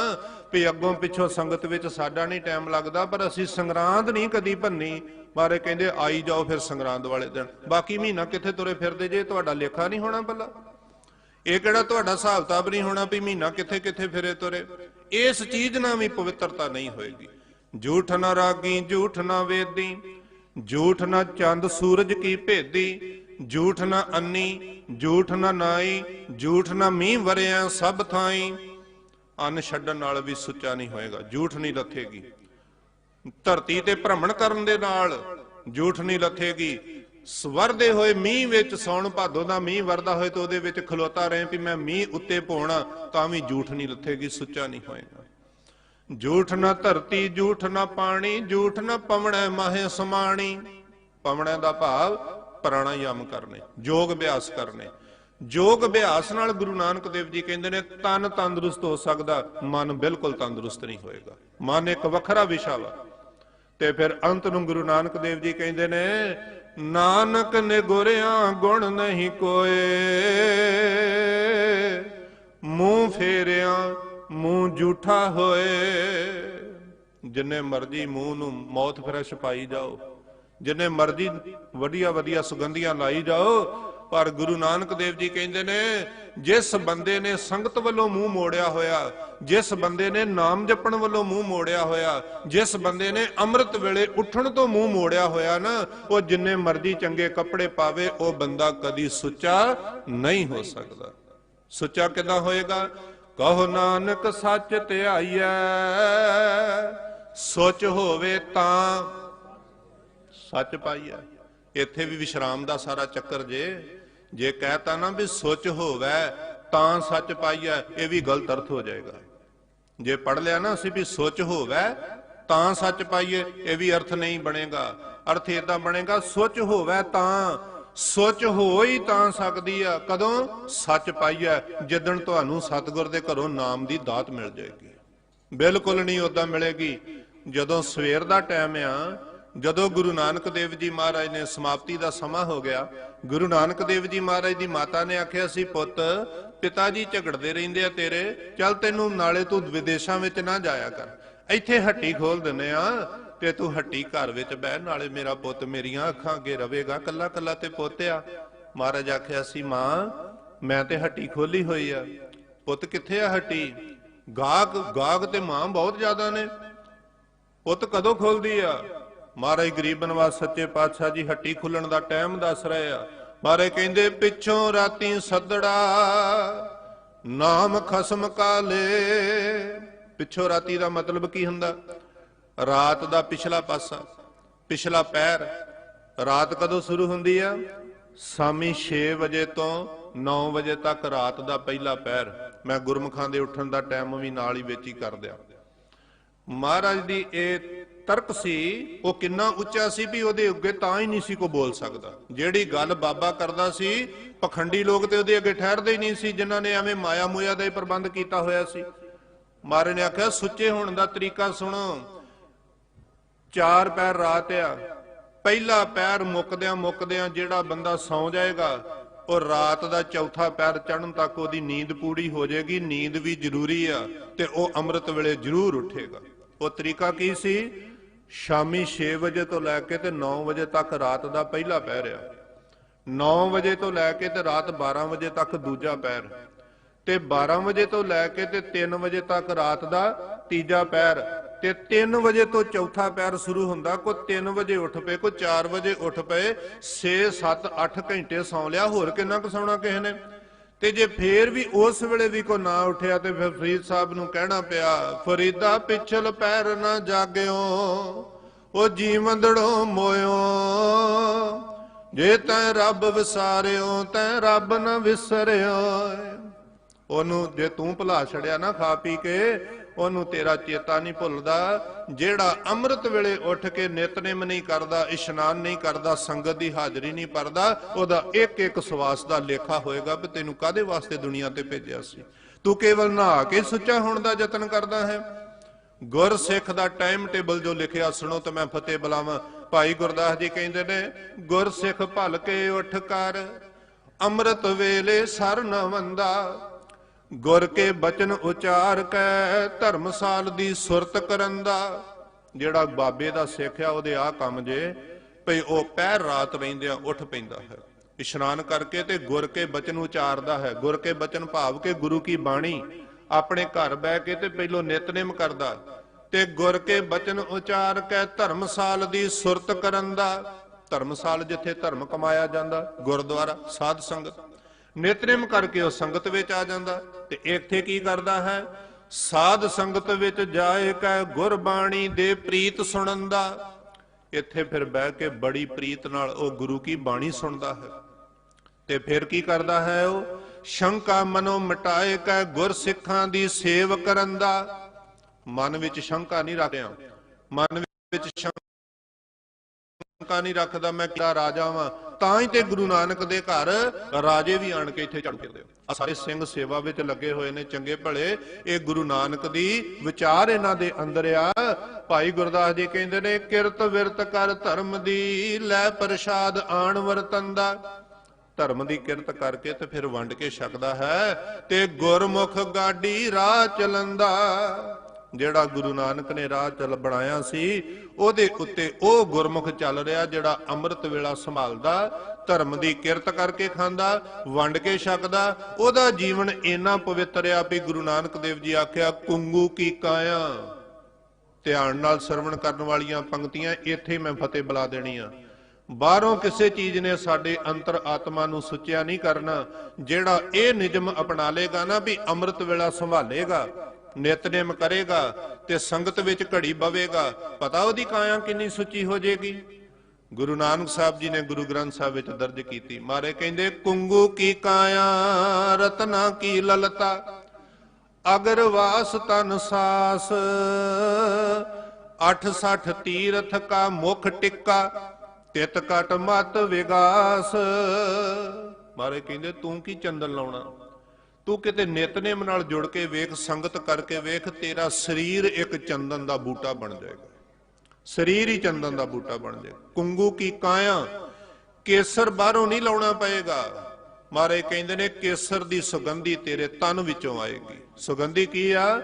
ਵੀ ਅੱਗੋਂ ਪਿੱਛੋਂ ਸੰਗਤ ਵਿੱਚ ਸਾਡਾ ਨਹੀਂ ਟਾਈਮ ਲੱਗਦਾ, ਪਰ ਅਸੀਂ ਸੰਗਰਾਂਦ ਨਹੀਂ ਕਦੀ ਭੰਨੀ। ਬਾਰੇ ਕਹਿੰਦੇ ਆਈ ਜਾਓ ਫਿਰ ਸੰਗਰਾਂਦ ਵਾਲੇ ਦਿਨ, ਬਾਕੀ ਮਹੀਨਾ ਕਿੱਥੇ ਤੁਰੇ ਫਿਰਦੇ ਜੇ? ਤੁਹਾਡਾ ਲੇਖਾ ਨਹੀਂ ਹੋਣਾ ਭਲਾ? ਇਹ ਕਿਹੜਾ ਤੁਹਾਡਾ ਹਿਸਾਬ ਕਿਤਾਬ ਨਹੀਂ ਹੋਣਾ ਵੀ ਮਹੀਨਾ ਕਿੱਥੇ ਕਿੱਥੇ ਫਿਰੇ ਤੁਰੇ? ਇਸ ਚੀਜ਼ ਨਾਲ ਵੀ ਪਵਿੱਤਰਤਾ ਨਹੀਂ ਹੋਏਗੀ। ਝੂਠ ਨਾ ਰਾਗੀ ਝੂਠ ਨਾ ਵੇਦੀ, ਝੂਠ ਨਾ ਚੰਦ ਸੂਰਜ ਕੀ ਭੇਦੀ, ਝੂਠ ਨਾ ਅੰਨੀ ਝੂਠ ਨਾ ਨਾਈ, ਝੂਠ ਨਾ ਮੀਂਹ ਵਰਿਆ ਸਭ ਥਾਈ। ਅੰਨ ਛੱਡਣ ਨਾਲ ਵੀ ਸੁੱਚਾ ਨਹੀਂ ਹੋਏਗਾ, ਝੂਠ ਨਹੀਂ ਲੱਥੇਗੀ। ਧਰਤੀ ਤੇ ਭ੍ਰਮਣ ਕਰਨ ਦੇ ਨਾਲ ਝੂਠ ਨਹੀਂ ਲੱਥੇਗੀ। ਵਰਦੇ ਹੋਏ ਮੀਂਹ ਵਿੱਚ, ਸੌਣ ਭਾਦੋ ਦਾ ਮੀਂਹ ਵਰਦਾ ਹੋਏ ਤੇ ਉਹਦੇ ਵਿੱਚ ਖਲੋਤਾ ਰਹੇ ਵੀ ਮੈਂ ਮੀਂਹ ਉੱਤੇ ਪੋਣਾ, ਤਾਂ ਵੀ ਝੂਠ ਨਹੀਂ ਲੱਥੇਗੀ, ਸੁੱਚਾ ਨਹੀਂ ਹੋਏਗਾ। ਝੂਠ ਨਾ ਧਰਤੀ ਝੂਠ ਨਾ ਪਾਣੀ, ਝੂਠ ਨਾ ਪਵਣੈ ਮਾਹੇ ਸਮਾਣੀ। ਪਵਣੈ ਦਾ ਭਾਵ ਪ੍ਰਾਣਾਯਾਮ ਕਰਨੇ, ਯੋਗ ਅਭਿਆਸ ਕਰਨੇ। ਯੋਗ ਅਭਿਆਸ ਨਾਲ ਗੁਰੂ ਨਾਨਕ ਦੇਵ ਜੀ ਕਹਿੰਦੇ ਨੇ ਤਨ ਤੰਦਰੁਸਤ ਹੋ ਸਕਦਾ, ਮਨ ਬਿਲਕੁਲ ਤੰਦਰੁਸਤ ਨਹੀਂ ਹੋਏਗਾ। ਮਨ ਇੱਕ ਵੱਖਰਾ ਵਿਸ਼ਾ ਵਾ। ਤੇ ਫਿਰ ਅੰਤ ਨੂੰ ਗੁਰੂ ਨਾਨਕ ਦੇਵ ਜੀ ਕਹਿੰਦੇ ਨੇ ਨਾਨਕ ਨੇ ਗੁਰਿਆ ਗੁਣ ਨਹੀਂ ਕੋਏ, ਮੂੰਹ ਫੇਰਿਆ ਮੂੰਹ ਝੂਠਾ ਹੋਏ। ਜਿੰਨੇ ਮਰਜੀ ਮੂੰਹ ਨੂੰ ਮੌਤ ਫਰੈਸ਼ ਪਾਈ ਜਾਓ, ਜਿੰਨੇ ਮਰਜੀ ਵਧੀਆ ਵਧੀਆ ਸੁਗੰਧੀਆਂ ਲਾਈ ਜਾਓ, ਪਰ ਗੁਰੂ ਨਾਨਕ ਦੇਵ ਜੀ ਕਹਿੰਦੇ ਨੇ ਜਿਸ ਬੰਦੇ ਨੇ ਸੰਗਤ ਵੱਲੋਂ ਮੂੰਹ ਮੋੜਿਆ ਹੋਇਆ, ਜਿਸ ਬੰਦੇ ਨੇ ਨਾਮ ਜਪਣ ਵੱਲੋਂ ਮੂੰਹ ਮੋੜਿਆ ਹੋਇਆ, ਜਿਸ ਬੰਦੇ ਨੇ ਅੰਮ੍ਰਿਤ ਵੇਲੇ ਉੱਠਣ ਤੋਂ ਮੂੰਹ ਮੋੜਿਆ ਹੋਇਆ ਨਾ, ਉਹ ਜਿੰਨੇ ਮਰਜੀ ਚੰਗੇ ਕੱਪੜੇ ਪਾਵੇ, ਉਹ ਬੰਦਾ ਕਦੀ ਸੁੱਚਾ ਨਹੀਂ ਹੋ ਸਕਦਾ। ਸੁੱਚਾ ਕਿੱਦਾਂ ਹੋਏਗਾ? ਕਹੋ ਨਾਨਕ ਸੱਚ ਧਿਆਈਐ, ਸੋਚ ਹੋਵੇ ਤਾਂ ਸੱਚ ਪਾਈਐ। ਇੱਥੇ ਵੀ ਵਿਸ਼ਰਾਮ ਦਾ ਸਾਰਾ ਚੱਕਰ ਜੇ ਕਹਿਤਾ ਨਾ ਵੀ ਸੋਚ ਹੋਵੇ ਤਾਂ ਸੱਚ ਪਾਈਐ, ਇਹ ਵੀ ਗਲਤ ਅਰਥ ਹੋ ਜਾਏਗਾ। ਜੇ ਪੜ ਲਿਆ ਨਾ ਅਸੀਂ ਵੀ ਸੋਚ ਹੋਵੇ ਤਾਂ ਸੱਚ ਪਾਈਏ, ਇਹ ਵੀ ਅਰਥ ਨਹੀਂ ਬਣੇਗਾ। ਅਰਥ ਏਦਾਂ ਬਣੇਗਾ ਸੋਚ ਹੋਵੇ ਤਾਂ, ਸੋਚ ਹੋ ਹੀ ਤਾਂ ਸਕਦੀ ਆ ਕਦੋਂ? ਸੱਚ ਪਾਈਐ, ਜਿੱਦਣ ਤੁਹਾਨੂੰ ਸਤਿਗੁਰ ਦੇ ਘਰੋਂ ਨਾਮ ਦੀ ਦਾਤ ਮਿਲ ਜਾਏਗੀ। ਬਿਲਕੁਲ ਨਹੀਂ ਉਦਾਂ ਮਿਲੇਗੀ। ਜਦੋਂ ਸਵੇਰ ਦਾ ਟਾਈਮ ਆ, ਜਦੋਂ ਗੁਰੂ ਨਾਨਕ ਦੇਵ ਜੀ ਮਹਾਰਾਜ ਨੇ ਸਮਾਪਤੀ ਦਾ ਸਮਾਂ ਹੋ ਗਿਆ, ਗੁਰੂ ਨਾਨਕ ਦੇਵ ਜੀ ਮਹਾਰਾਜ ਦੀ ਮਾਤਾ ਨੇ ਆਖਿਆ ਸੀ ਪੁੱਤ ਪਿਤਾ ਜੀ ਝਗੜਦੇ ਰਹਿੰਦੇ ਆ ਤੇਰੇ, ਚੱਲ ਤੈਨੂੰ ਨਾਲੇ ਤੂੰ ਵਿਦੇਸ਼ਾਂ ਵਿੱਚ ਨਾ ਜਾਇਆ ਕਰ, ਇੱਥੇ ਹੱਟੀ ਖੋਲ ਦਿੰਨੇ ਆ ਤੇ ਤੂੰ ਹੱਟੀ ਘਰ ਵਿੱਚ ਬਹਿ, ਨਾਲੇ ਮੇਰਾ ਪੁੱਤ ਮੇਰੀਆਂ ਅੱਖਾਂ ਅੱਗੇ ਰਵੇਗਾ, ਕੱਲਾ ਕੱਲਾ ਤੇ ਪੁੱਤ ਆ। ਮਹਾਰਾਜ ਆਖਿਆ ਸੀ ਮਾਂ ਮੈਂ ਤੇ ਹੱਟੀ ਖੋਲੀ ਹੋਈ ਆ। ਪੁੱਤ ਕਿੱਥੇ ਆ ਹੱਟੀ? ਗਾਹਕ ਤੇ ਮਾਂ ਬਹੁਤ ਜ਼ਿਆਦਾ ਨੇ, ਪੁੱਤ ਕਦੋਂ ਖੋਲਦੀ ਆ? ਮਹਾਰਾਜ ਗਰੀਬ ਨਿਵਾਸ ਸੱਚੇ ਪਾਤਸ਼ਾਹ ਜੀ ਹੱਟੀ ਖੁੱਲਣ ਦਾ ਟਾਈਮ ਦੱਸ ਰਹੇ ਆ। ਮਹਾਰਾਜ ਕਹਿੰਦੇ ਪਿੱਛੋਂ ਰਾਤੀ ਸੱਦੜਾ ਨਾਮ ਖਸਮ ਕਾਲੇ। ਪਿੱਛੋਂ ਰਾਤੀ ਦਾ ਮਤਲਬ ਕੀ ਹੁੰਦਾ? ਰਾਤ ਦਾ ਪਿਛਲਾ ਪਾਸਾ, ਪਿਛਲਾ ਪਹਿਰ। ਰਾਤ ਕਦੋਂ ਸ਼ੁਰੂ ਹੁੰਦੀ ਆ? ਸ਼ਾਮੀ 6 ਵਜੇ ਤੋਂ 9 ਵਜੇ ਤੱਕ ਰਾਤ ਦਾ ਪਹਿਲਾ ਪਹਿਰ। ਮੈਂ ਗੁਰਮੁਖਾਂ ਦੇ ਉੱਠਣ ਦਾ ਟਾਈਮ ਵੀ ਨਾਲ ਹੀ ਵਿੱਚ ਹੀ ਕਰ ਦਿਆਂ। ਮਹਾਰਾਜ ਦੀ ਇਹ ਤਰਕ ਸੀ, ਉਹ ਕਿੰਨਾ ਉੱਚਾ ਸੀ ਵੀ ਉਹਦੇ ਅੱਗੇ ਤਾਂ ਹੀ ਨਹੀਂ ਸੀ ਕੋਈ ਬੋਲ ਸਕਦਾ। ਜਿਹੜੀ ਗੱਲ ਬਾਬਾ ਕਰਦਾ ਸੀ, ਪਖੰਡੀ ਲੋਕ ਤੇ ਉਹਦੇ ਅੱਗੇ ਠਹਿਰਦੇ ਹੀ ਨਹੀਂ ਸੀ, ਜਿਨ੍ਹਾਂ ਨੇ ਐਵੇਂ ਮਾਇਆ ਮੂਇਆ ਦਾ ਹੀ ਪ੍ਰਬੰਧ ਕੀਤਾ ਹੋਇਆ ਸੀ। ਮਹਾਰਾਜ ਨੇ ਆਖਿਆ ਸੁੱਚੇ ਹੋਣ ਦਾ ਤਰੀਕਾ ਸੁਣੋ। 4 ਪਹਿਰ ਰਾਤ ਆ, ਪਹਿਲਾ ਪਹਿਰ ਮੁੱਕਦਿਆਂ ਜਿਹੜਾ ਬੰਦਾ ਸੌਂ ਜਾਏਗਾ, ਉਹ ਰਾਤ ਦਾ ਚੌਥਾ ਪਹਿਰ ਚੜ੍ਹਨ ਤੱਕ ਉਹਦੀ ਨੀਂਦ ਪੂਰੀ ਹੋ ਜਾਏਗੀ। ਨੀਂਦ ਵੀ ਜ਼ਰੂਰੀ ਆ ਤੇ ਉਹ ਅੰਮ੍ਰਿਤ ਵੇਲੇ ਜ਼ਰੂਰ ਉੱਠੇਗਾ। ਉਹ ਤਰੀਕਾ ਕੀ ਸੀ? ਸ਼ਾਮੀ 6 ਵਜੇ ਤੋਂ ਲੈ ਕੇ ਤੇ 9 ਵਜੇ ਤੱਕ ਰਾਤ ਦਾ ਪਹਿਲਾ ਪਹਿਰ ਆ, 9 ਵਜੇ ਤੋਂ ਲੈ ਕੇ ਤੇ ਰਾਤ 12 ਵਜੇ ਤੱਕ ਦੂਜਾ ਪਹਿਰ, ਤੇ 12 ਵਜੇ ਤੋਂ ਲੈ ਕੇ ਤੇ 3 ਵਜੇ ਤੱਕ ਰਾਤ ਦਾ ਤੀਜਾ ਪਹਿਰ, ਤੇ 3 ਵਜੇ ਤੋਂ ਚੌਥਾ ਪਹਿਰ ਸ਼ੁਰੂ ਹੁੰਦਾ। ਕੋਈ 3 ਵਜੇ ਉੱਠ ਪਏ, ਕੋਈ 4 ਵਜੇ ਉੱਠ ਪਏ, 6 7 8 ਘੰਟੇ ਸੌਂ ਲਿਆ, ਹੋਰ ਕਿੰਨਾ ਕੁ ਸੌਣਾ ਕਿਸੇ ਨੇ? ਤੇ ਜੇ ਫੇਰ ਵੀ ਉਸ ਵੇਲੇ ਵੀ ਕੋਈ ਨਾ ਉੱਠਿਆ ਤੇ ਫਿਰ ਫਰੀਦ ਸਾਹਿਬ ਨੂੰ ਕਹਿਣਾ ਪਿਆ, ਫਰੀਦਾ ਪਿਛਲ ਪੈਰ ਨਾ ਜਾਗਿਓ, ਉਹ ਜੀਵੰਦੜੋਂ ਮੋਇਓ, ਜੇ ਤੈਂ ਰੱਬ ਵਿਸਾਰਿਓ ਤੈਂ ਰੱਬ ਨਾ ਵਿਸਰਿਓ। ਉਹਨੂੰ ਜੇ ਤੂੰ ਭੁਲਾ ਛੜਿਆ ਨਾ ਖਾ ਪੀ ਕੇ, ਉਹਨੂੰ ਤੇਰਾ ਚੇਤਾ ਨਹੀਂ ਭੁੱਲਦਾ। ਜਿਹੜਾ ਅੰਮ੍ਰਿਤ ਵੇਲੇ ਉੱਠ ਕੇ ਨਿਤਨੇਮ ਨਹੀਂ ਕਰਦਾ, ਇਸ਼ਨਾਨ ਨਹੀਂ ਕਰਦਾ, ਸੰਗਤ ਦੀ ਹਾਜ਼ਰੀ ਨਹੀਂ ਭਰਦਾ, ਉਹਦਾ ਇੱਕ ਇੱਕ ਸਵਾਸ ਦਾ ਲੇਖਾ ਹੋਏਗਾ ਵੀ ਤੈਨੂੰ ਕਾਹਦੇ ਵਾਸਤੇ ਦੁਨੀਆ ਤੇ ਭੇਜਿਆ ਸੀ। ਤੂੰ ਕੇਵਲ ਨਹਾ ਕੇ ਸੁੱਚਾ ਹੋਣ ਦਾ ਯਤਨ ਕਰਦਾ ਹੈ। ਗੁਰਸਿੱਖ ਦਾ ਟਾਈਮ ਟੇਬਲ ਜੋ ਲਿਖਿਆ ਸੁਣੋ ਤੇ ਮੈਂ ਫਤਿਹ ਬੁਲਾਵਾਂ। ਭਾਈ ਗੁਰਦਾਸ ਜੀ ਕਹਿੰਦੇ ਨੇ, ਗੁਰਸਿੱਖ ਭਲ ਕੇ ਉੱਠ ਕਰ ਅੰਮ੍ਰਿਤ ਵੇਲੇ ਸਰ ਨ ਵੰਦਾ। ਗੁਰ ਕੇ ਬਚਨ ਉਚਾਰ ਕੈ ਧਰਮਸਾਲ ਦੀ ਸੁਰਤ ਕਰੰਦਾ। ਜਿਹੜਾ ਬਾਬੇ ਦਾ ਸਿੱਖ ਆ ਉਹਦੇ ਆ ਕੰਮ ਜੇ ਭਈ ਉਹ ਪਹਿਰ ਰਾਤ ਰਹਿੰਦਿਆਂ ਉੱਠ ਪੈਂਦਾ ਹੈ, ਇਸ਼ਨਾਨ ਕਰਕੇ ਤੇ ਗੁਰ ਕੇ ਬਚਨ ਉਚਾਰਦਾ ਹੈ। ਗੁਰ ਕੇ ਬਚਨ ਭਾਵ ਕੇ ਗੁਰੂ ਕੀ ਬਾਣੀ ਆਪਣੇ ਘਰ ਬਹਿ ਕੇ ਤੇ ਪਹਿਲੋਂ ਨਿਤਨੇਮ ਕਰਦਾ ਤੇ ਗੁਰ ਕੇ ਬਚਨ ਉਚਾਰ ਕੇ ਧਰਮਸਾਲ ਦੀ ਸੁਰਤ ਕਰੰਦਾ। ਧਰਮਸਾਲ ਜਿੱਥੇ ਧਰਮ ਕਮਾਇਆ ਜਾਂਦਾ, ਗੁਰਦੁਆਰਾ, ਸਾਧ ਸੰਗਤ, ਨਿਤਨੇਮ ਕਰਕੇ ਉਹ ਸੰਗਤ ਵਿੱਚ ਆ ਜਾਂਦਾ। ਤੇ ਇੱਥੇ ਕੀ ਕਰਦਾ ਹੈ? ਸਾਧ ਸੰਗਤ ਵਿੱਚ ਜਾਏ ਕੈ ਗੁਰਬਾਣੀ ਦੇ ਪ੍ਰੀਤ ਸੁਣਨ ਦਾ। ਇੱਥੇ ਫਿਰ ਬਹਿ ਕੇ ਬੜੀ ਪ੍ਰੀਤ ਨਾਲ ਉਹ ਗੁਰੂ ਕੀ ਬਾਣੀ ਸੁਣਦਾ ਹੈ। ਤੇ ਫਿਰ ਕੀ ਕਰਦਾ ਹੈ? ਉਹ ਸ਼ੰਕਾ ਮਨੋਂ ਮਿਟਾਏ ਕੈ ਗੁਰ ਸਿੱਖਾਂ ਦੀ ਸੇਵ ਕਰਨ ਦਾ। ਮਨ ਵਿੱਚ ਸ਼ੰਕਾ ਨਹੀਂ ਰੱਖਿਆ, ਮਨ ਵਿੱਚ ਸ਼ੰਕਾ ਨਹੀਂ ਰੱਖਦਾ ਮੈਂ ਕਿਹੜਾ ਰਾਜਾ ਵਾਂ। ਤਾਂ ਹੀ ਤੇ ਗੁਰੂ ਨਾਨਕ ਦੇ ਘਰ ਰਾਜੇ ਵੀ ਆਣ ਕੇ ਇੱਥੇ ਚੜ੍ਹ ਫਿਰਦੇ ਆ। ਸਾਰੇ ਸਿੰਘ ਸੇਵਾ ਵਿੱਚ ਲੱਗੇ ਹੋਏ ਨੇ, ਚੰਗੇ ਭਲੇ। ਇਹ ਗੁਰੂ ਨਾਨਕ ਦੀ ਵਿਚਾਰ ਇਹਨਾਂ ਦੇ ਅੰਦਰ ਆ। ਭਾਈ ਗੁਰਦਾਸ ਜੀ ਕਹਿੰਦੇ ਨੇ, ਕਿਰਤ ਵਿਰਤ ਕਰ ਧਰਮ ਦੀ, ਲੈ ਪ੍ਰਸ਼ਾਦ ਆਣ ਵਰਤਨ ਦਾ। ਧਰਮ ਦੀ ਕਿਰਤ ਕਰਕੇ ਤੇ ਫਿਰ ਵੰਡ ਕੇ ਛਕਦਾ ਹੈ। ਤੇ ਗੁਰਮੁਖ ਗਾਡੀ ਰਾਹ ਚਲੰਦਾ। ਜਿਹੜਾ ਗੁਰੂ ਨਾਨਕ ਨੇ ਰਾਹ ਚੱਲ ਬਣਾਇਆ ਸੀ ਉਹਦੇ ਉੱਤੇ ਉਹ ਗੁਰਮੁਖ ਚੱਲ ਰਿਹਾ, ਜਿਹੜਾ ਅੰਮ੍ਰਿਤ ਵੇਲਾ ਸੰਭਾਲਦਾ, ਧਰਮ ਦੀ ਕਿਰਤ ਕਰਕੇ ਖਾਂਦਾ, ਵੰਡ ਕੇ ਛਕਦਾ। ਉਹਦਾ ਜੀਵਨ ਇੰਨਾ ਪਵਿੱਤਰ ਆ ਵੀ ਗੁਰੂ ਨਾਨਕ ਦੇਵ ਜੀ ਆਖਿਆ, ਕੁੰਗੂ ਕੀ ਕਾਇਆ। ਧਿਆਨ ਨਾਲ ਸਰਵਣ ਕਰਨ ਵਾਲੀਆਂ ਪੰਕਤੀਆਂ ਇੱਥੇ ਮੈਂ ਫਤਿਹ ਬੁਲਾ ਦੇਣੀ ਆ। ਬਾਹਰੋਂ ਕਿਸੇ ਚੀਜ਼ ਨੇ ਸਾਡੇ ਅੰਤਰ ਆਤਮਾ ਨੂੰ ਸੁੱਚਿਆ ਨਹੀਂ ਕਰਨਾ। ਜਿਹੜਾ ਇਹ ਨਿਯਮ ਅਪਣਾ ਲੇਗਾ ਨਾ ਵੀ ਅੰਮ੍ਰਿਤ ਵੇਲਾ ਸੰਭਾਲੇਗਾ, ਨਿਤਨੇਮ ਕਰੇਗਾ ਤੇ ਸੰਗਤ ਵਿੱਚ ਘੜੀ ਬਵੇਗਾ, ਪਤਾ ਉਹਦੀ ਕਾਇਆ ਕਿੰਨੀ ਸੁੱਚੀ ਹੋ ਜਾਏਗੀ। ਗੁਰੂ ਨਾਨਕ ਸਾਹਿਬ ਜੀ ਨੇ ਗੁਰੂ ਗ੍ਰੰਥ ਸਾਹਿਬ ਵਿੱਚ ਦਰਜ ਕੀਤੀ। ਮਾਰੇ ਕਹਿੰਦੇ, ਕੁੰਗੂ ਕੀ ਕਾਇਆ ਰਤਨਾ ਕੀ ਲਲਤਾ, ਅਗਰ ਵਾਸ ਤਨ ਸਾਸ, 68 ਤੀਰਥ ਕਾ ਮੁਖ ਟਿੱਕਾ, ਤਿਤ ਕਟ ਮਤ ਵਿਗਾਸ। ਮਾਰੇ ਕਹਿੰਦੇ, ਤੂੰ ਕੀ ਚੰਦਨ ਲਾਉਣਾ, ਤੂੰ ਕਿਤੇ ਨਿਤਨੇਮ ਨਾਲ ਜੁੜ ਕੇ ਵੇਖ, ਸੰਗਤ ਕਰਕੇ ਵੇਖ, ਤੇਰਾ ਸਰੀਰ ਇੱਕ ਚੰਦਨ ਦਾ ਬੂਟਾ ਬਣ ਜਾਏਗਾ। ਸਰੀਰ ਹੀ ਚੰਦਨ ਦਾ ਬੂਟਾ ਬਣ ਜਾਏਗਾ। ਕੁੰਗੂ ਕੀ ਕਾਇਆ, ਕੇਸਰ ਬਾਹਰੋਂ ਨਹੀਂ ਲਾਉਣਾ ਪਏਗਾ। ਮਾਰੇ ਕਹਿੰਦੇ ਨੇ, ਕੇਸਰ ਦੀ ਸੁਗੰਧੀ ਤੇਰੇ ਤਨ ਵਿੱਚੋਂ ਆਏਗੀ। ਸੁਗੰਧੀ ਕੀ ਆ?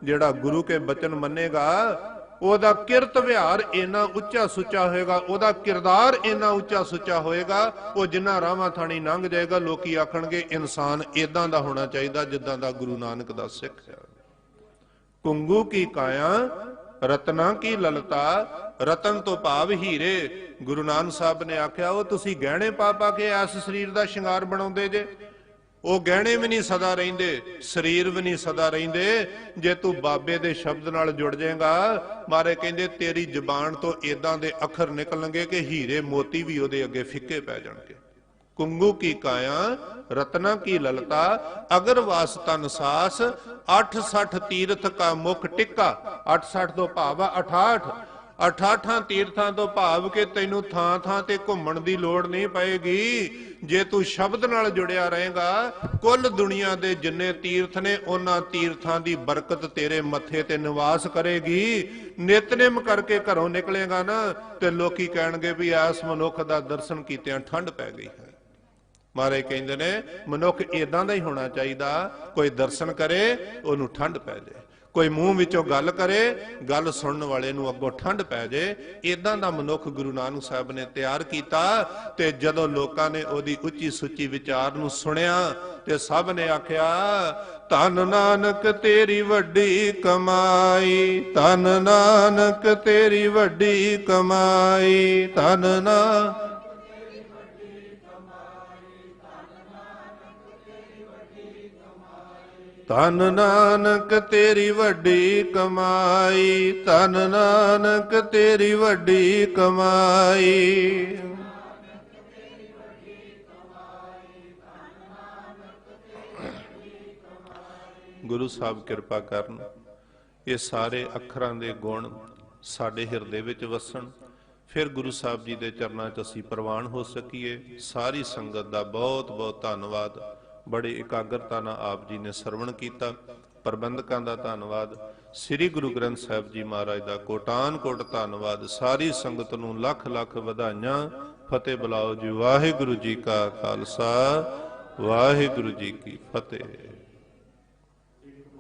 ਜਿਹੜਾ ਗੁਰੂ ਕੇ ਬਚਨ ਮੰਨੇਗਾ, ਉਹਦਾ ਕਿਰਤ ਵਿਹਾਰ ਇੰਨਾ ਉੱਚਾ ਸੁੱਚਾ ਹੋਏਗਾ, ਉਹਦਾ ਕਿਰਦਾਰ ਇੰਨਾ ਉੱਚਾ ਸੁੱਚਾ ਹੋਏਗਾ, ਉਹ ਜਿੰਨਾ ਰਾਵਾਂ ਥਾਣੀ ਲੰਘ ਜਾਏਗਾ ਲੋਕੀ ਆਖਣਗੇ ਇਨਸਾਨ ਇਦਾਂ ਦਾ ਹੋਣਾ ਚਾਹੀਦਾ ਜਿੱਦਾਂ ਦਾ ਗੁਰੂ ਨਾਨਕ ਦਾ ਸਿੱਖ ਹੈ। ਕੁੰਗੂ ਕੀ ਕਾਇਆ ਰਤਨਾ ਕੀ ਲਲਤਾ। ਰਤਨ ਤੋਂ ਭਾਵ ਹੀਰੇ। ਗੁਰੂ ਨਾਨਕ ਸਾਹਿਬ ਨੇ ਆਖਿਆ, ਉਹ ਤੁਸੀਂ ਗਹਿਣੇ ਪਾ ਪਾ ਕੇ ਇਸ ਸਰੀਰ ਦਾ ਸ਼ਿੰਗਾਰ ਬਣਾਉਂਦੇ ਜੇ। ਉਹ ਗਹਿਣੇ ਵੀ ਨਹੀਂ ਸਦਾ ਰਹਿੰਦੇ, ਸਰੀਰ ਵੀ ਨਹੀਂ ਸਦਾ ਰਹਿੰਦੇ। ਜੇ ਤੂੰ ਬਾਬੇ ਦੇ ਸ਼ਬਦ ਨਾਲ ਜੁੜ ਜਾਏਗਾ, ਮਾਰੇ ਕਹਿੰਦੇ ਤੇਰੀ ਜ਼ੁਬਾਨ ਤੋਂ ਏਦਾਂ ਦੇ ਅੱਖਰ ਨਿਕਲਣਗੇ ਕਿ ਹੀਰੇ ਮੋਤੀ ਵੀ ਉਹਦੇ ਅੱਗੇ ਫਿੱਕੇ ਪੈ ਜਾਣਗੇ। ਕੁੰਗੂ ਕੀ ਕਾਇਆ ਰਤਨਾ ਕੀ ਲਲਤਾ, ਅਗਰ ਵਾਸ ਤਨ ਸਾਸ, 68 ਤੀਰਥ ਕਾ ਮੁਖ ਟਿੱਕਾ। 68 ਤੋਂ ਭਾਵ 68, 68 ਤੀਰਥਾਂ ਤੋਂ ਭਾਵ ਕਿ ਤੈਨੂੰ ਥਾਂ ਥਾਂ ਤੇ ਘੁੰਮਣ ਦੀ ਲੋੜ ਨਹੀਂ ਪਏਗੀ। ਜੇ ਤੂੰ ਸ਼ਬਦ ਨਾਲ ਜੁੜਿਆ ਰਹੇਗਾ, ਕੁੱਲ ਦੁਨੀਆ ਦੇ ਜਿੰਨੇ ਤੀਰਥ ਨੇ ਉਹਨਾਂ ਤੀਰਥਾਂ ਦੀ ਬਰਕਤ ਤੇਰੇ ਮੱਥੇ ਤੇ ਨਿਵਾਸ ਕਰੇਗੀ। ਨਿਤਨੇਮ ਕਰਕੇ ਘਰੋਂ ਨਿਕਲੇਗਾ ਨਾ ਤੇ ਲੋਕੀ ਕਹਿਣਗੇ ਵੀ ਇਸ ਮਨੁੱਖ ਦਾ ਦਰਸ਼ਨ ਕੀਤਿਆਂ ਠੰਡ ਪੈ ਗਈ ਹੈ। ਮਾਰੇ ਕਹਿੰਦੇ ਨੇ, ਮਨੁੱਖ ਇਦਾਂ ਦਾ ਹੀ ਹੋਣਾ ਚਾਹੀਦਾ। ਕੋਈ ਦਰਸ਼ਨ ਕਰੇ ਉਹਨੂੰ ਠੰਡ ਪੈ ਜਾਏ, ਕੋਈ ਮੂੰਹ ਵਿੱਚੋਂ ਗੱਲ ਕਰੇ, ਗੱਲ ਸੁਣਨ ਵਾਲੇ ਨੂੰ ਅੱਗੋਂ ਠੰਡ ਪੈ ਜਾਏ। ਇਦਾਂ ਦਾ ਮਨੁੱਖ ਗੁਰੂ ਨਾਨਕ ਸਾਹਿਬ ਨੇ ਤਿਆਰ ਕੀਤਾ। ਤੇ ਜਦੋਂ ਲੋਕਾਂ ਨੇ ਉਹਦੀ ਉੱਚੀ ਸੁੱਚੀ ਵਿਚਾਰ ਨੂੰ ਸੁਣਿਆ ਤੇ ਸਭ ਨੇ ਆਖਿਆ, ਧੰਨ ਨਾਨਕ ਤੇਰੀ ਵੱਡੀ ਕਮਾਈ, ਧੰਨ ਨਾਨਕ ਤੇਰੀ ਵੱਡੀ ਕਮਾਈ, ਧੰਨ ਨਾਨਕ ਧੰਨ ਨਾਨਕ ਤੇਰੀ ਵੱਡੀ ਕਮਾਈ, ਧੰਨ ਨਾਨਕ ਤੇਰੀ ਵੱਡੀ ਕਮਾਈ। ਗੁਰੂ ਸਾਹਿਬ ਕਿਰਪਾ ਕਰਨ, ਇਹ ਸਾਰੇ ਅੱਖਰਾਂ ਦੇ ਗੁਣ ਸਾਡੇ ਹਿਰਦੇ ਵਿੱਚ ਵਸਣ, ਫਿਰ ਗੁਰੂ ਸਾਹਿਬ ਜੀ ਦੇ ਚਰਨਾਂ 'ਚ ਅਸੀਂ ਪ੍ਰਵਾਨ ਹੋ ਸਕੀਏ। ਸਾਰੀ ਸੰਗਤ ਦਾ ਬਹੁਤ ਬਹੁਤ ਧੰਨਵਾਦ। ਬੜੇ ਇਕਾਗਰਤਾ ਨਾਲ ਆਪ ਜੀ ਨੇ ਸਰਵਣ ਕੀਤਾ। ਪ੍ਰਬੰਧਕਾਂ ਦਾ ਧੰਨਵਾਦ। ਸ੍ਰੀ ਗੁਰੂ ਗ੍ਰੰਥ ਸਾਹਿਬ ਜੀ ਮਹਾਰਾਜ ਦਾ ਕੋਟਾਨ ਕੋਟ ਧੰਨਵਾਦ। ਸਾਰੀ ਸੰਗਤ ਨੂੰ ਲੱਖ ਲੱਖ ਵਧਾਈਆਂ। ਫਤਿਹ ਬੁਲਾਓ ਜੀ। ਵਾਹਿਗੁਰੂ ਜੀ ਕਾ ਖਾਲਸਾ, ਵਾਹਿਗੁਰੂ ਜੀ ਕੀ ਫਤਿਹ।